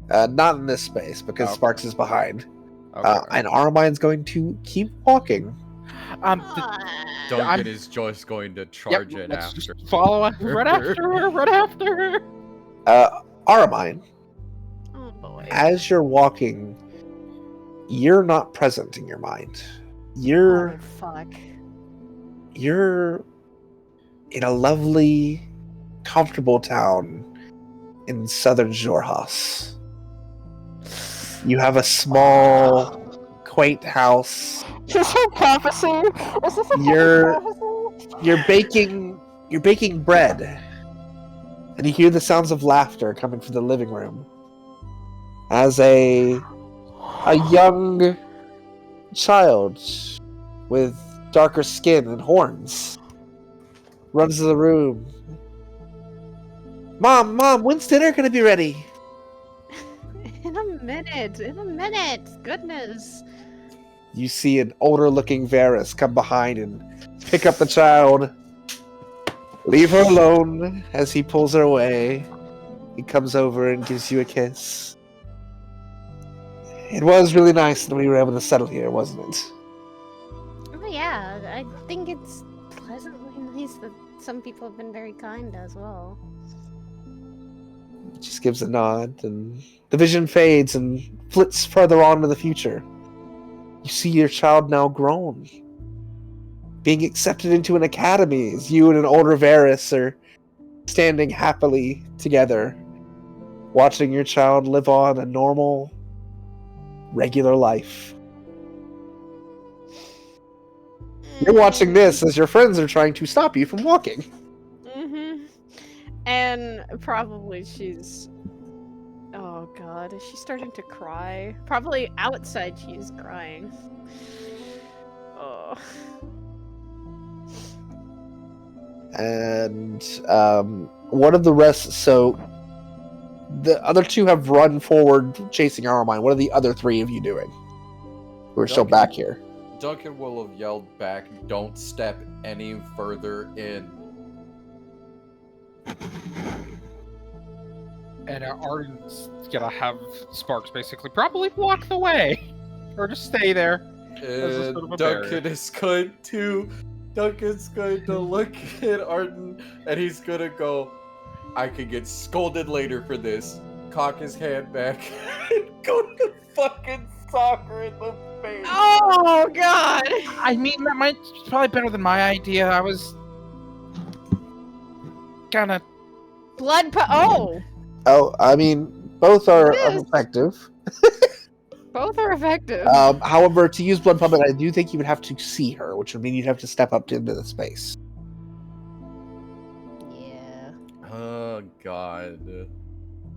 no. Not in this space because Oh. Sparks is behind. Okay. And Aramine's going to keep walking. Duncan is just going to charge in let's after. just follow right after her. Right after her. Aramine, Oh boy. as you're walking, you're not present in your mind. You're Oh fuck. you're in a lovely, comfortable town in southern Jorhas. You have a small, quaint house. Is this a prophecy? Is this a You're- prophecy? You're baking bread, and you hear the sounds of laughter coming from the living room. As a young child with darker skin and horns runs to the room. Mom, when's dinner gonna be ready? In a minute. Goodness. You see an older-looking Varys come behind and pick up the child. Leave her alone as he pulls her away. He comes over and gives you a kiss. It was really nice that we were able to settle here, wasn't it? Oh yeah, I think it's pleasantly nice that some people have been very kind as well. He just gives a nod, and the vision fades and flits further on to the future. You see your child now grown, being accepted into an academy as you and an older Varys are standing happily together, watching your child live on a normal, regular life. You're watching this as your friends are trying to stop you from walking. Mm-hmm. And probably she's. Oh god, is she starting to cry? Probably outside she's crying. Oh. And one of the rest, so the other two have run forward chasing Armine. What are the other three of you doing? Who are still Duncan. back here? Duncan will have yelled back, "Don't step any further in." And Arden's gonna have Sparks basically probably block the way, or just stay there. As a sort of a Duncan's going to look at Arden, and he's gonna go, "I could get scolded later for this." Cock his hand back and go to fucking soccer in the face. Oh god! I mean, that might probably better than my idea. I was gonna. Oh! Oh, I mean, both are Yes. effective. Both are effective. However, to use Blood Puppet, I do think you would have to see her, which would mean you'd have to step up into the space. Yeah. god.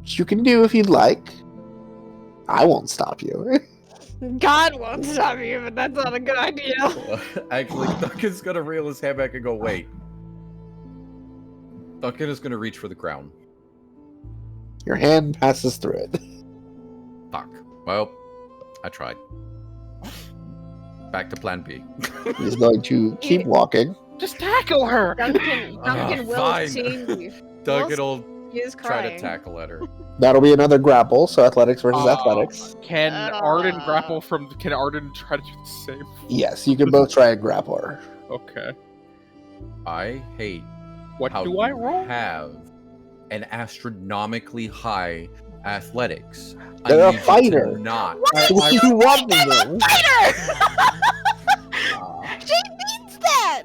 Which you can do if you'd like. I won't stop you. God won't stop you, but that's not a good idea. Actually, Duncan's gonna reel his hand back and go, wait. Duncan is gonna reach for the crown. Your hand passes through it. Fuck. Well, I tried. Back to plan B. He's going to keep walking. Just tackle her. Duncan will fine. see you. Duncan will He is try crying. to tackle at her. That'll be another grapple, so athletics versus athletics. Can Arden grapple from? Can Arden try to do the same? Yes, you can both try and grapple her. Okay. I hate What how do I you roll? have an astronomically high athletics. They're I a need you to fighter. not. You want them. She needs that.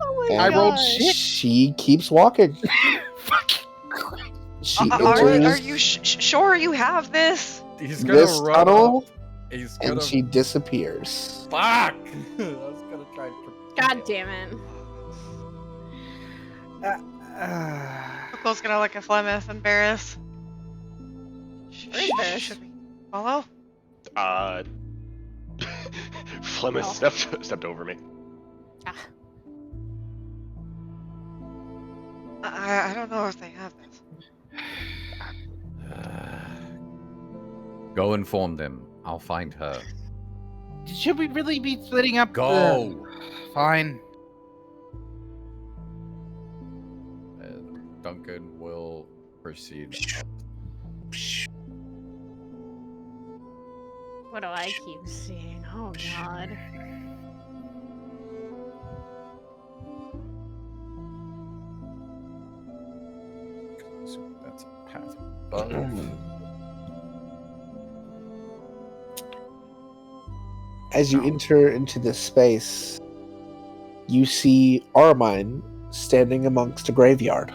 Oh my And god! I rolled shit. She keeps walking. She Are enters you sure you have this? He's gonna this run tunnel, up. He's gonna. and she disappears. Fuck! I was gonna try and. God damn it! Bhaqull's gonna look at Flemeth and Barris. Where's Barris? Should we follow? Flemeth No. stepped over me. I don't know if they have this. Go inform them. I'll find her. Should we really be splitting up? Go! Fine. And Duncan will proceed up. What do I keep seeing? Oh god. So that's a path above. As you enter into this space, you see Armine standing amongst a graveyard.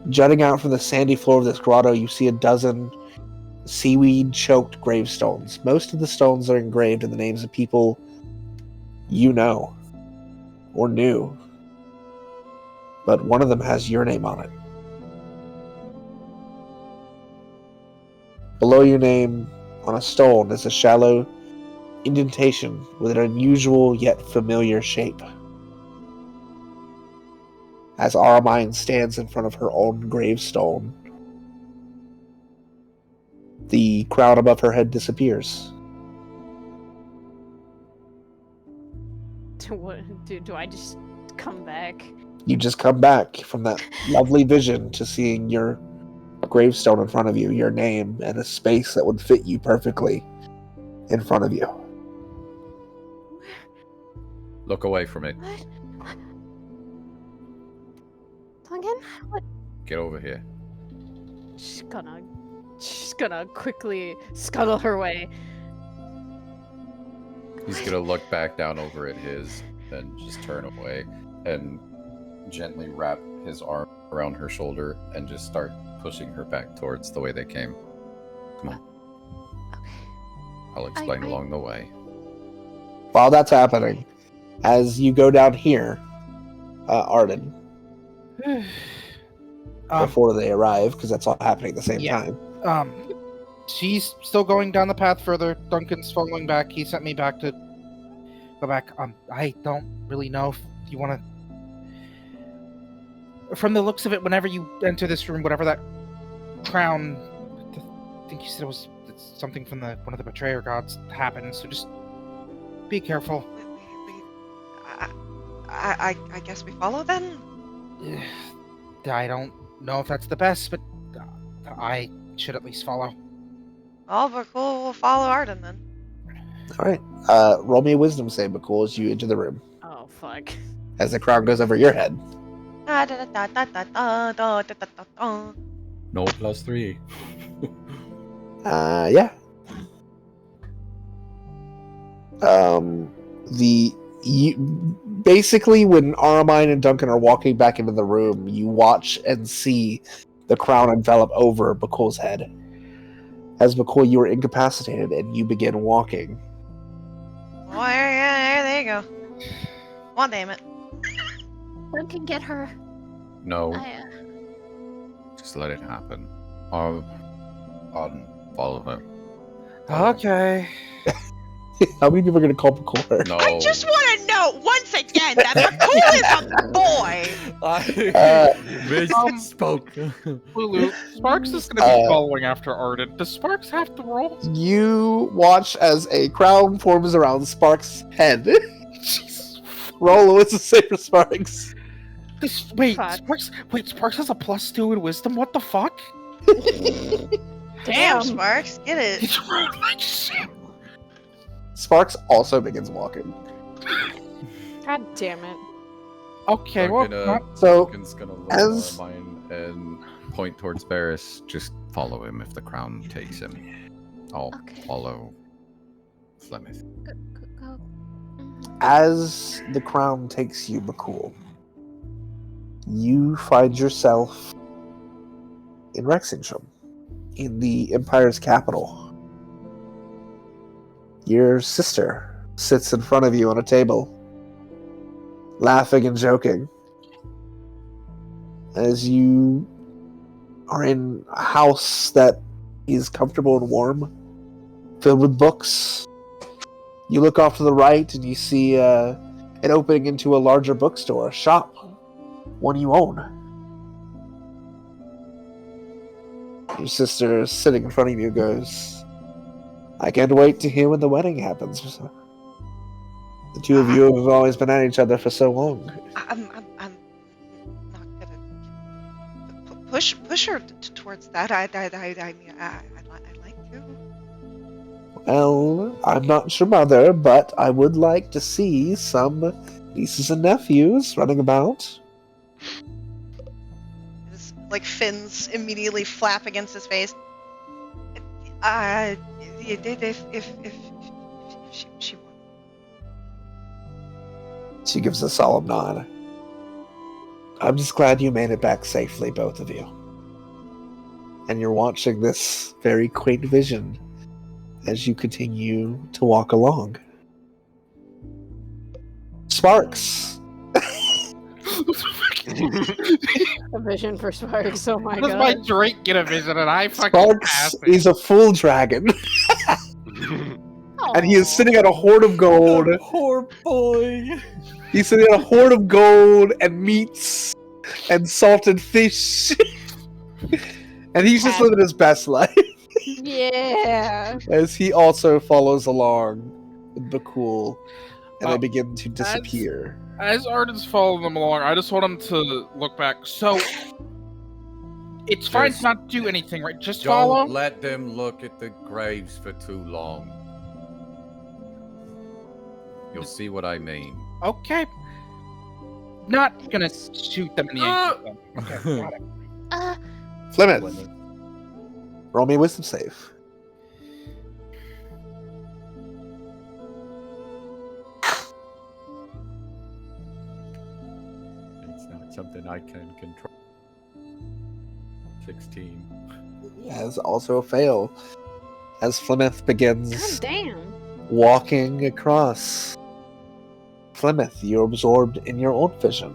Jutting out from the sandy floor of this grotto, you see a dozen seaweed-choked gravestones. Most of the stones are engraved in the names of people you know or knew, but one of them has your name on it. Below your name, on a stone, is a shallow indentation with an unusual yet familiar shape. As Armine stands in front of her own gravestone, the crown above her head disappears. Do I just come back? You just come back from that lovely vision to seeing your gravestone in front of you, your name, and a space that would fit you perfectly in front of you. Look away from it. What? Duncan? What? Get over here. She's gonna quickly scuttle her way. He's gonna look back down over at his, then just turn away and gently wrap his arm around her shoulder and just start pushing her back towards the way they came. Come on. Okay. I'll explain I- along the way. While that's happening, as you go down here, Arden, before they arrive, because that's all happening at the same Yeah. time. She's still going down the path further. Duncan's following back. He sent me back to go back. I don't really know if you want to. From the looks of it, whenever you enter this room, whatever that crown, I think you said it's something from one of the betrayer gods happened. So just be careful. I guess we follow then? I don't know if that's the best, but I should at least follow. Oh, but cool. We'll follow Arden then. All right. Roll me a wisdom save, Bhaqull, as you enter the room. Oh fuck. As the crown goes over your head. No +3. Yeah. Basically, when Armine and Duncan are walking back into the room, you watch and see the crown envelop over Bhaqull's head. As Bhaqull, you are incapacitated and you begin walking. Oh, there you go. Come on, damn it. Who can get her? No, I, just let it happen. I'll follow him. Okay. How many people are gonna call Bhaqull? No. I just want to note once again that Bhaqull is a boy. Spoke. Lulu, Sparks is going to be following after Arden. Does Sparks have to roll? You watch as a crown forms around Sparks' head. Jesus. Roll what's the save for Sparks? Wait, Fuck. Sparks has a +2 in wisdom? What the fuck? Damn, Sparks, get it. It's rude like shit. Sparks also begins walking. God damn it. Okay, well, So, Duncan's gonna look as- at mine and point towards Varys. Just follow him if the crown takes him. I'll Okay. follow Flemeth. Go. As the crown takes you, Bhaqull, you find yourself in Rexingsham, in the Empire's capital. Your sister sits in front of you on a table, laughing and joking, as you are in a house that is comfortable and warm, filled with books. You look off to the right and you see an opening into a larger bookstore, a shop, one you own. Your sister sitting in front of you goes, I can't wait to hear when the wedding happens. The two of you have always been at each other for so long. I'm not gonna push her towards that. I mean, I'd like to. Well, I'm not your mother, but I would like to see some nieces and nephews running about. His, like, fins immediately flap against his face. If she She gives a solemn nod. I'm just glad you made it back safely, both of you. And you're watching this very quaint vision as you continue to walk along. Sparks! A vision for Sparks. Oh my Does god. my drink get a vision and I fucking Sparks pass it? is a full dragon. And he is sitting at a hoard of gold. Poor boy. He's sitting at a hoard of gold and meats and salted fish. And he's just living his best life. Yeah. As he also follows along with Bhaqull, and they begin to disappear. As Arden's following them along, I just want him to look back. So, it's fine to not do anything, right? Just follow? Don't let them look at the graves for too long. You'll see what I mean. Okay. Not gonna shoot them in the ankle. Okay, got it. Flemeth, roll me a wisdom save. It's not something I can control. 16. Has also a fail. As Flemeth begins God damn. walking across. Flemeth, you're absorbed in your own vision.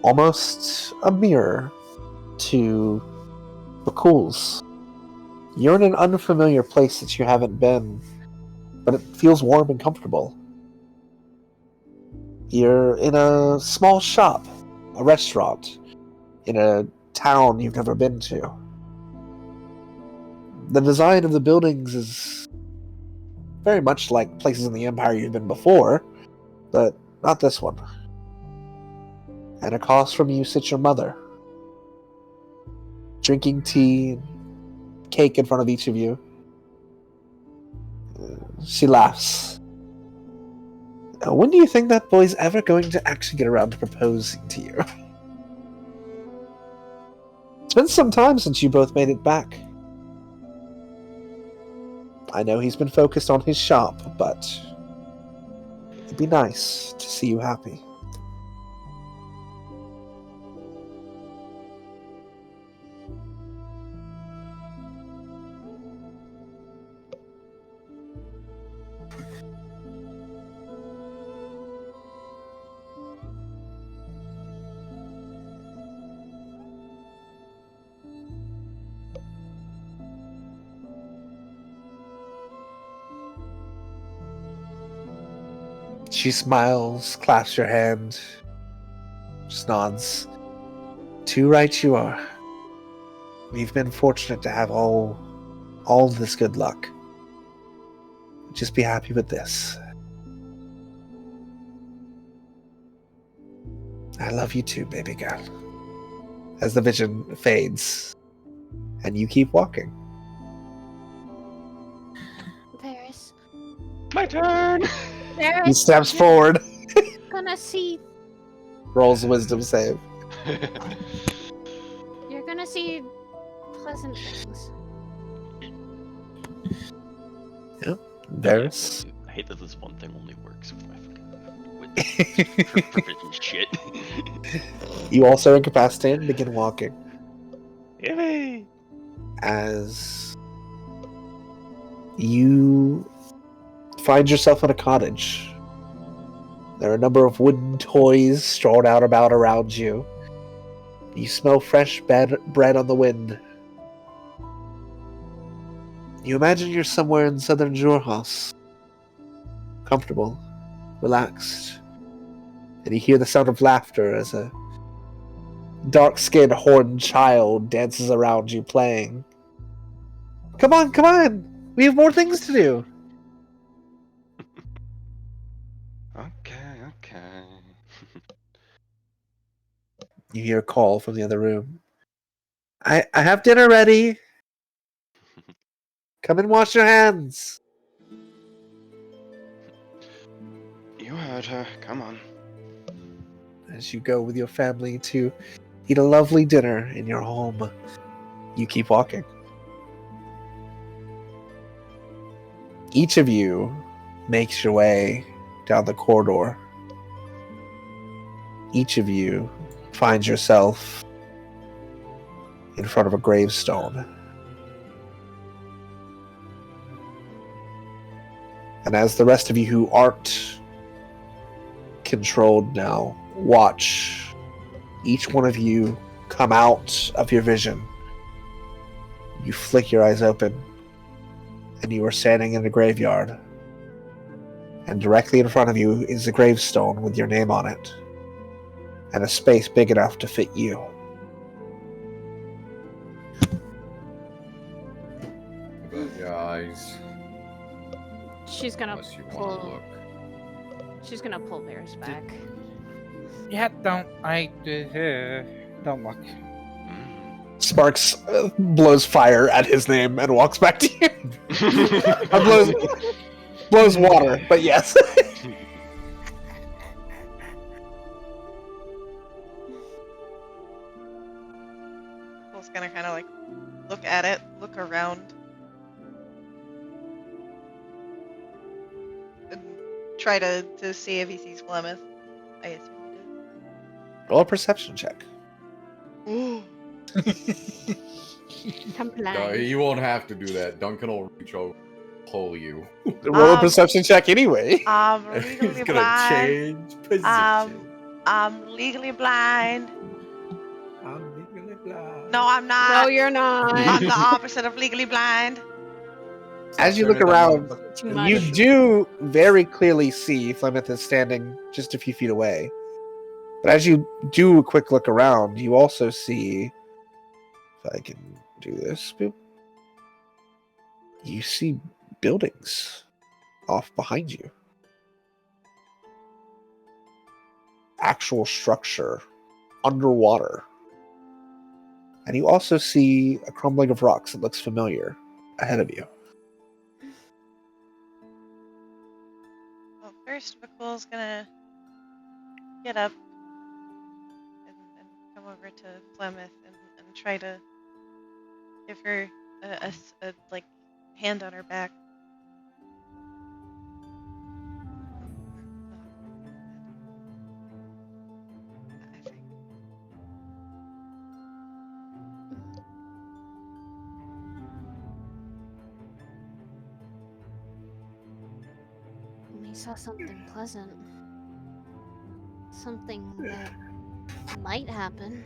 Almost a mirror to Bhaqull's. You're in an unfamiliar place that you haven't been, but it feels warm and comfortable. You're in a small shop, a restaurant, in a town you've never been to. The design of the buildings is very much like places in the Empire you've been before, but not this one. And across from you sits your mother, drinking tea and cake in front of each of you. She laughs. When do you think that boy's ever going to actually get around to proposing to you? It's been some time since you both made it back. I know he's been focused on his shop, but it'd be nice to see you happy. She smiles, clasps your hand, just nods. Too right you are. We've been fortunate to have all this good luck. Just be happy with this. I love you too, baby girl. As the vision fades, and you keep walking. Varys. My turn. He Varys, steps you're forward, gonna see. rolls a wisdom save. You're gonna see pleasant things. Varys. I hate that this one thing only works with my fucking provision shit. You also are incapacitated and begin walking. Yippee! As you find yourself in a cottage. There are a number of wooden toys strewn out about around you. You smell fresh bread on the wind. You imagine you're somewhere in southern Jorhas. Comfortable, relaxed. And you hear the sound of laughter as a dark-skinned horned child dances around you playing. Come on, come on! We have more things to do! Okay. You hear a call from the other room. I have dinner ready! Come and wash your hands! You heard her. Come on. As you go with your family to eat a lovely dinner in your home, you keep walking. Each of you makes your way down the corridor. Each of you finds yourself in front of a gravestone. And as the rest of you who aren't controlled now watch each one of you come out of your vision, you flick your eyes open, and you are standing in a graveyard. And directly in front of you is a gravestone with your name on it, and a space big enough to fit you. About your eyes. She's gonna Unless you want to pull. look. She's gonna pull Varys back. Yeah, don't look. Sparks blows fire at his name and walks back to you. Or blows water, but yes. Cole's gonna kind of like look at it, look around, and try to see if he sees Flemeth. I assume he Roll a perception check. did. Comply. No, you won't have to do that. Duncan will reach over, pull you. Roll a perception check anyway. I'm He's legally gonna blind. change position. I'm legally blind. I'm legally blind. No, I'm not. No, you're not. I'm the opposite of legally blind. As you Turn look it around, on. Too much. you do very clearly see Flemeth is standing just a few feet away. But as you do a quick look around, you also see, if I can do this, boop, you see buildings off behind you. Actual structure underwater. And you also see a crumbling of rocks that looks familiar ahead of you. Well, first, Bhaqull's gonna get up and come over to Flemeth and try to give her a like hand on her back. I think. We saw something pleasant. Something that might happen.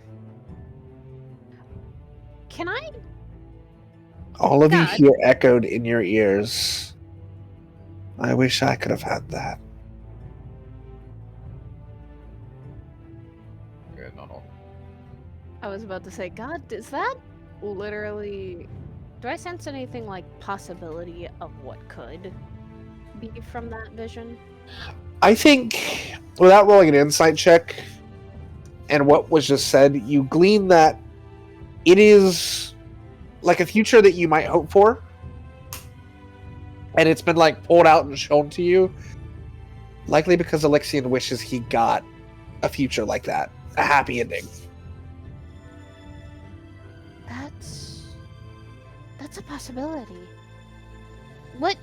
Can I? All of you God. hear echoed in your ears. I wish I could have had that. was about to say, God, is that literally... Do I sense anything like possibility of what could be from that vision? I think, without rolling an insight check, and what was just said, you glean that it is like a future that you might hope for, and it's been like pulled out and shown to you, likely because Alexian wishes he got a future like that, a happy ending. That's a possibility. What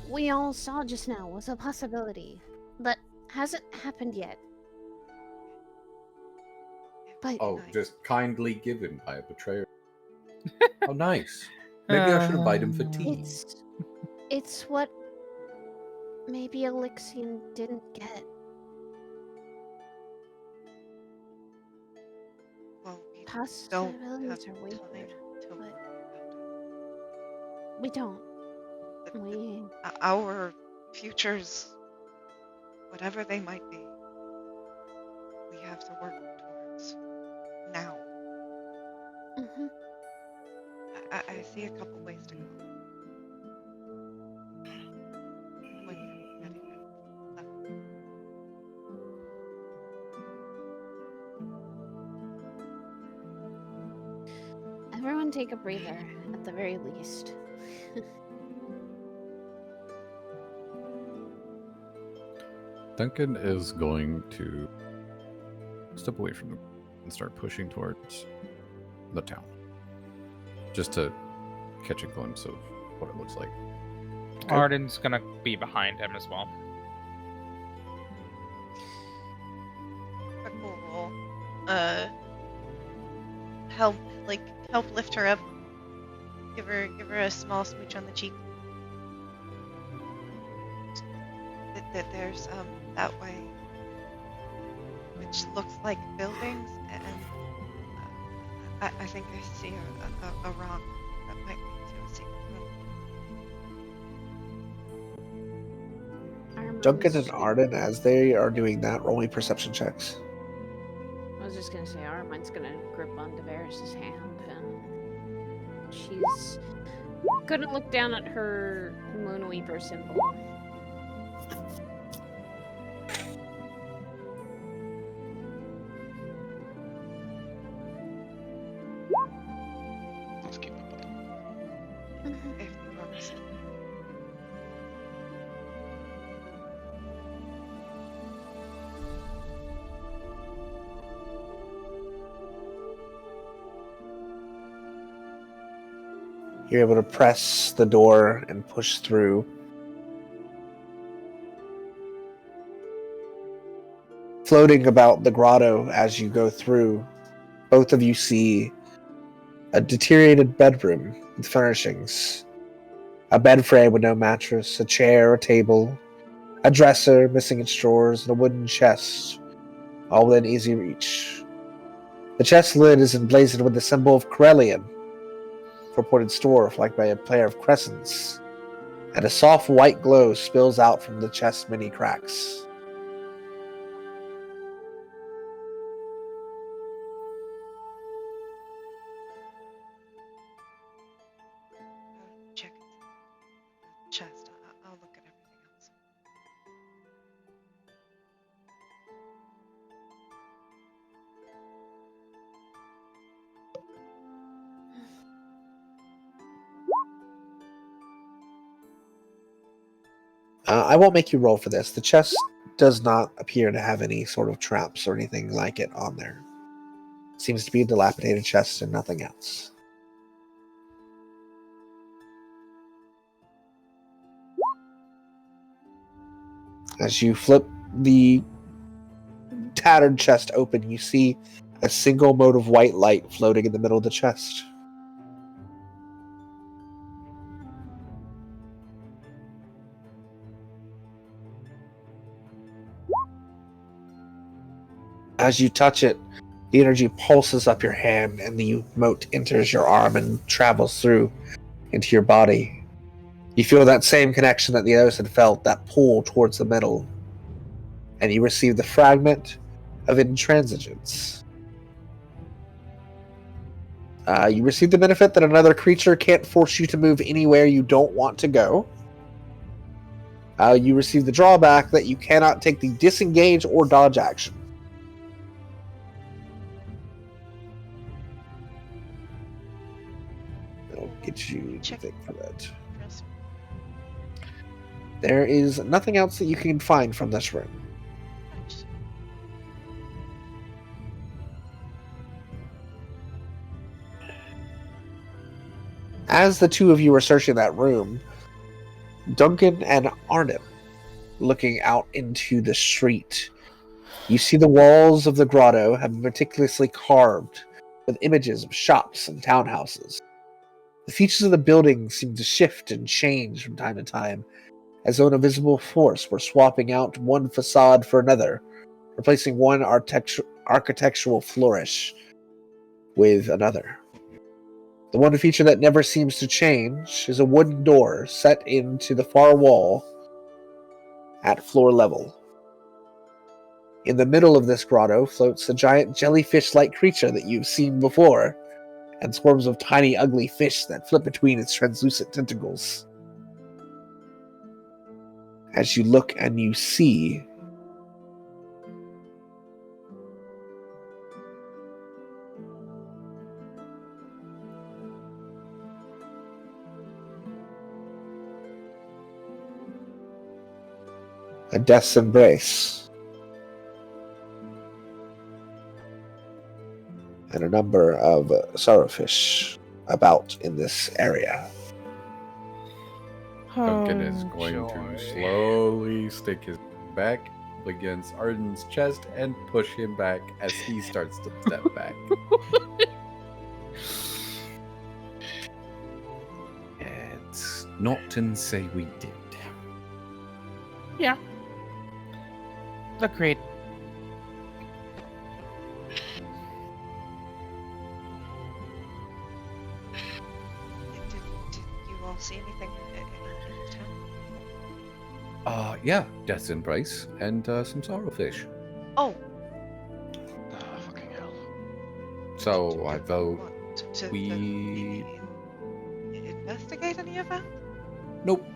we all saw just now was a possibility, but hasn't happened yet. But Oh, just kindly given by a betrayer. Oh, nice. Maybe I should invite him for tea. it's what maybe Alexian didn't get. Well, we Possibilities are weird, to but we don't. Our futures, whatever they might be, we have to work towards now. Mm-hmm. I see a couple ways to go. When you're ready. Everyone take a breather, at the very least. Duncan is going to step away from the and start pushing towards the town, just to catch a glimpse of what it looks like. Okay. Arden's gonna be behind him as well. Bhaqull will help lift her up. Give her a small smooch on the cheek. That there's that way, which looks like buildings, and I think I see a rock that might lead to a secret room. Duncan and Arden, as they are doing that, roll me perception checks. I was just gonna say, Armand's gonna grip on Davaris' hand, and she's gonna look down at her Moonweaver symbol. Let's keep it. If the purpose. You're able to press the door and push through. Floating about the grotto as you go through, both of you see a deteriorated bedroom with furnishings. A bed frame with no mattress, a chair, a table, a dresser missing its drawers, and a wooden chest, all within easy reach. The chest lid is emblazoned with the symbol of Corellian, purported store flanked by a pair of crescents, and a soft white glow spills out from the chest's many cracks. Check the chest. I'll look at everything else. I won't make you roll for this. The chest does not appear to have any sort of traps or anything like it on there. Seems to be a dilapidated chest and nothing else. As you flip the tattered chest open, you see a single mode of white light floating in the middle of the chest. As you touch it, the energy pulses up your hand and the mote enters your arm and travels through into your body. You feel that same connection that the others had felt, that pull towards the middle. And you receive the fragment of intransigence. You receive the benefit that another creature can't force you to move anywhere you don't want to go. You receive the drawback that you cannot take the disengage or dodge action. I'll get you the thing for that. There is nothing else that you can find from this room. As the two of you are searching that room, Duncan and Arnim, looking out into the street, you see the walls of the grotto have been meticulously carved with images of shops and townhouses. The features of the buildings seem to shift and change from time to time, as though an invisible force were swapping out one facade for another, replacing one architectural flourish with another. The one feature that never seems to change is a wooden door set into the far wall at floor level. In the middle of this grotto floats a giant jellyfish-like creature that you've seen before, and swarms of tiny, ugly fish that flip between its translucent tentacles. As you look and you see a death's embrace and a number of sorrowfish about in this area. Duncan is going to slowly stick his back up against Arden's chest and push him back as he starts to step back. It's not and say we did. Yeah. Agreed. Did you all see anything in town? Yeah, Death's Embrace and some Sorrowfish. Oh. Fucking hell. So I vote To we... investigate any of that? Nope.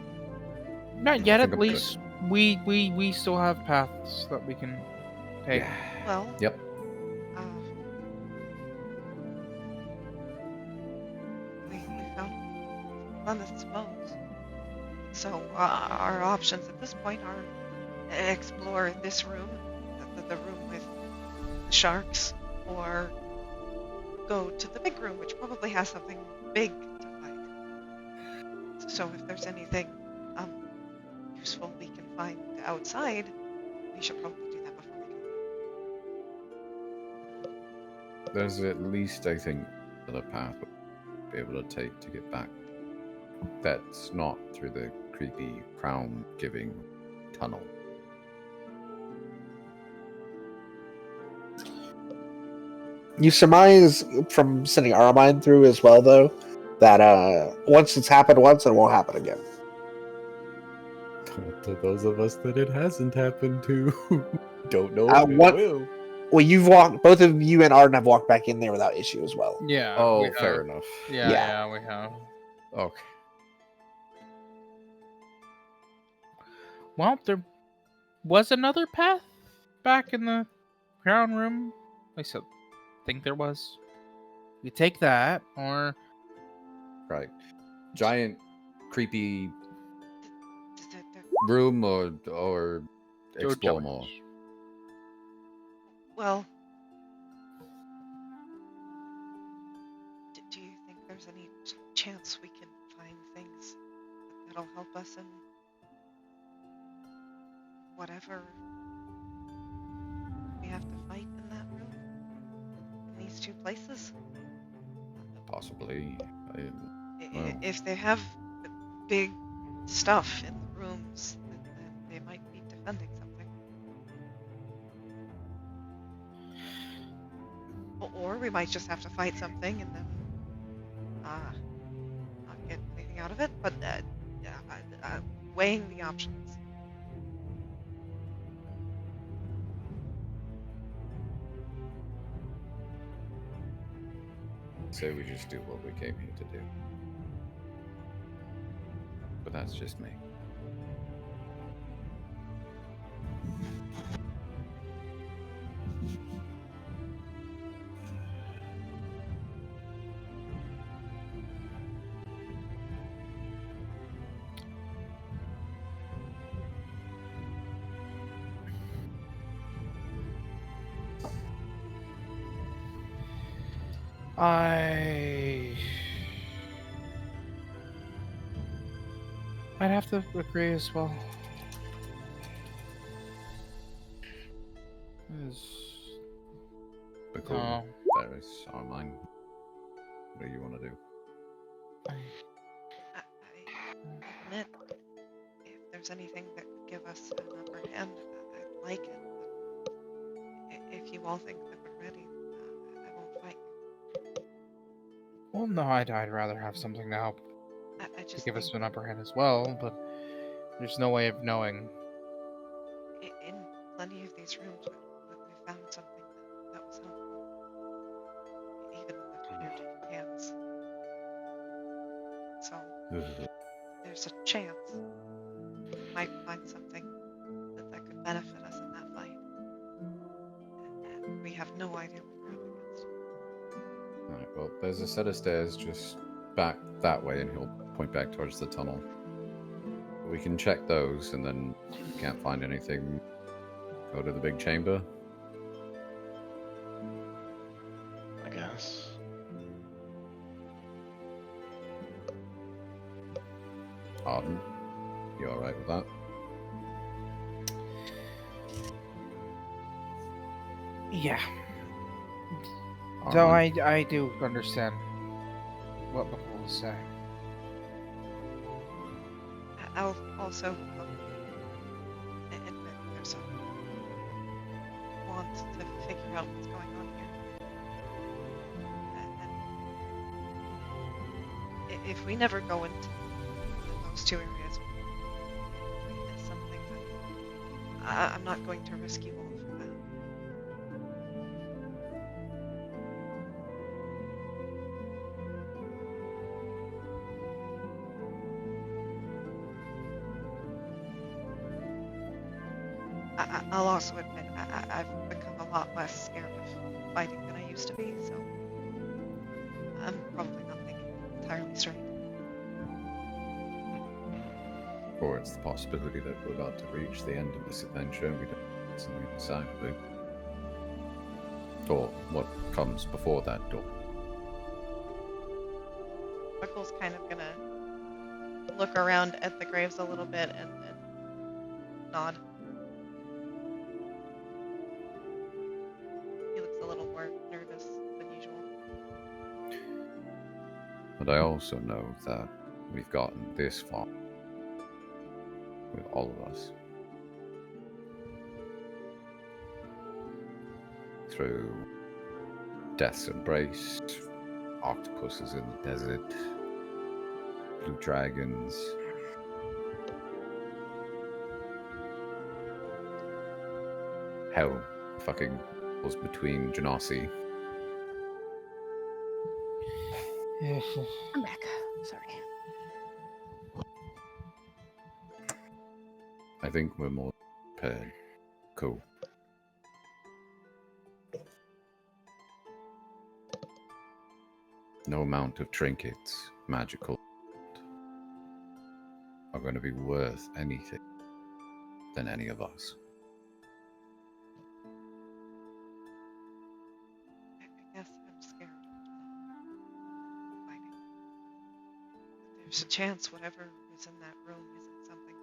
Not yet, think at I'm good. least. We still have paths that we can take. Well. Yep. We found Lemeth's bones. So our options at this point are explore this room, the room with the sharks, or go to the big room, which probably has something big to hide. So if there's anything useful we can find outside, we should probably do that before we go. There's at least, I think, another path we'll be able to take to get back. That's not through the creepy crown-giving tunnel. You surmise from sending Armine through as well, though, that once it's happened once, it won't happen again. To those of us that it hasn't happened to, don't know if it will. Well, you've walked. Both of you and Arden have walked back in there without issue as well. Yeah. Oh, fair enough. Yeah, we have. Okay. Well, there was another path back in the crown room. At least I think there was. You take that, or Right. Giant, creepy room or explore more. Well, do you think there's any chance we can find things that'll help us in whatever we have to fight in that room? In these two places? Possibly. If they have big stuff in the rooms, then they might be defending something. Or we might just have to fight something and then not get anything out of it. But weighing the options. Say we just do what we came here to do. But that's just me. I'd have to agree as well. Bhaqull, Ferris, Armine. What do you want to do? I admit, if there's anything that could give us an upper hand, I'd like it. But if you all think that we're ready, I won't fight. Well, no, I'd rather have something to help I to just give us think an upper hand as well, but there's no way of knowing. in plenty of these rooms, we found something that was helpful, even with your different hands. So there's a chance we might find something that could benefit us in that fight. And we have no idea what we're up against. Alright, well, there's a set of stairs just back that way, and he'll point back towards the tunnel. We can check those, and then if we can't find anything, go to the big chamber. I guess. Arden, you alright with that? Yeah. So Armine? I do understand what Bhaqull was saying. I'll also admit there's a want to figure out what's going on here. And if we never go into those two areas, we miss something that I'm not going to risk you all for that. I'll also admit I've become a lot less scared of fighting than I used to be, so I'm probably not thinking entirely straight. Or it's the possibility that we're about to reach the end of this adventure and we don't know what's on the other side of it. Or what comes before that door. Bhaqull's kind of gonna look around at the graves a little bit and nod. He looks a little more nervous than usual. But I also know that we've gotten this far with all of us. Through Death's Embrace, octopuses in the desert, blue dragons. Hell fucking was between Genasi. I'm back. Sorry. I think we're more prepared. Cool. No amount of trinkets, magical, are going to be worth anything than any of us. I guess I'm scared of fighting. But there's a chance whatever is in that room isn't something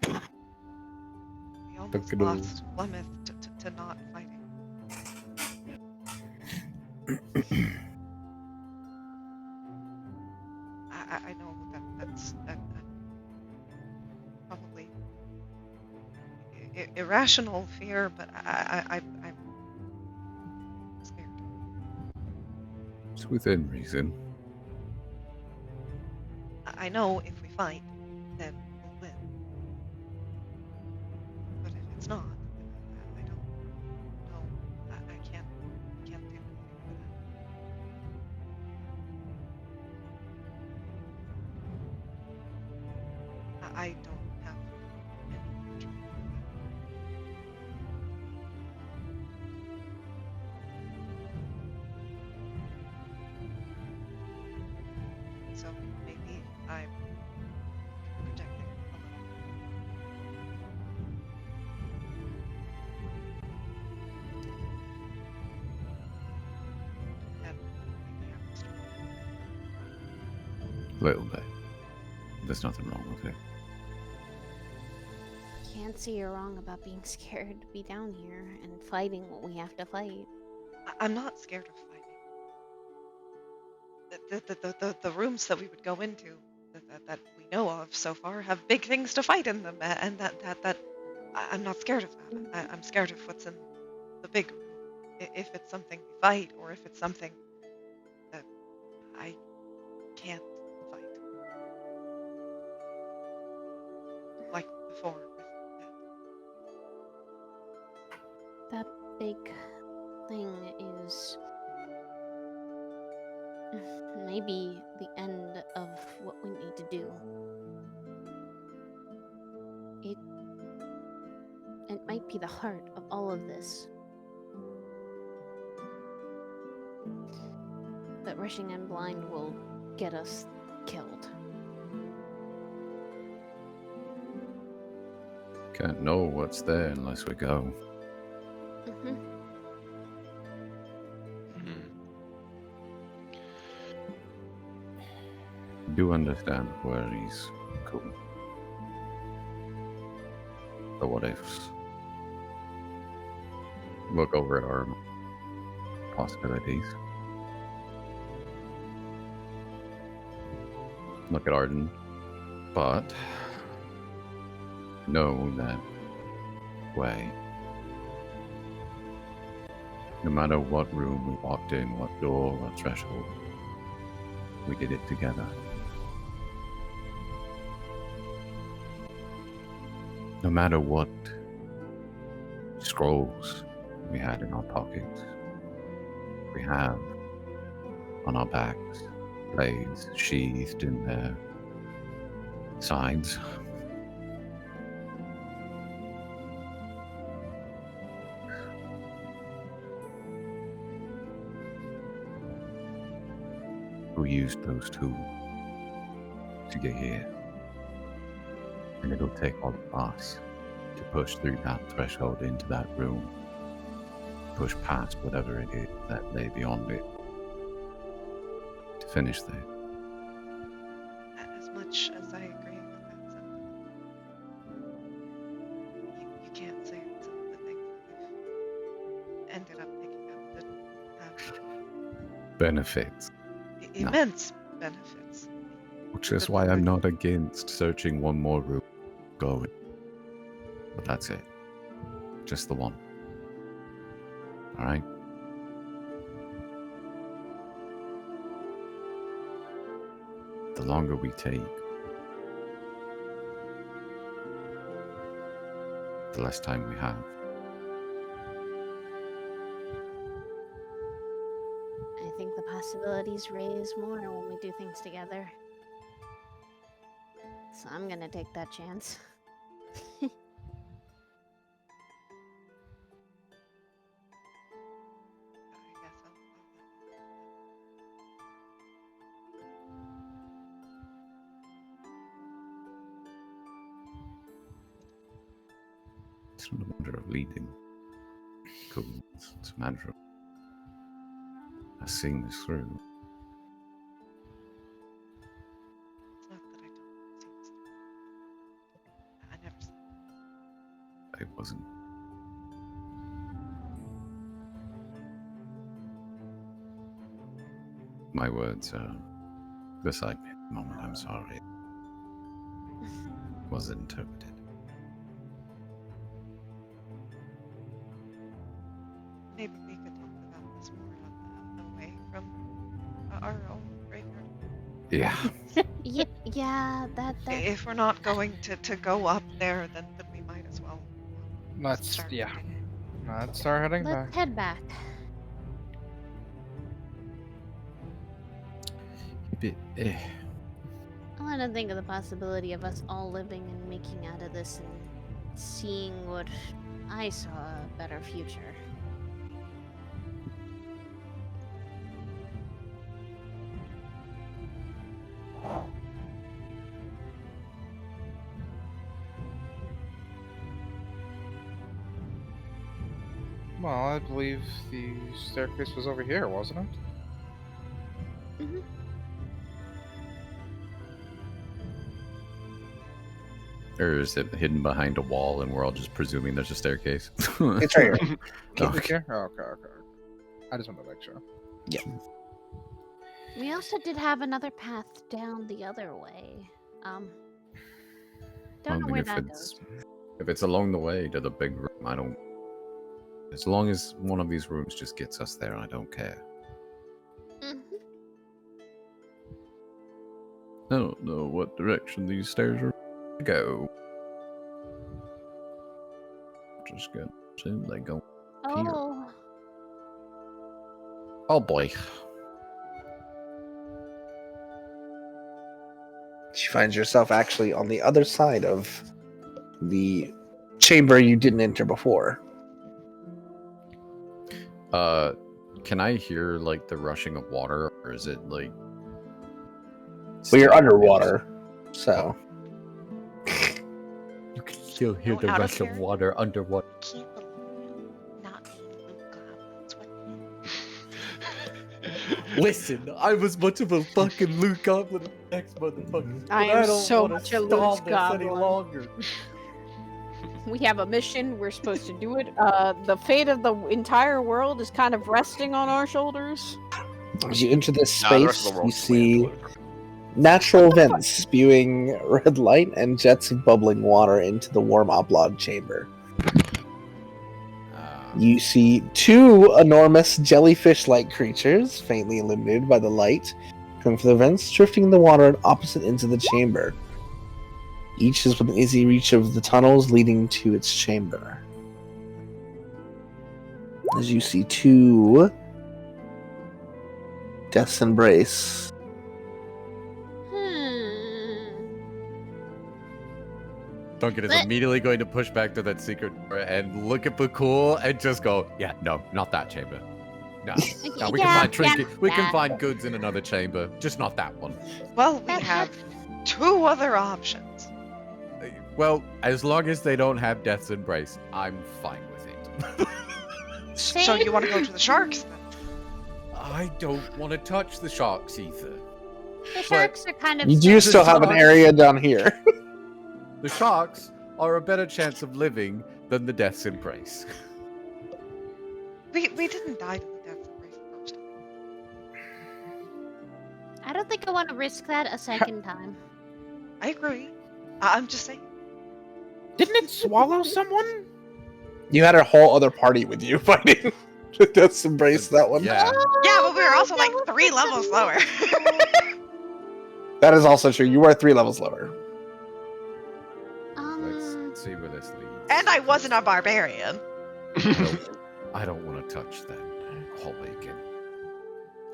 we can find. We almost lost Plymouth to not fighting. I know that's probably irrational fear, but I'm scared. It's within reason. I know if we fight, then we'll win. But if it's not, I don't know. I can't I don't have any control over that. So maybe I'm projecting a little. And maybe I'm just Little bit. There's nothing wrong with it. Can't say you're wrong about being scared to be down here and fighting what we have to fight. I'm not scared of fighting. The rooms that we would go into that we know of so far have big things to fight in them, and I'm not scared of that. I'm scared of what's in the big room. If it's something we fight, or if it's something that I can't fight. Like before with Ed. That big thing is maybe the end of what we need to do. It might be the heart of all of this. But rushing in blind will get us killed. Can't know what's there unless we go. Mm-hmm. Do understand where he's cool. The what ifs. Look over at our possibilities. Look at Arden. But know that way. No matter what room we walked in, what door, what threshold, we did it together. No matter what scrolls we had in our pockets, we have on our backs, blades sheathed in their sides. We used those tools to get here. And it'll take all of us to push through that threshold into that room, push past whatever it is that lay beyond it, to finish there. As much as I agree with that sentiment, you can't say that some of the things that we've ended up picking up didn't have Benefits. immense benefits. Which is why I'm not against searching one more room, going. But that's it. Just the one. Alright? The longer we take, the less time we have. I think the possibilities raise more when we do things together. So I'm gonna take that chance. I guess I'll It's not a matter of leading. Cool. It's a matter of us seeing this through. It's not that I don't see this through. I never said It wasn't. My words are beside me at the moment. I'm sorry. Wasn't interpreted. maybe we could talk about this more on the way from our own graveyard. Yeah. Yeah, that. If we're not going to go up there, then we might as well. Let's start yeah. heading. Let's start heading Let's back. head back. A bit, I want to think of the possibility of us all living and making out of this and seeing what I saw a better future. Well, I believe the staircase was over here, wasn't it? Mm-hmm. Or is it hidden behind a wall and we're all just presuming there's a staircase? It's right here. Is it here? Oh, okay. I just want to make sure. We also did have another path down the other way. Don't know where that goes. If it's along the way to the big room, I don't. As long as one of these rooms just gets us there, I don't care. Mhm. I don't know what direction these stairs are go. Just gonna assume they go. Oh, Oh boy. She finds herself actually on the other side of the chamber you didn't enter before. Can I hear like the rushing of water, or is it like? Well, you're still- underwater, so You can still hear No, the out of rush of here. water underwater. Keep it not being Luke Goblins. What? Listen, I was much of a fucking Luke Goblin next motherfucker. I but am don't so wanna much a stall Luke this any Goblin. longer. We have a mission. We're supposed to do it. The fate of the entire world is kind of resting on our shoulders. as you enter this Nah, the rest space, of the world you is way see under natural vents spewing red light and jets of bubbling water into the warm oblong chamber. You see two enormous jellyfish-like creatures, faintly illuminated by the light, coming from the vents, drifting in the water at opposite ends of the chamber. Each is within easy reach of the tunnels leading to its chamber. As you see two Death's Embrace. Duncan is But- immediately going to push back to that secret door and look at Bhaqull and just go, yeah, no, not that chamber. No, no, we can Yeah, find trinket. yeah, We can yeah. find goods in another chamber, just not that one. Well, we have two other options. Well, as long as they don't have Death's Embrace, I'm fine with it. So you want to go to the sharks then? I don't want to touch the sharks either. The sharks are kind of. You do scary. still have an area down here. The sharks are a better chance of living than the Death's Embrace. We didn't die to the death embrace the first time. I don't think I want to risk that a second time. I agree. I'm just saying. Didn't it swallow someone? You had a whole other party with you fighting. Death's Embrace that one. Yeah. Yeah, but we were also like 3 levels lower. That is also true. You were 3 levels lower. Let's see where this leads. And I wasn't a barbarian. I don't want to touch that hallway again.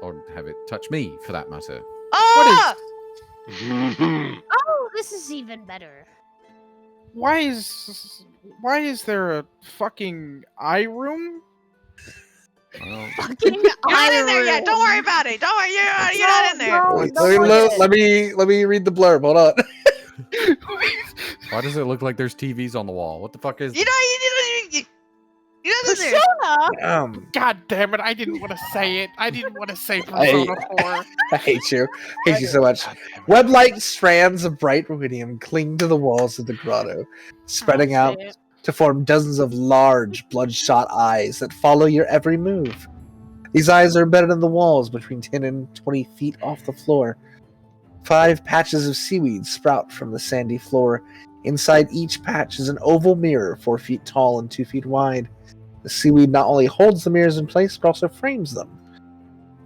Or have it touch me, for that matter. Ah! Oh, this is even better. Why is there a fucking eye room? Well, Fucking You're not in there yet. Don't worry iron. about it. Don't worry. You're not in there. No, Wait, don't worry. let me read the blurb. Hold on. why does it look like there's TVs on the wall? What the fuck is? You know there. Persona. God damn it! I didn't want to say it. I didn't want to say I- Persona 4. I hate you. I hate you so much. Web-like strands of bright rubidium cling to the walls of the grotto, spreading out Shit. to form dozens of large, bloodshot eyes that follow your every move. These eyes are embedded in the walls between 10 and 20 feet off the floor. 5 patches of seaweed sprout from the sandy floor. Inside each patch is an oval mirror 4 feet tall and 2 feet wide. The seaweed not only holds the mirrors in place, but also frames them.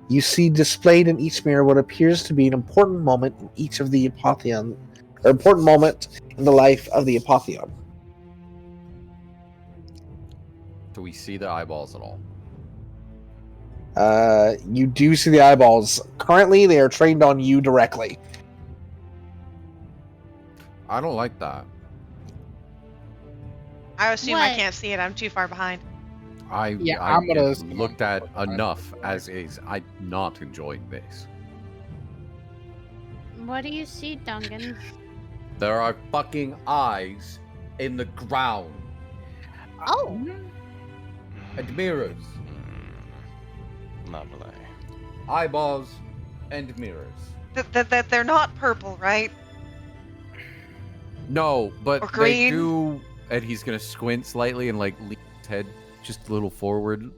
You see displayed in each mirror what appears to be an important moment in each of the Apotheon, or important moment in the life of the Apotheon. Do we see the eyeballs at all? You do see the eyeballs. Currently, they are trained on you directly. I don't like that. I assume I What? can't see it. I'm too far behind. I I'm gonna get assume looked I'm at enough as is. I'm not enjoying this. What do you see, Duncan? There are fucking eyes in the ground Oh, and mirrors. Not really. Eyeballs and mirrors. That they're not purple, right? No, but Or they green? do. And he's gonna squint slightly and like lean his head just a little forward.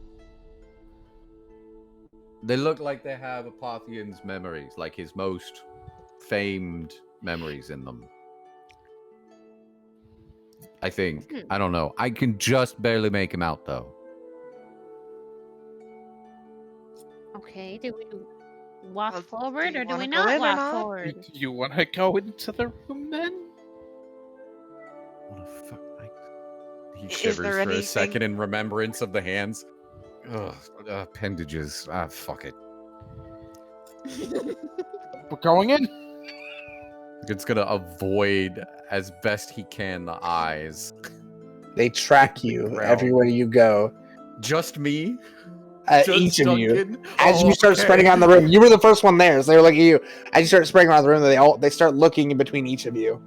They look like they have Apothian's memories, like his most famed memories in them. I think. I don't know. I can just barely make him out though. okay. Do we walk Well, forward do you or do wanna we go not in or walk not? forward? Do you want to go into the room then? What the fuck? He Is shivers there for a anything- second in remembrance of the hands. Ugh, appendages. Ah, fuck it. We're going in. It's gonna avoid as best he can the eyes. They track you Ground. everywhere you go. Just me? Just Each of you. Duncan? As Oh, you start okay. spreading out in the room, you were the first one there, so they were looking at you. As you start spreading around the room, they start looking in between each of you,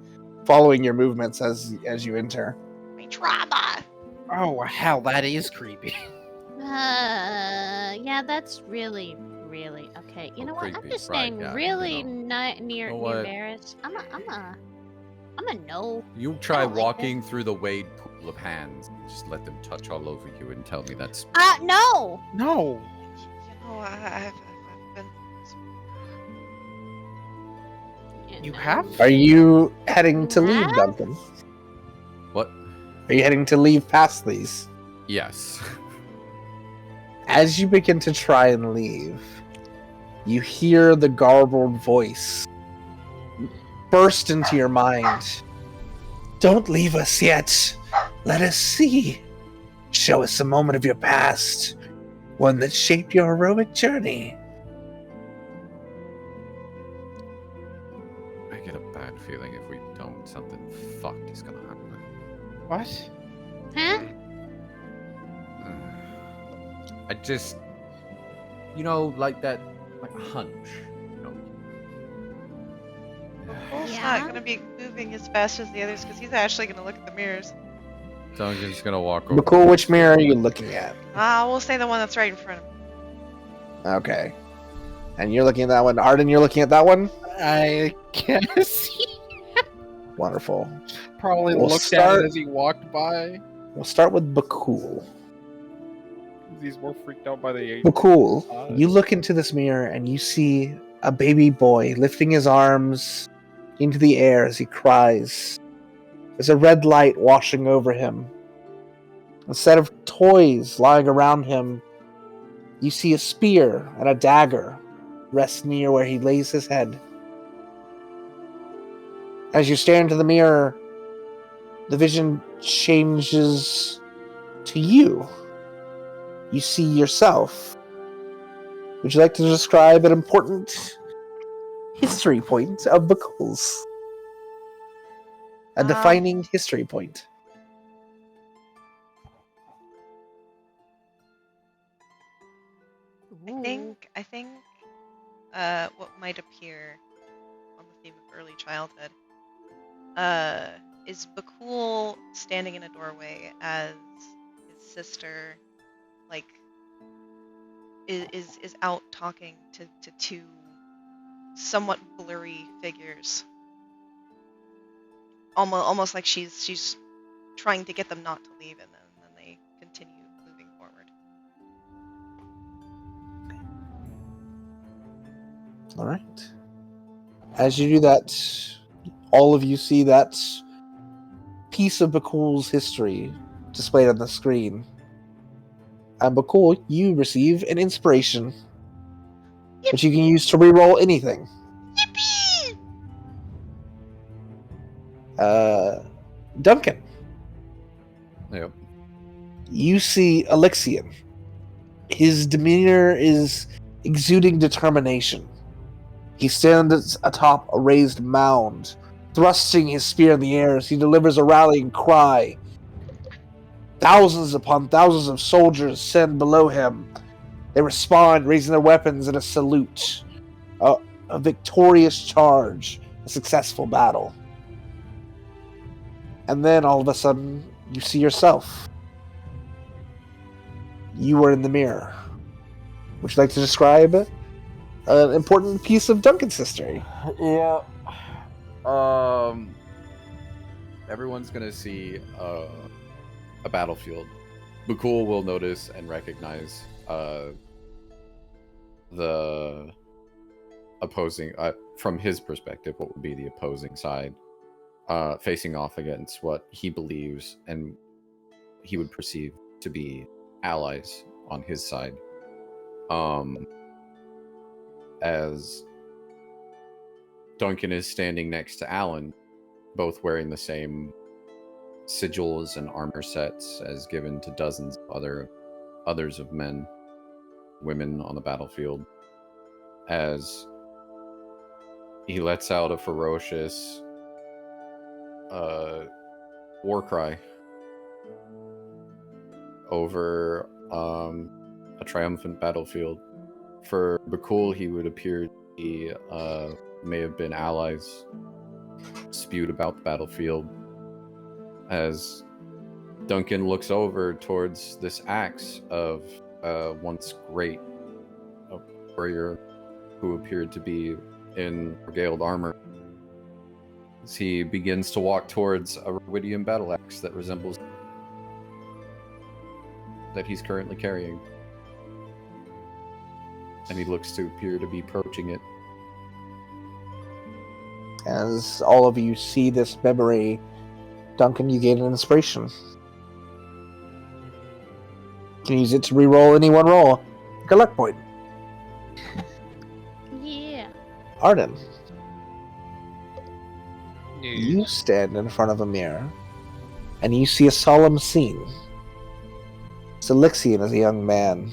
following your movements as you enter. My drama. Oh hell, that is creepy. Yeah, that's really okay. You know what? I'm creepy, just right, staying yeah, really you know. not near You know near what? Varys. I'm a no. You try don't like walking through the wade pool of hands. Just let them touch all over you and tell me that's No. No. You know, I've been. You have? Are you heading to leave, What? Duncan? what? Are you heading to leave past these? Yes. As you begin to try and leave, you hear the garbled voice burst into your mind. Don't leave us yet. Let us see. Show us a moment of your past, one that shaped your heroic journey. I get a bad feeling if we don't, something fucked is gonna happen. What? Huh? I just, like that, like a hunch, Bull's Yeah? not gonna be moving as fast as the others because he's actually gonna look at the mirrors. Duncan's gonna walk over. McCool, which mirror are you looking at? We'll say the one that's right in front of him. Okay. And you're looking at that one. Arden, you're looking at that one? I guess he Wonderful. probably We'll looked start- at it as he walked by. We'll start with Bhaqull. He's more freaked out by the age. Bhaqull, you look into this mirror and you see a baby boy lifting his arms into the air as he cries. There's a red light washing over him. A set of toys lying around him. You see a spear and a dagger rest near where he lays his head. As you stare into the mirror, the vision changes to you. You see yourself. Would you like to describe an important history point of Bhaqull's? A defining history point. I think what might appear on the theme of early childhood is Bhaqull standing in a doorway as his sister is out talking to two somewhat blurry figures. Almost like she's trying to get them not to leave, and then they continue moving forward. All right. As you do that, all of you see that piece of Bhaqull's history displayed on the screen. And Bhaqull, you receive an inspiration, which you can use to reroll anything. Duncan, Yep. you see Alexian. His demeanor is exuding determination. He stands atop a raised mound Thrusting his spear in the air as he delivers a rallying cry. Thousands upon thousands of soldiers send below him. They respond, raising their weapons in a salute. A victorious charge. A successful battle. And then all of a sudden, you see yourself. You are in the mirror. Would you like to describe an important piece of Duncan's history? Yeah. Everyone's gonna see a battlefield. Bhaqull will notice and recognize the opposing, from his perspective, what would be the opposing side, facing off against what he believes and he would perceive to be allies on his side. As Duncan is standing next to Alan, both wearing the same sigils and armor sets as given to dozens of others of men, women on the battlefield, as he lets out a ferocious war cry over a triumphant battlefield. For Bhaqull, he would appear to be may have been allies spewed about the battlefield, as Duncan looks over towards this axe of once great warrior who appeared to be in regaled armor, as he begins to walk towards a Rhodium battle axe that resembles that he's currently carrying, and he looks to appear to be approaching it. As all of you see this memory, Duncan, you gain an inspiration. You can use it to re-roll any one roll. Like a luck point. Yeah. Arden. You stand in front of a mirror, and you see a solemn scene. Selixian is a young man.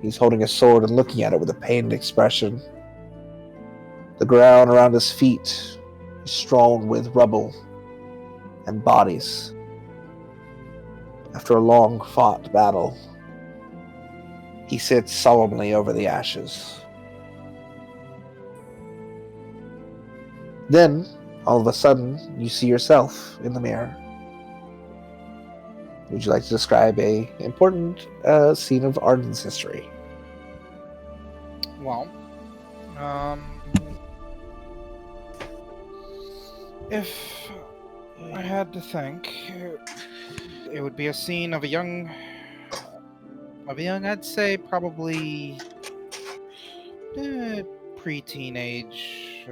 He's holding a sword and looking at it with a pained expression. The ground around his feet is strewn with rubble and bodies. After a long fought battle, he sits solemnly over the ashes. Then, all of a sudden, you see yourself in the mirror. Would you like to describe a important scene of Arden's history? Well, if I had to think, it would be a scene of a young, I'd say probably pre-teenage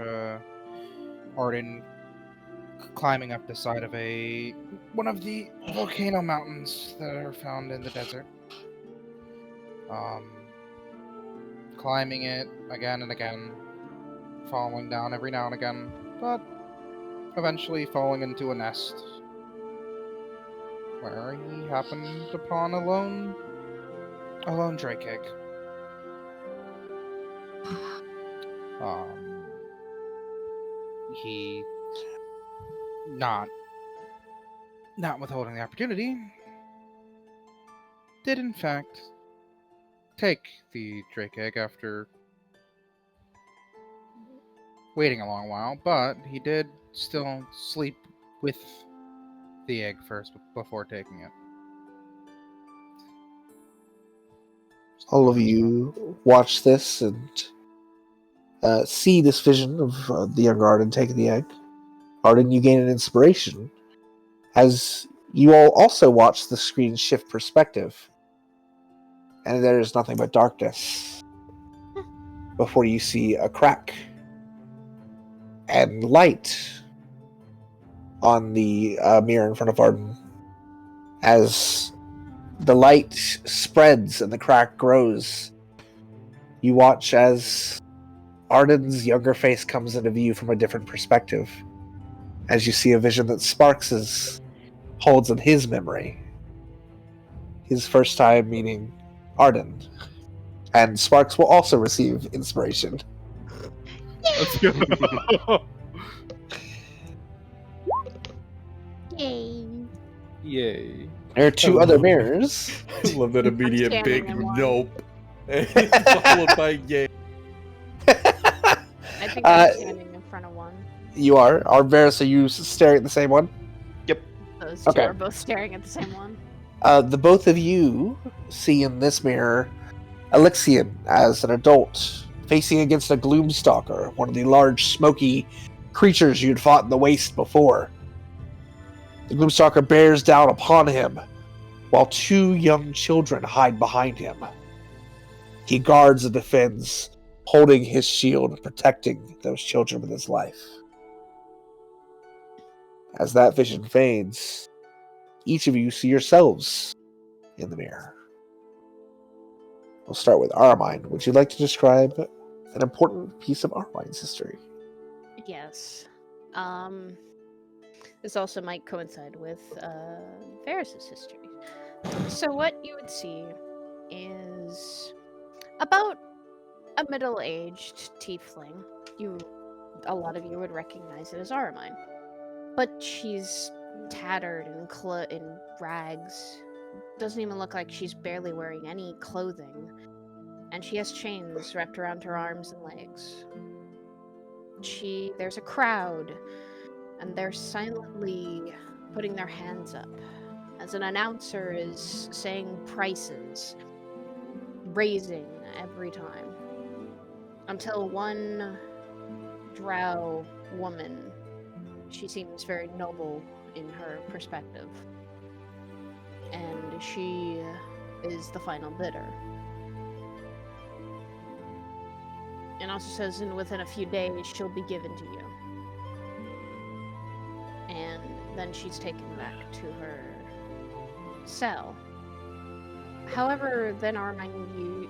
Arden climbing up the side of one of the volcano mountains that are found in the desert. Climbing it again and again, falling down every now and again, but eventually falling into a nest where he happened upon a lone drake egg. He, not withholding the opportunity, did in fact take the drake egg after waiting a long while, but he did still sleep with the egg first before taking it. All of you watch this and see this vision of the young Arden taking the egg. Arden, you gain an inspiration as you all also watch the screen shift perspective, and there is nothing but darkness before you see a crack and light on the mirror in front of Arden. As the light spreads and the crack grows, you watch as Arden's younger face comes into view from a different perspective, as you see a vision that Sparks holds in his memory. His first time meeting Arden. And Sparks will also receive inspiration. Let's go. Yay. Yay. There are two I other love- mirrors. I love that immediate standing big in one. nope. Followed by yay. I think I'm standing in front of one. You are. Varys, are you staring at the same one? Those two Okay. are both staring at the same one. The both of you see in this mirror Alexian as an adult, facing against a Gloomstalker, one of the large, smoky creatures you'd fought in the Waste before. The Gloomstalker bears down upon him, while two young children hide behind him. He guards and defends, holding his shield, protecting those children with his life. As that vision fades, each of you see yourselves in the mirror. We'll start with Armine. Would you like to describe an important piece of Armine's history? Yes. This also might coincide with Varys' history. So what you would see is about a middle-aged tiefling. A lot of you would recognize it as Armine. But she's tattered and in rags. Doesn't even look like she's barely wearing any clothing. And she has chains wrapped around her arms and legs. There's a crowd, and they're silently putting their hands up as an announcer is saying prices, raising every time. Until one drow woman, she seems very noble in her perspective, and she is the final bidder. And also says, and within a few days, she'll be given to you. And then she's taken back to her cell. However, then Armine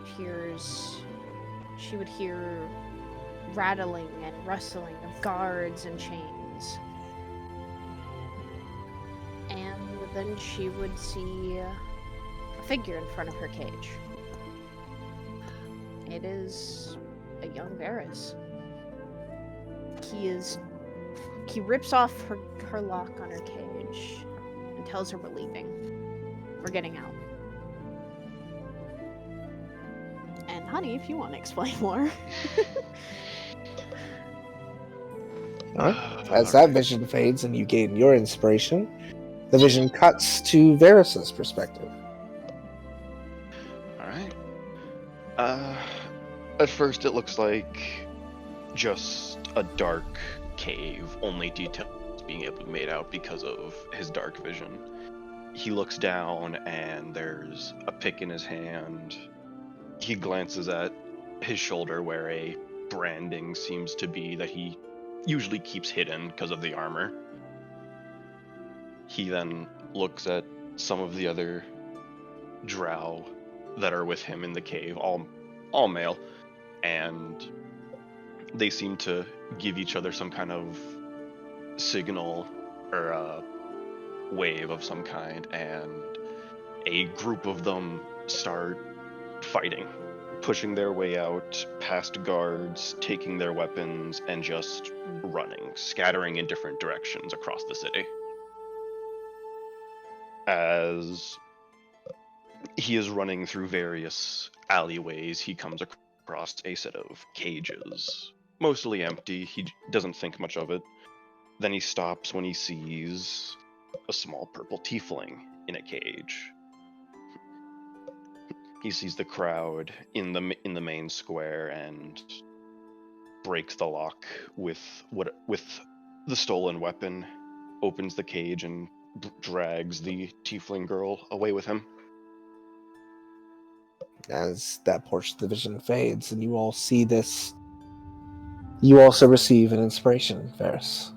she would hear rattling and rustling of guards and chains. And then she would see a figure in front of her cage. It is a young Varys. He rips off her lock on her cage and tells her we're leaving. We're getting out. And honey, if you want to explain more. As that vision fades and you gain your inspiration, the vision cuts to Varys' perspective. Alright. At first it looks like just a dark cave, only details being able to be made out because of his dark vision. He looks down and there's a pick in his hand. He glances at his shoulder where a branding seems to be that he usually keeps hidden because of the armor. He then looks at some of the other drow that are with him in the cave, all male, and they seem to give each other some kind of signal or a wave of some kind, and a group of them start fighting, pushing their way out past guards, taking their weapons, and just running, scattering in different directions across the city. As he is running through various alleyways, he comes across a set of cages, mostly empty. He doesn't think much of it. Then he stops when he sees a small purple tiefling in a cage. He sees the crowd in the main square and breaks the lock with the stolen weapon, opens the cage and drags the tiefling girl away with him. As that portion of the vision fades and you all see this, you also receive an inspiration, Varys.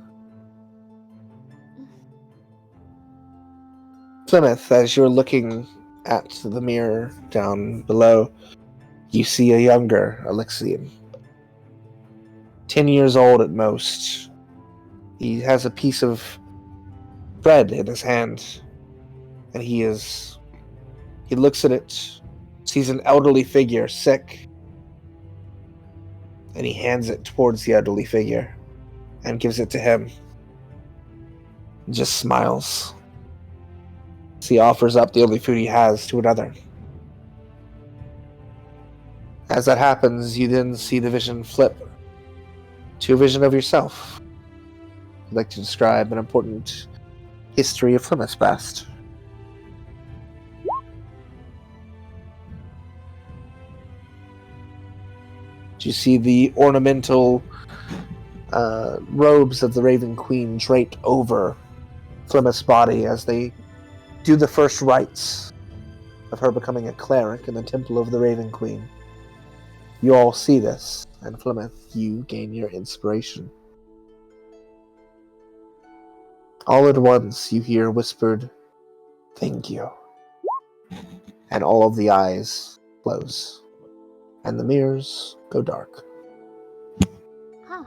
Plymouth, as you're looking at the mirror down below, you see a younger Alexian. 10 years old at most. He has a piece of bread in his hand, and he looks at it, sees an elderly figure, sick, and he hands it towards the elderly figure and gives it to him. He just smiles. As he offers up the only food he has to another. As that happens, you then see the vision flip to a vision of yourself. I'd like to describe an important history of Plymouth's past. You see the ornamental robes of the Raven Queen draped over Plymouth's body as they do the first rites of her becoming a cleric in the Temple of the Raven Queen. You all see this, and Plymouth, you gain your inspiration. All at once, you hear whispered, "Thank you." And all of the eyes close, and the mirrors go dark. Huh.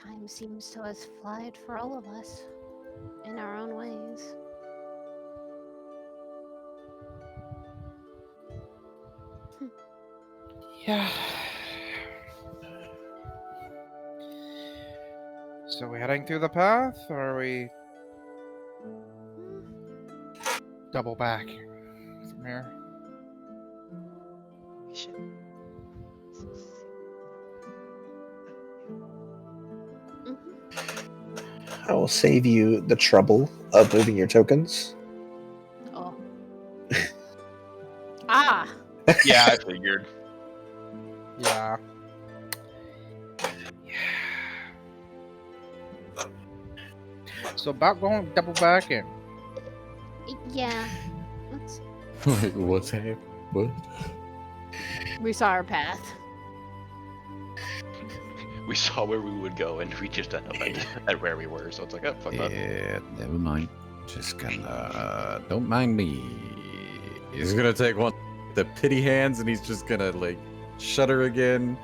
Time seems to have flied for all of us, in our own ways. Yeah. So we heading through the path, or are we double back from here? We should. I will save you the trouble of moving your tokens. Oh. Ah! Yeah, I figured. Yeah. So about going double back in. Yeah. Let's... Wait, what's happening? What? We saw our path. We saw where we would go, and we just ended up at where we were. So it's like, oh, fuck that. Yeah, never mind. Just gonna, don't mind me. He's gonna take one of the pity hands, and he's just gonna like shudder again.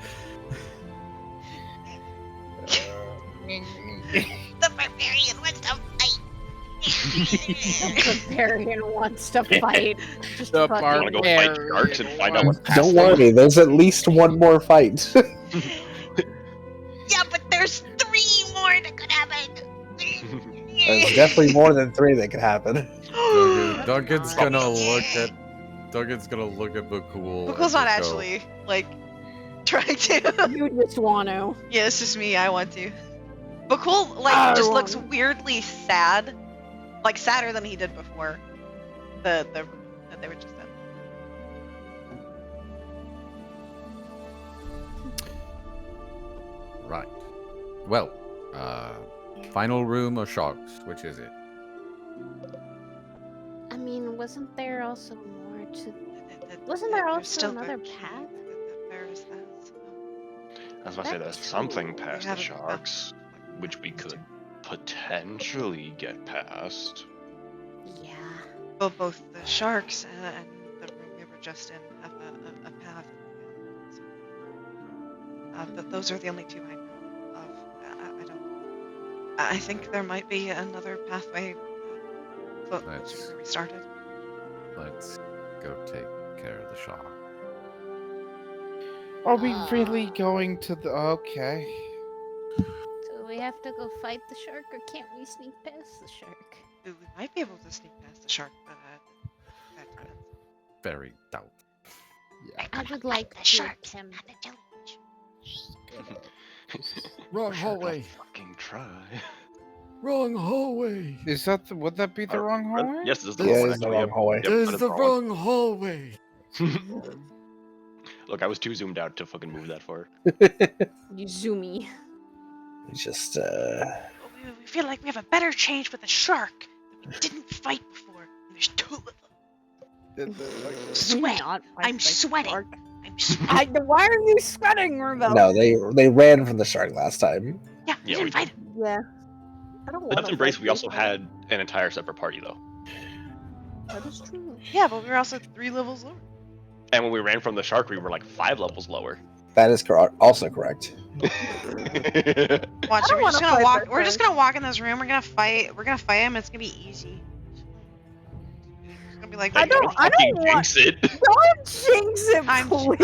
The barbarian wants to fight. The barbarian wants to fight. Just The fucking- I want to go fight sharks and find out what's Don't worry, there's at least one more fight. Yeah, but there's 3 more that could happen. There's definitely more than 3 that could happen. Duncan's gonna look at Bhaqull. Bhaqull's not actually, like, trying to. You just want to. Yeah, it's just me, I want to. Bhaqull, like, just looks weirdly sad. Like, sadder than he did before. The room that they were just in. Right. Well, final room of sharks. Which is it? I mean, wasn't there also more to... Th- Wasn't there there's also still another the- path? There is that. I was about to say That there's too. something We past the haven't- sharks, which we could potentially get past. Yeah. Well, both the sharks and the room we were just in have a path. Those are the only 2 I know of. I don't. I think there might be another pathway closer That's- to where we started. Let's go take care of the shark. Are we really going to the... Okay. So we have to go fight the shark, or can't we sneak past the shark? We might be able to sneak past the shark, but that depends. Very doubtful. I would like the to sharks, attempt. not the jellyfish. Wrong Gotta fucking try. Wrong hallway. Is that the... Would that be the wrong hallway? Yes, this is the Yeah, wrong it's the one, actually. wrong hallway. Yep, This that is the wrong hallway. one. Look, I was too zoomed out to fucking move that far. You zoomy. Just, We feel like we have a better chance with a shark that we didn't fight before. And there's 2 of them. Sweat. Not fight I'm the sweating. shark. I'm sweating. Why are you sweating, Rebel? no, they ran from the shark last time. Yeah, we Yeah, we didn't fight him. Yeah. I don't Let's want to embrace. We also had an entire separate party though, That is true. Yeah, but we were also 3 levels lower. and when we ran from the shark, we were like 5 levels lower. That is also correct. Watch it. don't We're just wanna gonna fight walk. that We're just shark. gonna walk in this room. We're gonna fight. We're gonna fight him. It's gonna be easy. It's gonna be like. I don't fucking want- jinx it. Don't jinx it, I'm. please.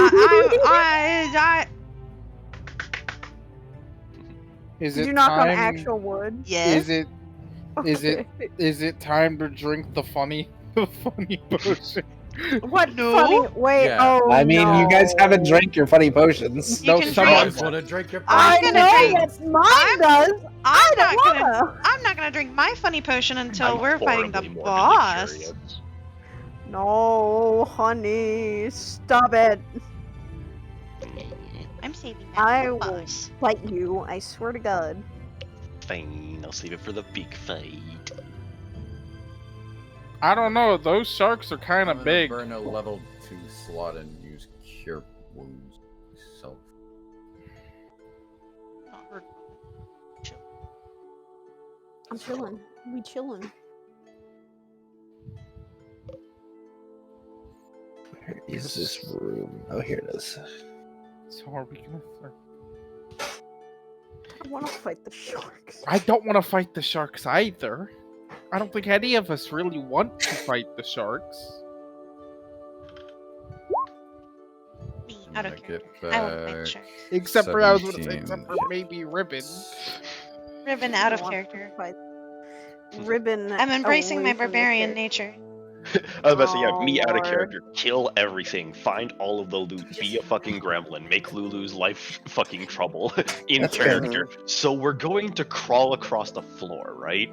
Is Did it you knock on time? actual wood? Yes. Okay. Is it time to drink the funny potion? What No. funny? Wait. Yeah. Oh I mean, you guys haven't no. drank your funny potions. You No, can someone drink. Guys want to drink your I I'm know gonna drink. that mine does. I don't wanna. I'm not gonna drink my funny potion until I'm we're fighting the horribly morbidly boss. curious. No, honey, stop it. I'm saving that I for the will boss. fight you. I swear to God. Fine, I'll save it for the big fight. I don't know. Those sharks are kind I'm of gonna big. burn a level 2 slot and use Cure Wounds myself. Not hurt. Chill. I'm chilling. We chilling. Where is this room? Oh, here it is. So are we gonna? I want to fight the sharks. I don't want to fight the sharks either. I don't think any of us really want to fight the sharks. Me, out of Make character. it I won't fight the back. sharks. Except for I was gonna say, 17 except for maybe Ribbon. Ribbon out of I want to character. fight Ribbon. I'm embracing away my from the barbarian character. nature. I was about to say, yeah, me Oh, out of Lord. character, kill everything, find all of the loot, be a fucking gremlin, make Lulu's life fucking trouble in That's fair. character. So we're going to crawl across the floor, right?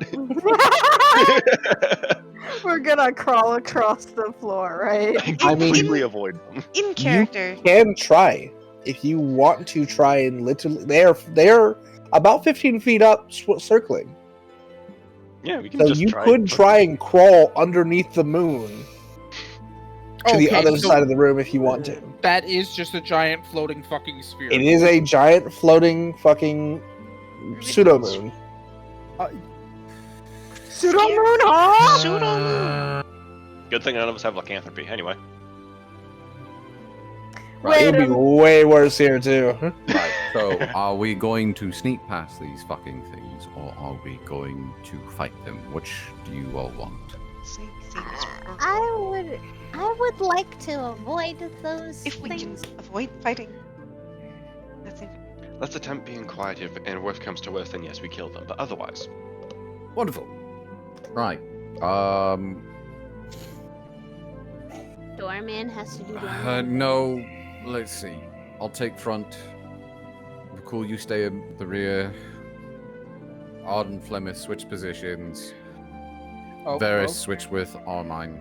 We're gonna crawl across the floor, right? I mean, completely avoid them. In character. Can try if you want to try and literally. They're about 15 feet up, circling. Yeah, we can So just you try. could try and crawl underneath the moon to the other side of the room if you want to. That is just a giant floating fucking sphere. It is a giant floating fucking pseudo moon. Pseudo moon, huh? Pseudo moon. Good thing none of us have lycanthropy. Anyway, Wait It would a be way worse here too. Right, so are we going to sneak past these fucking things, or are we going to fight them? Which do you all want? Seems I would like to avoid those if we can things. avoid fighting. That's it. let's attempt being quiet, and worst comes to worst, then yes, we kill them. But otherwise, Wonderful. Right. Doorman has to do doorman. No. Let's see. I'll take front. Bhaqull, you stay in the rear. Arden, Flemeth, switch positions. Oh, Varys, okay. switch with Armine.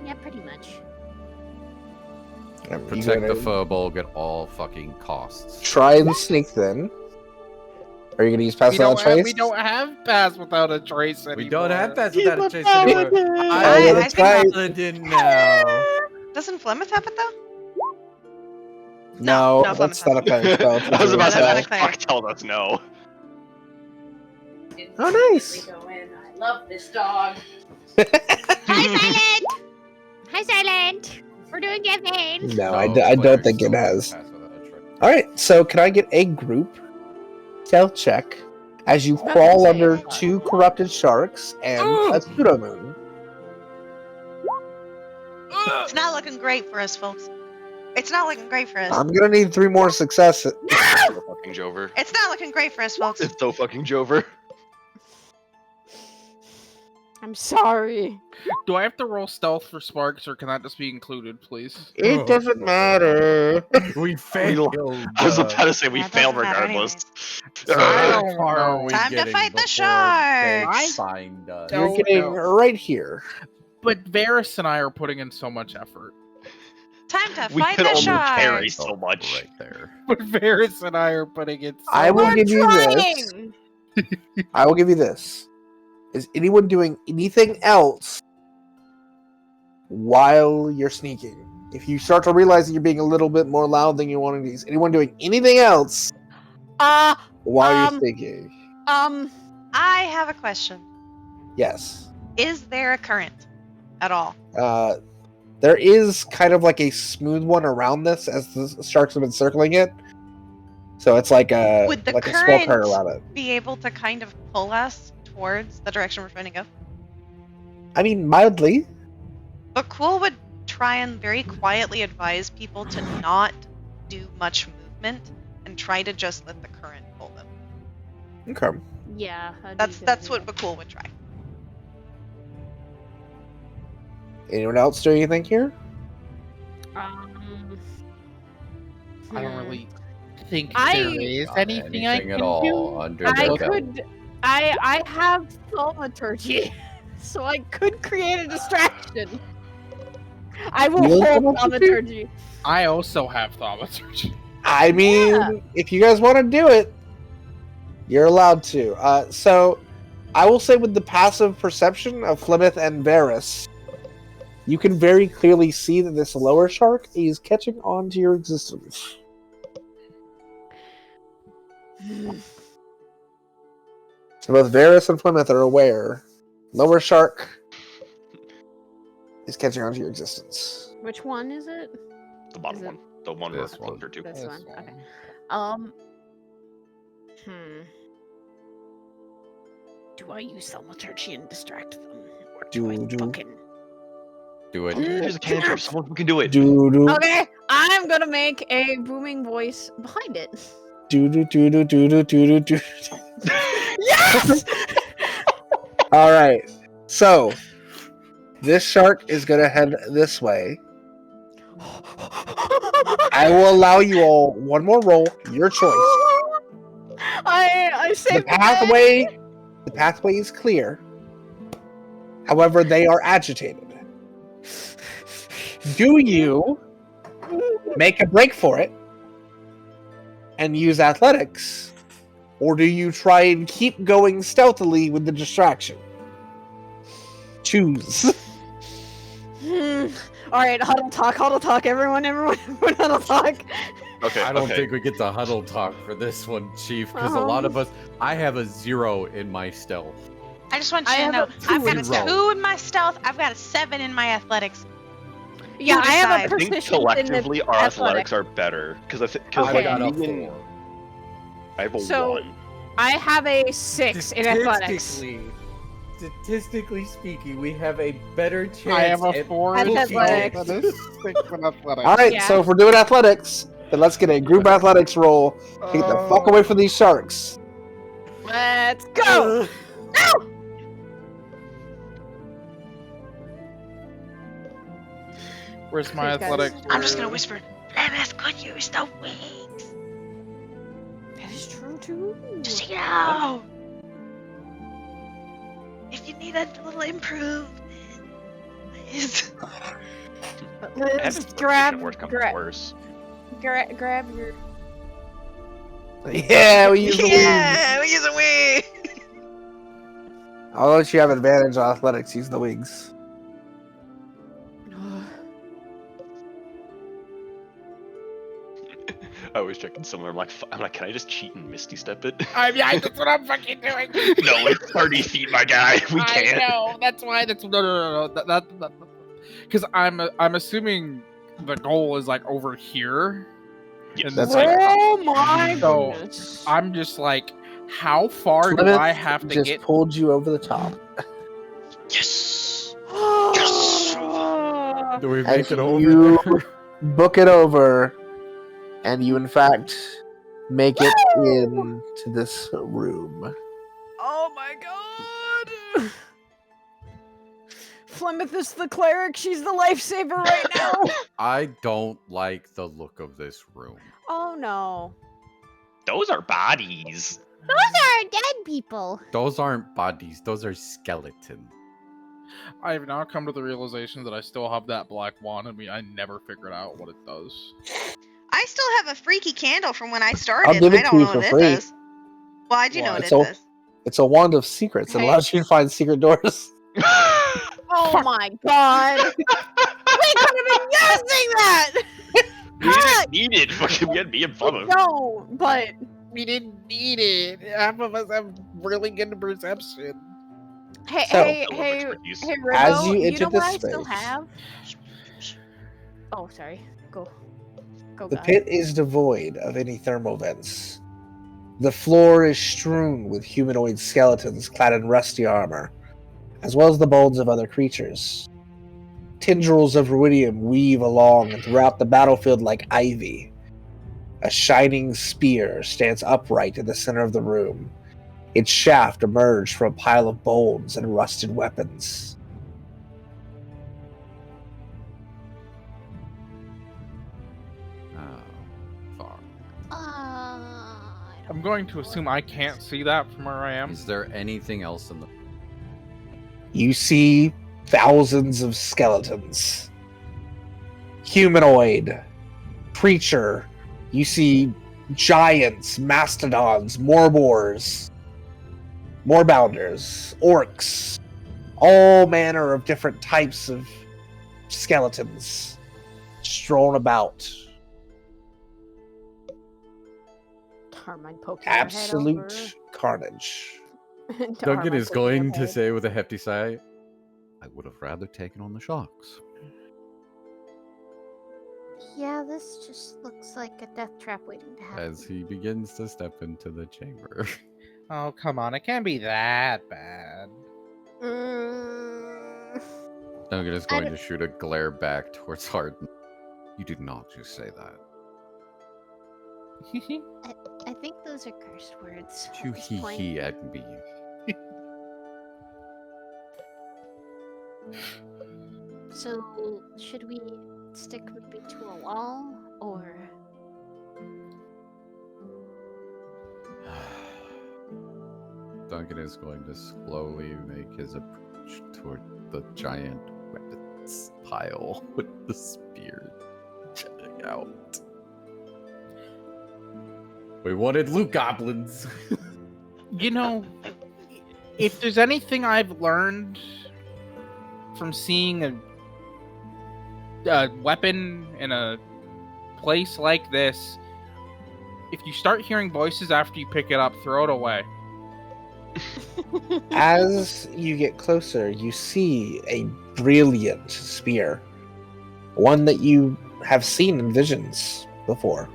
Yeah, pretty much. Protect the furball at all fucking costs. Try and sneak then. Are you gonna use pass without trace? We don't have pass without a trace anymore. We don't have pass without a trace anymore. Oh, that's right. Paladin now. Doesn't Flemeth have it though? No, no, that's Flemeth not a cleric spell. it's a I was about druid to spell. say, fuck, tell us no. Oh, nice. I love this dog. Hi, Silent! Hi, Silent! We're doing campaign! No, No, I don't clerics think it don't have has. pass without a trace. Alright, so can I get a group stealth check as you Not crawl gonna say under it's two corrupted sharks and a pseudo moon? It's not looking great for us, folks. It's not looking great for us. I'm gonna need 3 more successes. So fucking Jover. It's not looking great for us, folks. It's so fucking Jover. I'm sorry. Do I have to roll stealth for sparks, or can that just be included, please? It doesn't matter. We failed. I was about to say we Yeah, it failed doesn't matter regardless. So I don't how far are know. we Time to getting fight the before sharks! they find us? You're Don't getting know. right here. But Varys and I are putting in so much effort. Time to We fight can the only carry sharks. so much. Right there. But Varys and I are putting in so I will much. give you this. I will give you this. Is anyone doing anything else while you're sneaking? If you start to realize that you're being a little bit more loud than you want to be, is anyone doing anything else while you're sneaking? I have a question. Yes. Is there a current at all? There is kind of like a smooth one around this as the sharks have been circling it. So it's like a Would the like a small current current around it. be able to kind of pull us towards the direction we're trying to go? I mean, mildly. But Cool would try and very quietly advise people to not do much movement movement and try to just let the current pull them. Okay. Yeah. That's what Bhaqull would try. Anyone else do anything here? Um, I don't hmm. really think I- there is Not anything I anything can at all do. under I the belt. could. I have thaumaturgy, so I could create a distraction. I will You have hold thaumaturgy? thaumaturgy. I also have thaumaturgy. I mean, if you guys want to do it, you're allowed to. So, I will say with the passive perception of Flemeth and Varys, you can very clearly see that this lower shark is catching on to your existence. So both Varys and Flemeth are aware. Lower shark is catching on to your existence. Which one is it? The bottom Is it- one. The one we're This one. closer to. This one. This Okay. one. Do I use thaumaturgy and distract them, or Do- I do. fucking? Do it. There's a cantrip. Someone can do it. Do. Okay, I'm gonna make a booming voice behind it. Do. Yes! All right. So this shark is gonna head this way. I will allow you all one more roll, your choice. I The saved pathway is clear. However, they are agitated. Do you make a break for it and use athletics, or do you try and keep going stealthily with the distraction? Choose. All right, huddle talk, everyone, huddle talk. Okay. I don't okay. think we get the huddle talk for this one, Chief, because a lot of us. I have a 0 in my stealth. I just want I you to have know, a I've got a 2. 2 in my stealth. I've got a 7 in my athletics. Yeah, You I have a decide. I think proficiency in collectively the our athletics. athletics are better because Okay. I got a me and- 4. I have a So- 1. I have a 6 in athletics. Statistically speaking, we have a better chance. I have a at 4 At in athletics. stealth and a 6 in athletics. All right, Yeah. so if we're doing athletics, then let's get a group athletics roll to get the fuck away from these sharks. Let's go! Where's my Please, guys. athletics? I'm just gonna whisper, Flemeth could use the wings. That is true too. Just so you know. If you need a little improvement, please. Let's grab Worse comes grab worse. your. Yeah, we use the wings. Yeah, we use a wing. I'll let you have advantage on athletics. Use the wings. I always checking somewhere. I'm like, can I just cheat and Misty Step it? That's what I'm fucking doing. No, it's 30 feet, my guy. We can't. I know. That's why. No. That. Because I'm assuming the goal is like over here. Yes. And That's like, Oh my So, goodness! I'm just like, how far do Plymouth I have to just get? pulled you over the top. Yes. Do we And make it over you there? book it over, and you in fact make it into this room. Oh my god! Flemeth is the cleric. She's the lifesaver right now. I don't like the look of this room. Oh no! Those are bodies. Those are dead people. Those aren't bodies, those are skeletons. I have now come to the realization that I still have that black wand in me. I never figured out what it does. I still have a freaky candle from when I I'll started. give I it don't to you know for what it free. does. Well, I do know What? what It's it all- does. It's a wand of secrets. It Hey. allows you to find secret doors. Oh my god! We could have been using that. We didn't need it. Fucking we had me and Bubba. No, but We didn't need it. Half of us have really good perception. hey, So- hey, I love hey, expertise. hey, As Rimbo, you you enter know this what I still space- have? Oh, sorry. Go, The guys. pit is devoid of any thermal vents. The floor is strewn with humanoid skeletons clad in rusty armor, as well as the bones of other creatures. Tendrils of ruidium weave along and throughout the battlefield like ivy. A shining spear stands upright in the center of the room. Its shaft emerged from a pile of bones and rusted weapons. Far. I'm going to assume I can't see that from where I am. Is there anything else in the... You see thousands of skeletons. Humanoid, creature. You see giants, mastodons, morbors, moorbounders, orcs, all manner of different types of skeletons strewn about. Carmine poking Absolute carnage. Duncan is going to say with a hefty sigh, I would have rather taken on the shocks. Yeah, this just looks like a death trap waiting to happen. As he begins to step into the chamber. Oh, come on. It can't be that bad. Duncan is going to shoot a glare back towards Harden. You did not just say that. I think those are cursed words. You at this point. hee at me. So, should we stick maybe to a wall, or... Duncan is going to slowly make his approach toward the giant weapons pile with the spear jutting out. We wanted loot goblins. You know, if there's anything I've learned from seeing a weapon in a place like this, if you start hearing voices after you pick it up, throw it away. As you get closer, you see a brilliant spear. One that you have seen in visions before.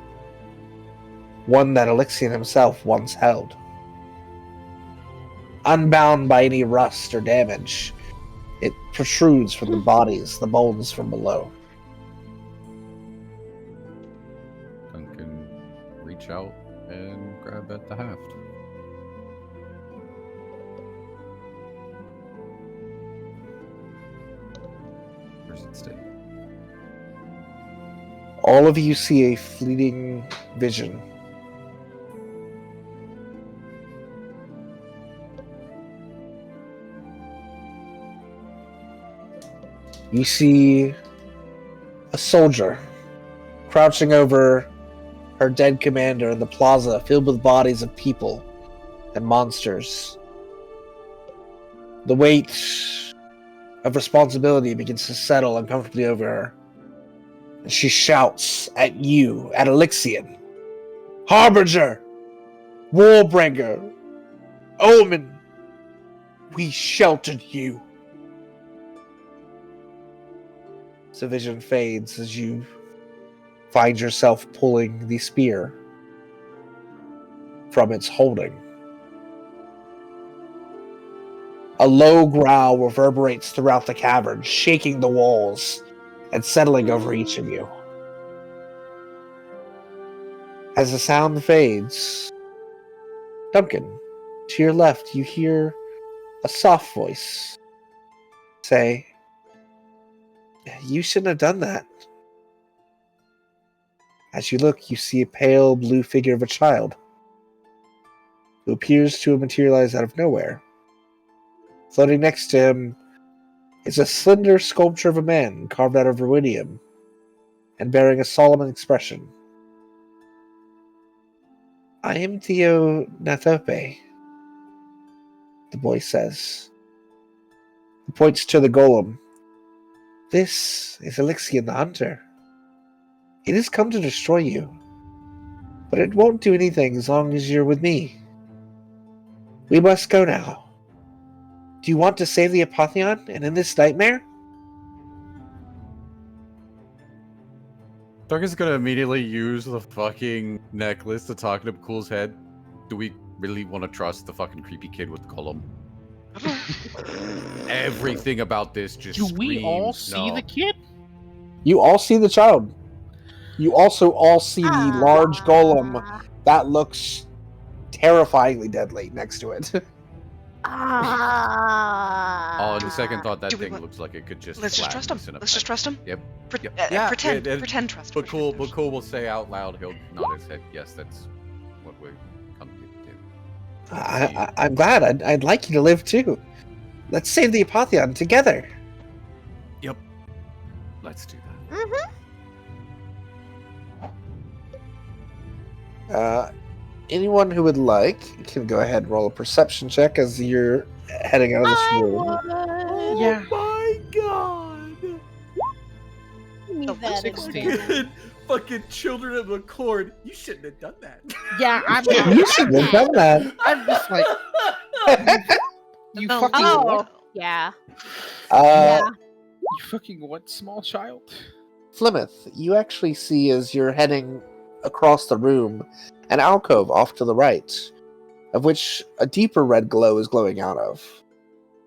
One that Alexian himself once held. Unbound by any rust or damage, it protrudes from the bodies, the bones from below. Duncan reach out and grab at the haft. Where's it stay? All of you see a fleeting vision. You see a soldier crouching over her dead commander in the plaza filled with bodies of people and monsters. The weight of responsibility begins to settle uncomfortably over her. And she shouts at you, at Alexian. Harbinger! Warbringer! Omen! We sheltered you! The vision fades as you find yourself pulling the spear from its holding. A low growl reverberates throughout the cavern, shaking the walls and settling over each of you. As the sound fades, Duncan, to your left, you hear a soft voice say, "You shouldn't have done that." As you look, you see a pale blue figure of a child who appears to have materialized out of nowhere. Floating next to him is a slender sculpture of a man carved out of ruidium and bearing a solemn expression. "I am Theo Nathope," the boy says. He points to the golem. "This is Alexian the Hunter. It has come to destroy you, but it won't do anything as long as you're with me. We must go now. Do you want to save the Apotheon and end this nightmare?" Duncan's gonna immediately use the fucking necklace to talk to Bhaqull's head. Do we really want to trust the fucking creepy kid with the column? Everything about this just Do we all screams see no. the kid? You all see the child. You also all see the large golem that looks terrifyingly deadly next to it. Oh, on the second thought, that Do we thing want- looks like it could just Let's just flatten trust him. this in a Let's just peck. trust him. Yep. Yeah, Pretend trust. But cool will say out loud, he'll nod his head, yes, that's what we come to do. I'm glad. I'd like you to live too. Let's save the Apotheon together. Yep. Let's do that. Anyone who would like can go ahead and roll a perception check as you're heading out of this room. Yeah. My God! Need that 16. again. Fucking children of the corn. You shouldn't have done that. Yeah, I'm You should have done that. I'm just like, you The fucking Oh, what? yeah. Uh, You fucking what, small child? Plymouth, you actually see as you're heading across the room an alcove off to the right, of which a deeper red glow is glowing out of.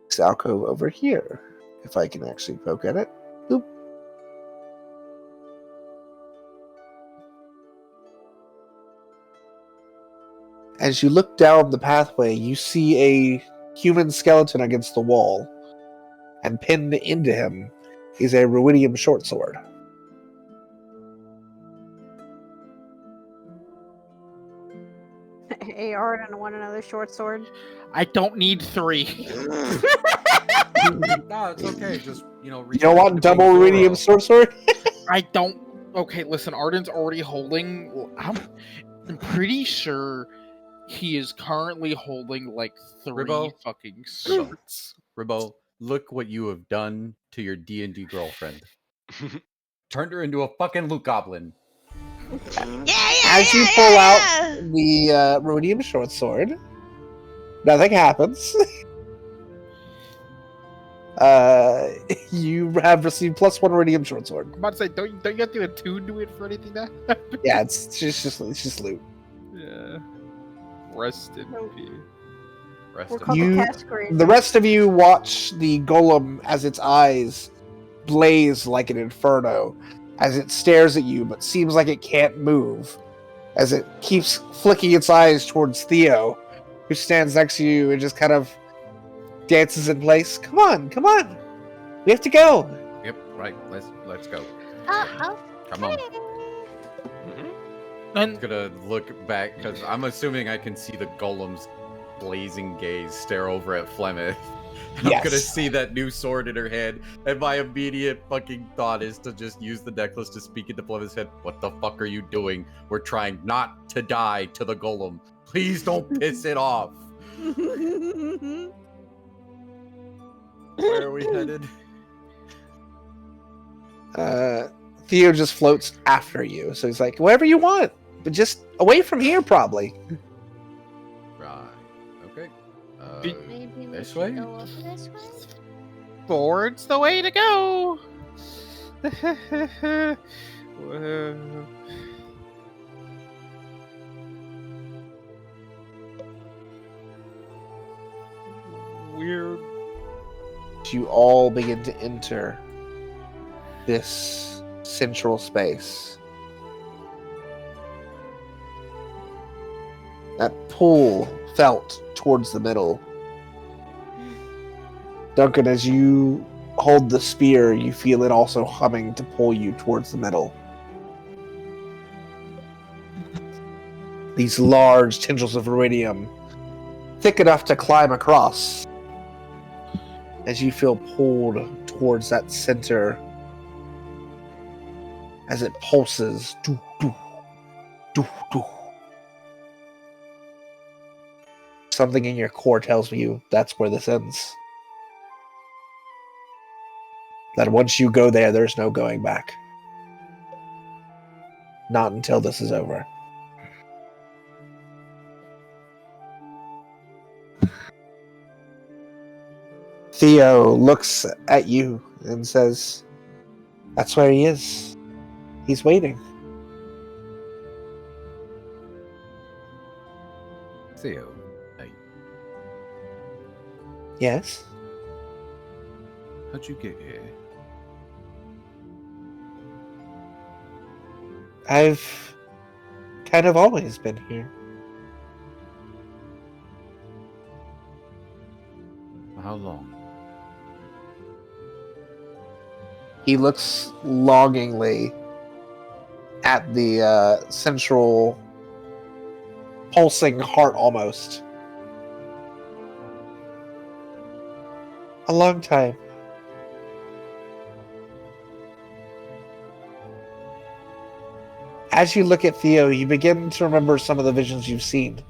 This alcove over here, if I can actually poke at it. Boop. As you look down the pathway, you see a human skeleton against the wall, and pinned into him is a ruidium short sword. Hey, Arden, want another short sword? I don't need 3. No, it's okay. Just, You don't want double ruidium short sword? I don't. Okay, listen, Arden's already holding. I'm pretty sure he is currently holding like 3 Ribbo? fucking swords. Ribbo, look what you have done to your D&D girlfriend. Turned her into a fucking loot goblin. As you pull out the ruidium short sword, nothing happens. You have received +1 ruidium short sword. I'm about to say, don't you have to attune to it for anything to happen? Yeah, it's just loot. Yeah. Rest in peace. Rest We're in called You- the cast screen. The rest of you watch the golem as its eyes blaze like an inferno, as it stares at you but seems like it can't move, as it keeps flicking its eyes towards Theo, who stands next to you and just kind of dances in place. Come on, we have to go. Yep, right. Let's go. Oh, Come on. And I'm gonna look back because I'm assuming I can see the golem's blazing gaze stare over at Flemeth. I'm gonna Yes. see that new sword in her hand, and my immediate fucking thought is to just use the necklace to speak into Flemeth's head. What the fuck are you doing? We're trying not to die to the golem. Please don't piss it off. Where are we headed? Theo just floats after you, so he's like, wherever you want, but just away from here, probably. Right. Okay. maybe we This should way? go over this way? forward's the way to go. Weird. You all begin to enter this central space. That pull felt towards the middle. Duncan, as you hold the spear, you feel it also humming to pull you towards the middle. These large tendrils of iridium, thick enough to climb across, as you feel pulled towards that center, as it pulses. Doo, doo, doo, doo. Something in your core tells you that's where this ends. That once you go there, there's no going back. Not until this is over. Theo looks at you and says, "That's where he is. He's waiting." Theo, hey, Yes? how'd you get here? I've kind of always been here. How long? He looks longingly at the central pulsing heart almost. A long time. As you look at Theo, you begin to remember some of the visions you've seen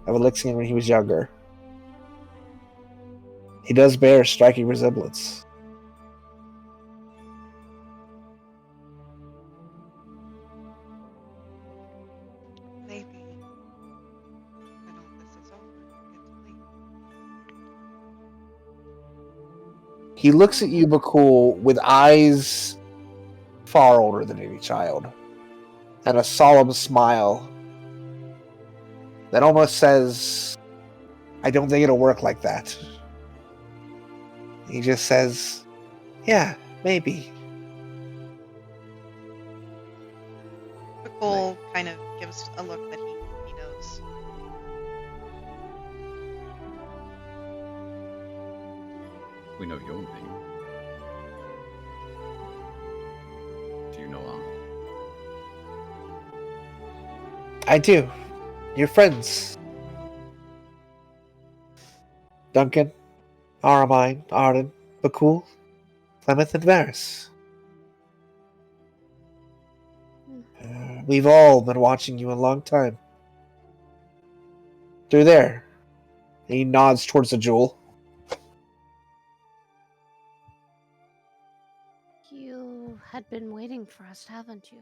of Elixion when he was younger. He does bear a striking resemblance. Maybe when all this is over, it's late. He looks at you, Bhaqull, with eyes far older than any child, and a solemn smile that almost says, I don't think it'll work like that. He just says, yeah, maybe. Bhaqull kind of gives a look that he knows. We know your name. Do you know I do. You're friends. Duncan, Aramine, Arden, Bhaqull, Plymouth, and Varys. We've all been watching you a long time. Through there. And he nods towards the jewel. You had been waiting for us, haven't you?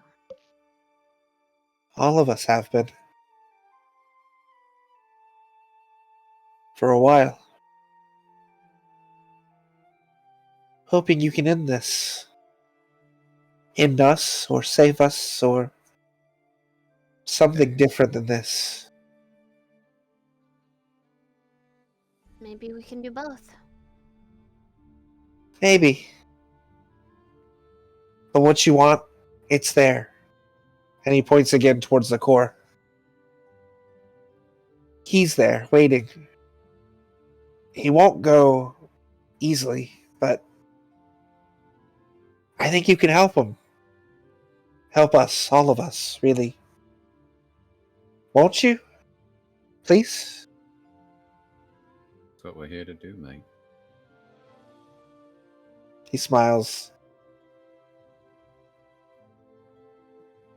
All of us have been. For a while. Hoping you can end this. End us, or save us, or something different than this. Maybe we can do both. Maybe. But what you want, it's there. And he points again towards the core. He's there, waiting. He won't go easily, but I think you can help him. Help us, all of us, really. Won't you? Please? That's what we're here to do, mate. He smiles.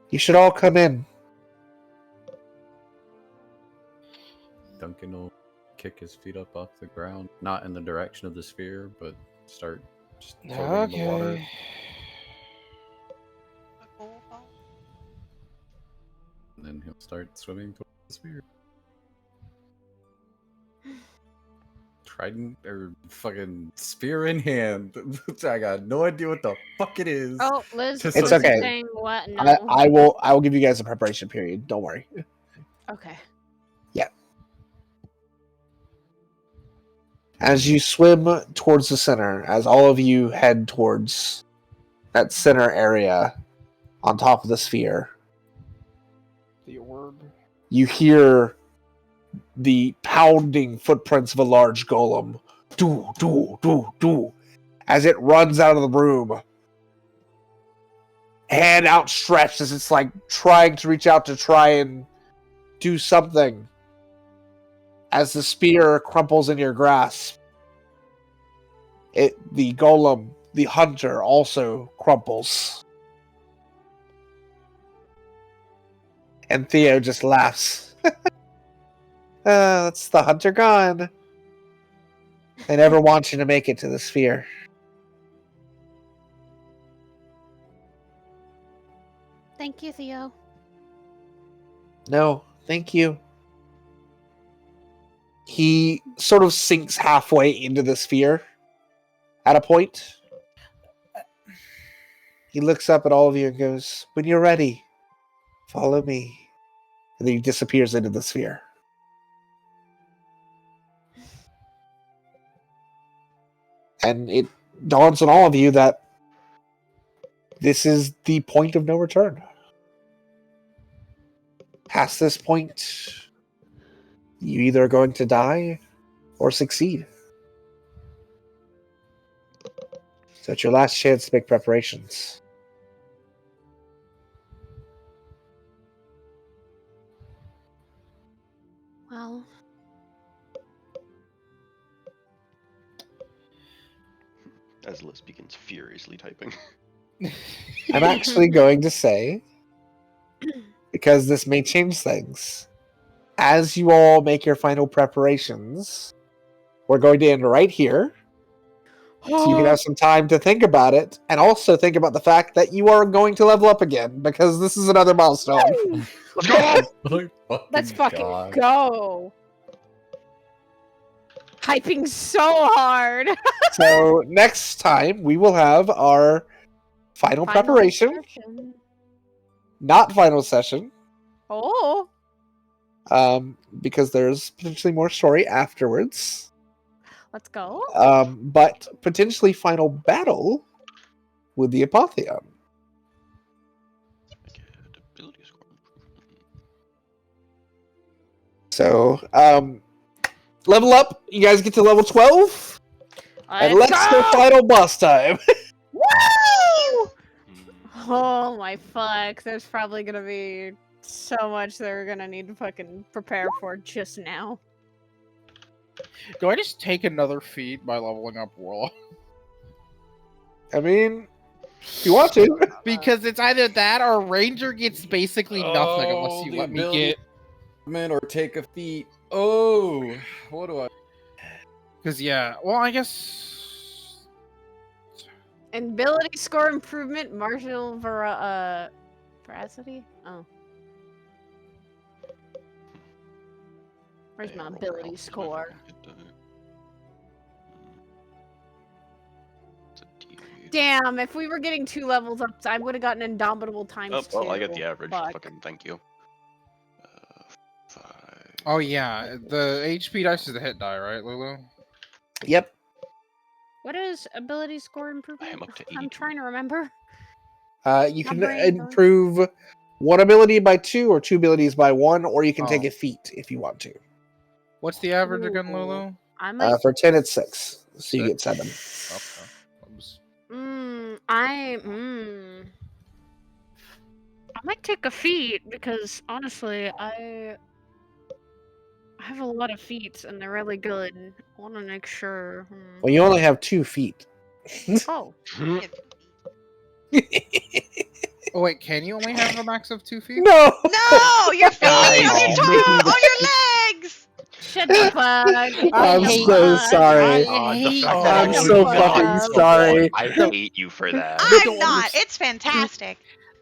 You should all come in. Duncan will kick his feet up off the ground, not in the direction of the sphere, but start just floating in the water. Okay. Bhaqull follows. And then he'll start swimming towards the sphere. Trident or fucking spear in hand. I got no idea what the fuck it is. Oh, Liz It's is okay. saying what? No. I will give you guys a preparation period. Don't worry. Okay. As you swim towards the center, as all of you head towards that center area on top of the sphere, The orb. you hear the pounding footprints of a large golem. Do, do, do, do. As it runs out of the room. Hand outstretched as it's like trying to reach out to try and do something. As the spear crumples in your grasp. The golem, the hunter, also crumples. And Theo just laughs. That's the hunter gone. They never want you to make it to the sphere. Thank you, Theo. No, thank you. He sort of sinks halfway into the sphere at a point. He looks up at all of you and goes, when you're ready, follow me. And then he disappears into the sphere. And it dawns on all of you that this is the point of no return. past this point, you either are going to die or succeed. So it's your last chance to make preparations. Well, As Liz begins furiously typing. I'm actually going to say, because this may change things, as you all make your final preparations, we're going to end right here. So you can have some time to think about it, and also think about the fact that you are going to level up again, because this is another milestone. Let's go! Let's fucking go. Hyping so hard. So next time, we will have our final preparation, session. not final session, Oh. because there's potentially more story afterwards. Let's go. But potentially final battle with the Apotheon. I get ability score. So, level up. You guys get to level 12. And let's go final boss time. Woo! Oh my fuck. There's probably gonna be so much that we're gonna need to fucking prepare for just now. Do I just take another feat by leveling up Warlock? I mean, if you want to. Because it's either that or Ranger gets basically nothing unless you the let me ability get. Man, or take a feat. Oh, what do I? Because yeah, well, I guess Ability score improvement, marginal veracity? Oh. Where's my ability score? Damn, if we were getting 2 levels up, I would have gotten Indomitable times Oh, 2. well, I got the average. Fuck. Fucking thank you. 5. Oh yeah, the HP dice is the hit die, right, Lulu? Yep. What is ability score I improvement? am up to I'm 82. trying to remember. You My can brain goes- improve one ability by 2 or 2 abilities by 1, or you can take Oh. a feat if you want to. What's the average again, Lulu? I might. For 10, it's 6. So you get 7. Okay. Oops. I might take a feat because honestly, I have a lot of feats and they're really good. I want to make sure. Well, you only have 2 feet. Oh, Oh wait, can you only have a max of 2 feet? No! No, your feet Guys, on your making on your legs. shut the fuck! I'm Shut the so fuck. sorry. God, the hate fact that. that I'm I so could fucking not- sorry. I hate you for that. I I'm don't not. understand. It's fantastic.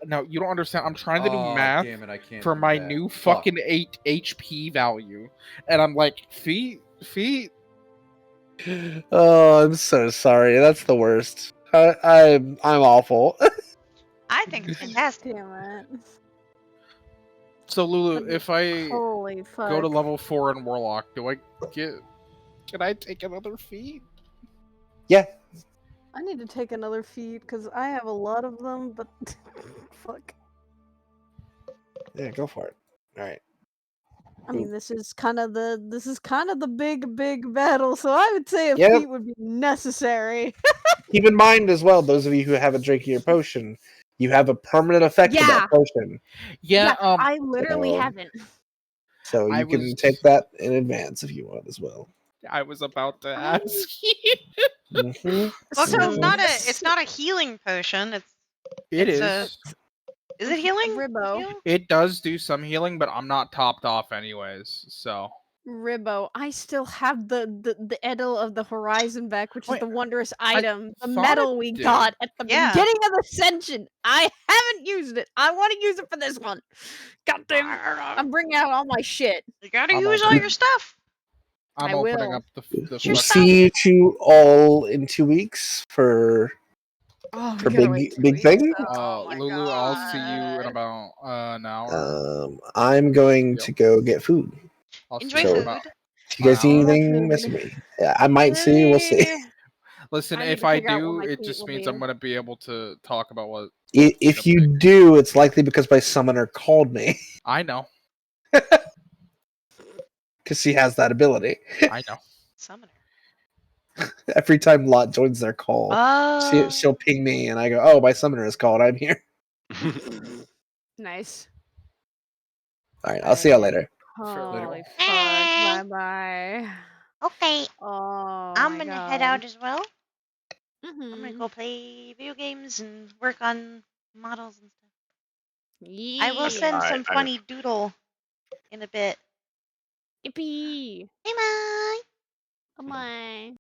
No, you don't understand. I'm trying to do Oh, math damn it, I can't for do my that. new Fuck. fucking 8 HP value, and I'm like, feet. Oh, I'm so sorry. That's the worst. I'm awful. I think it's fantastic. Damn it! So Lulu, if I Holy fuck! go to level 4 in Warlock, do I get? Can I take another feat? Yeah. I need to take another feat because I have a lot of them, but fuck. Yeah, go for it. All right. I mean, this is kind of the big battle, so I would say a Yep. feat would be necessary. Keep in mind as well, those of you who haven't drinking your potion, you have a permanent effect of Yeah. that potion. Yeah. I literally so- haven't. So I you can was- take that in advance if you want as well. I was about to ask you. Mhm. Well, so Mhm. it's not a healing potion. It It's is. Is it healing? Ribbo. Heal? It does do some healing, but I'm not topped off anyways. So Ribbo, I still have the Edel of the Horizon back, which Wait, is the wondrous item, the thought medal it we did. got at the Yeah. beginning of Ascension. I haven't used it. I want to use it for this one. God damn it. I'm bringing out all my shit. You gotta I'm use all all good. your stuff. I'm I opening will. up the We'll Your fucking- see you all in 2 weeks for Oh, we For gotta big- wait 2 big weeks. thing? Oh my Lulu, I'll see you in God. about an hour. I'm going Yep. to go get food. I'll see Enjoy you in So- about- food. If you guys An need hour? anything, message me. Yeah, I might see. We'll see. Listen, I need if to I figure out what do, my it feat just will means be. I'm gonna be able to talk about what. If you do, it's likely because my summoner called me. I know. Because she has that ability. I know. Summoner. Every time Lot joins their call, Oh. she'll ping me, and I go, "Oh, my summoner is called. I'm here." Nice. All right, I'll see y'all later. Holy fuck. Hey. Bye bye. Okay, Oh I'm my gonna god. head out as well. I'm gonna Mm-hmm. go play video games and work on models and stuff. Yeah. I will send some I- funny doodle in a bit. Yippee. Hey, bye. Come on.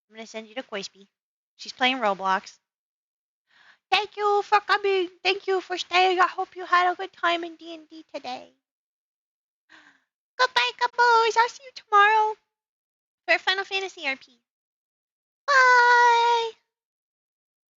I'm gonna send you to Koisby. She's playing Roblox. Thank you for coming. Thank you for staying. I hope you had a good time in D&D today. Goodbye, couples. I'll see you tomorrow for Final Fantasy RP. Bye.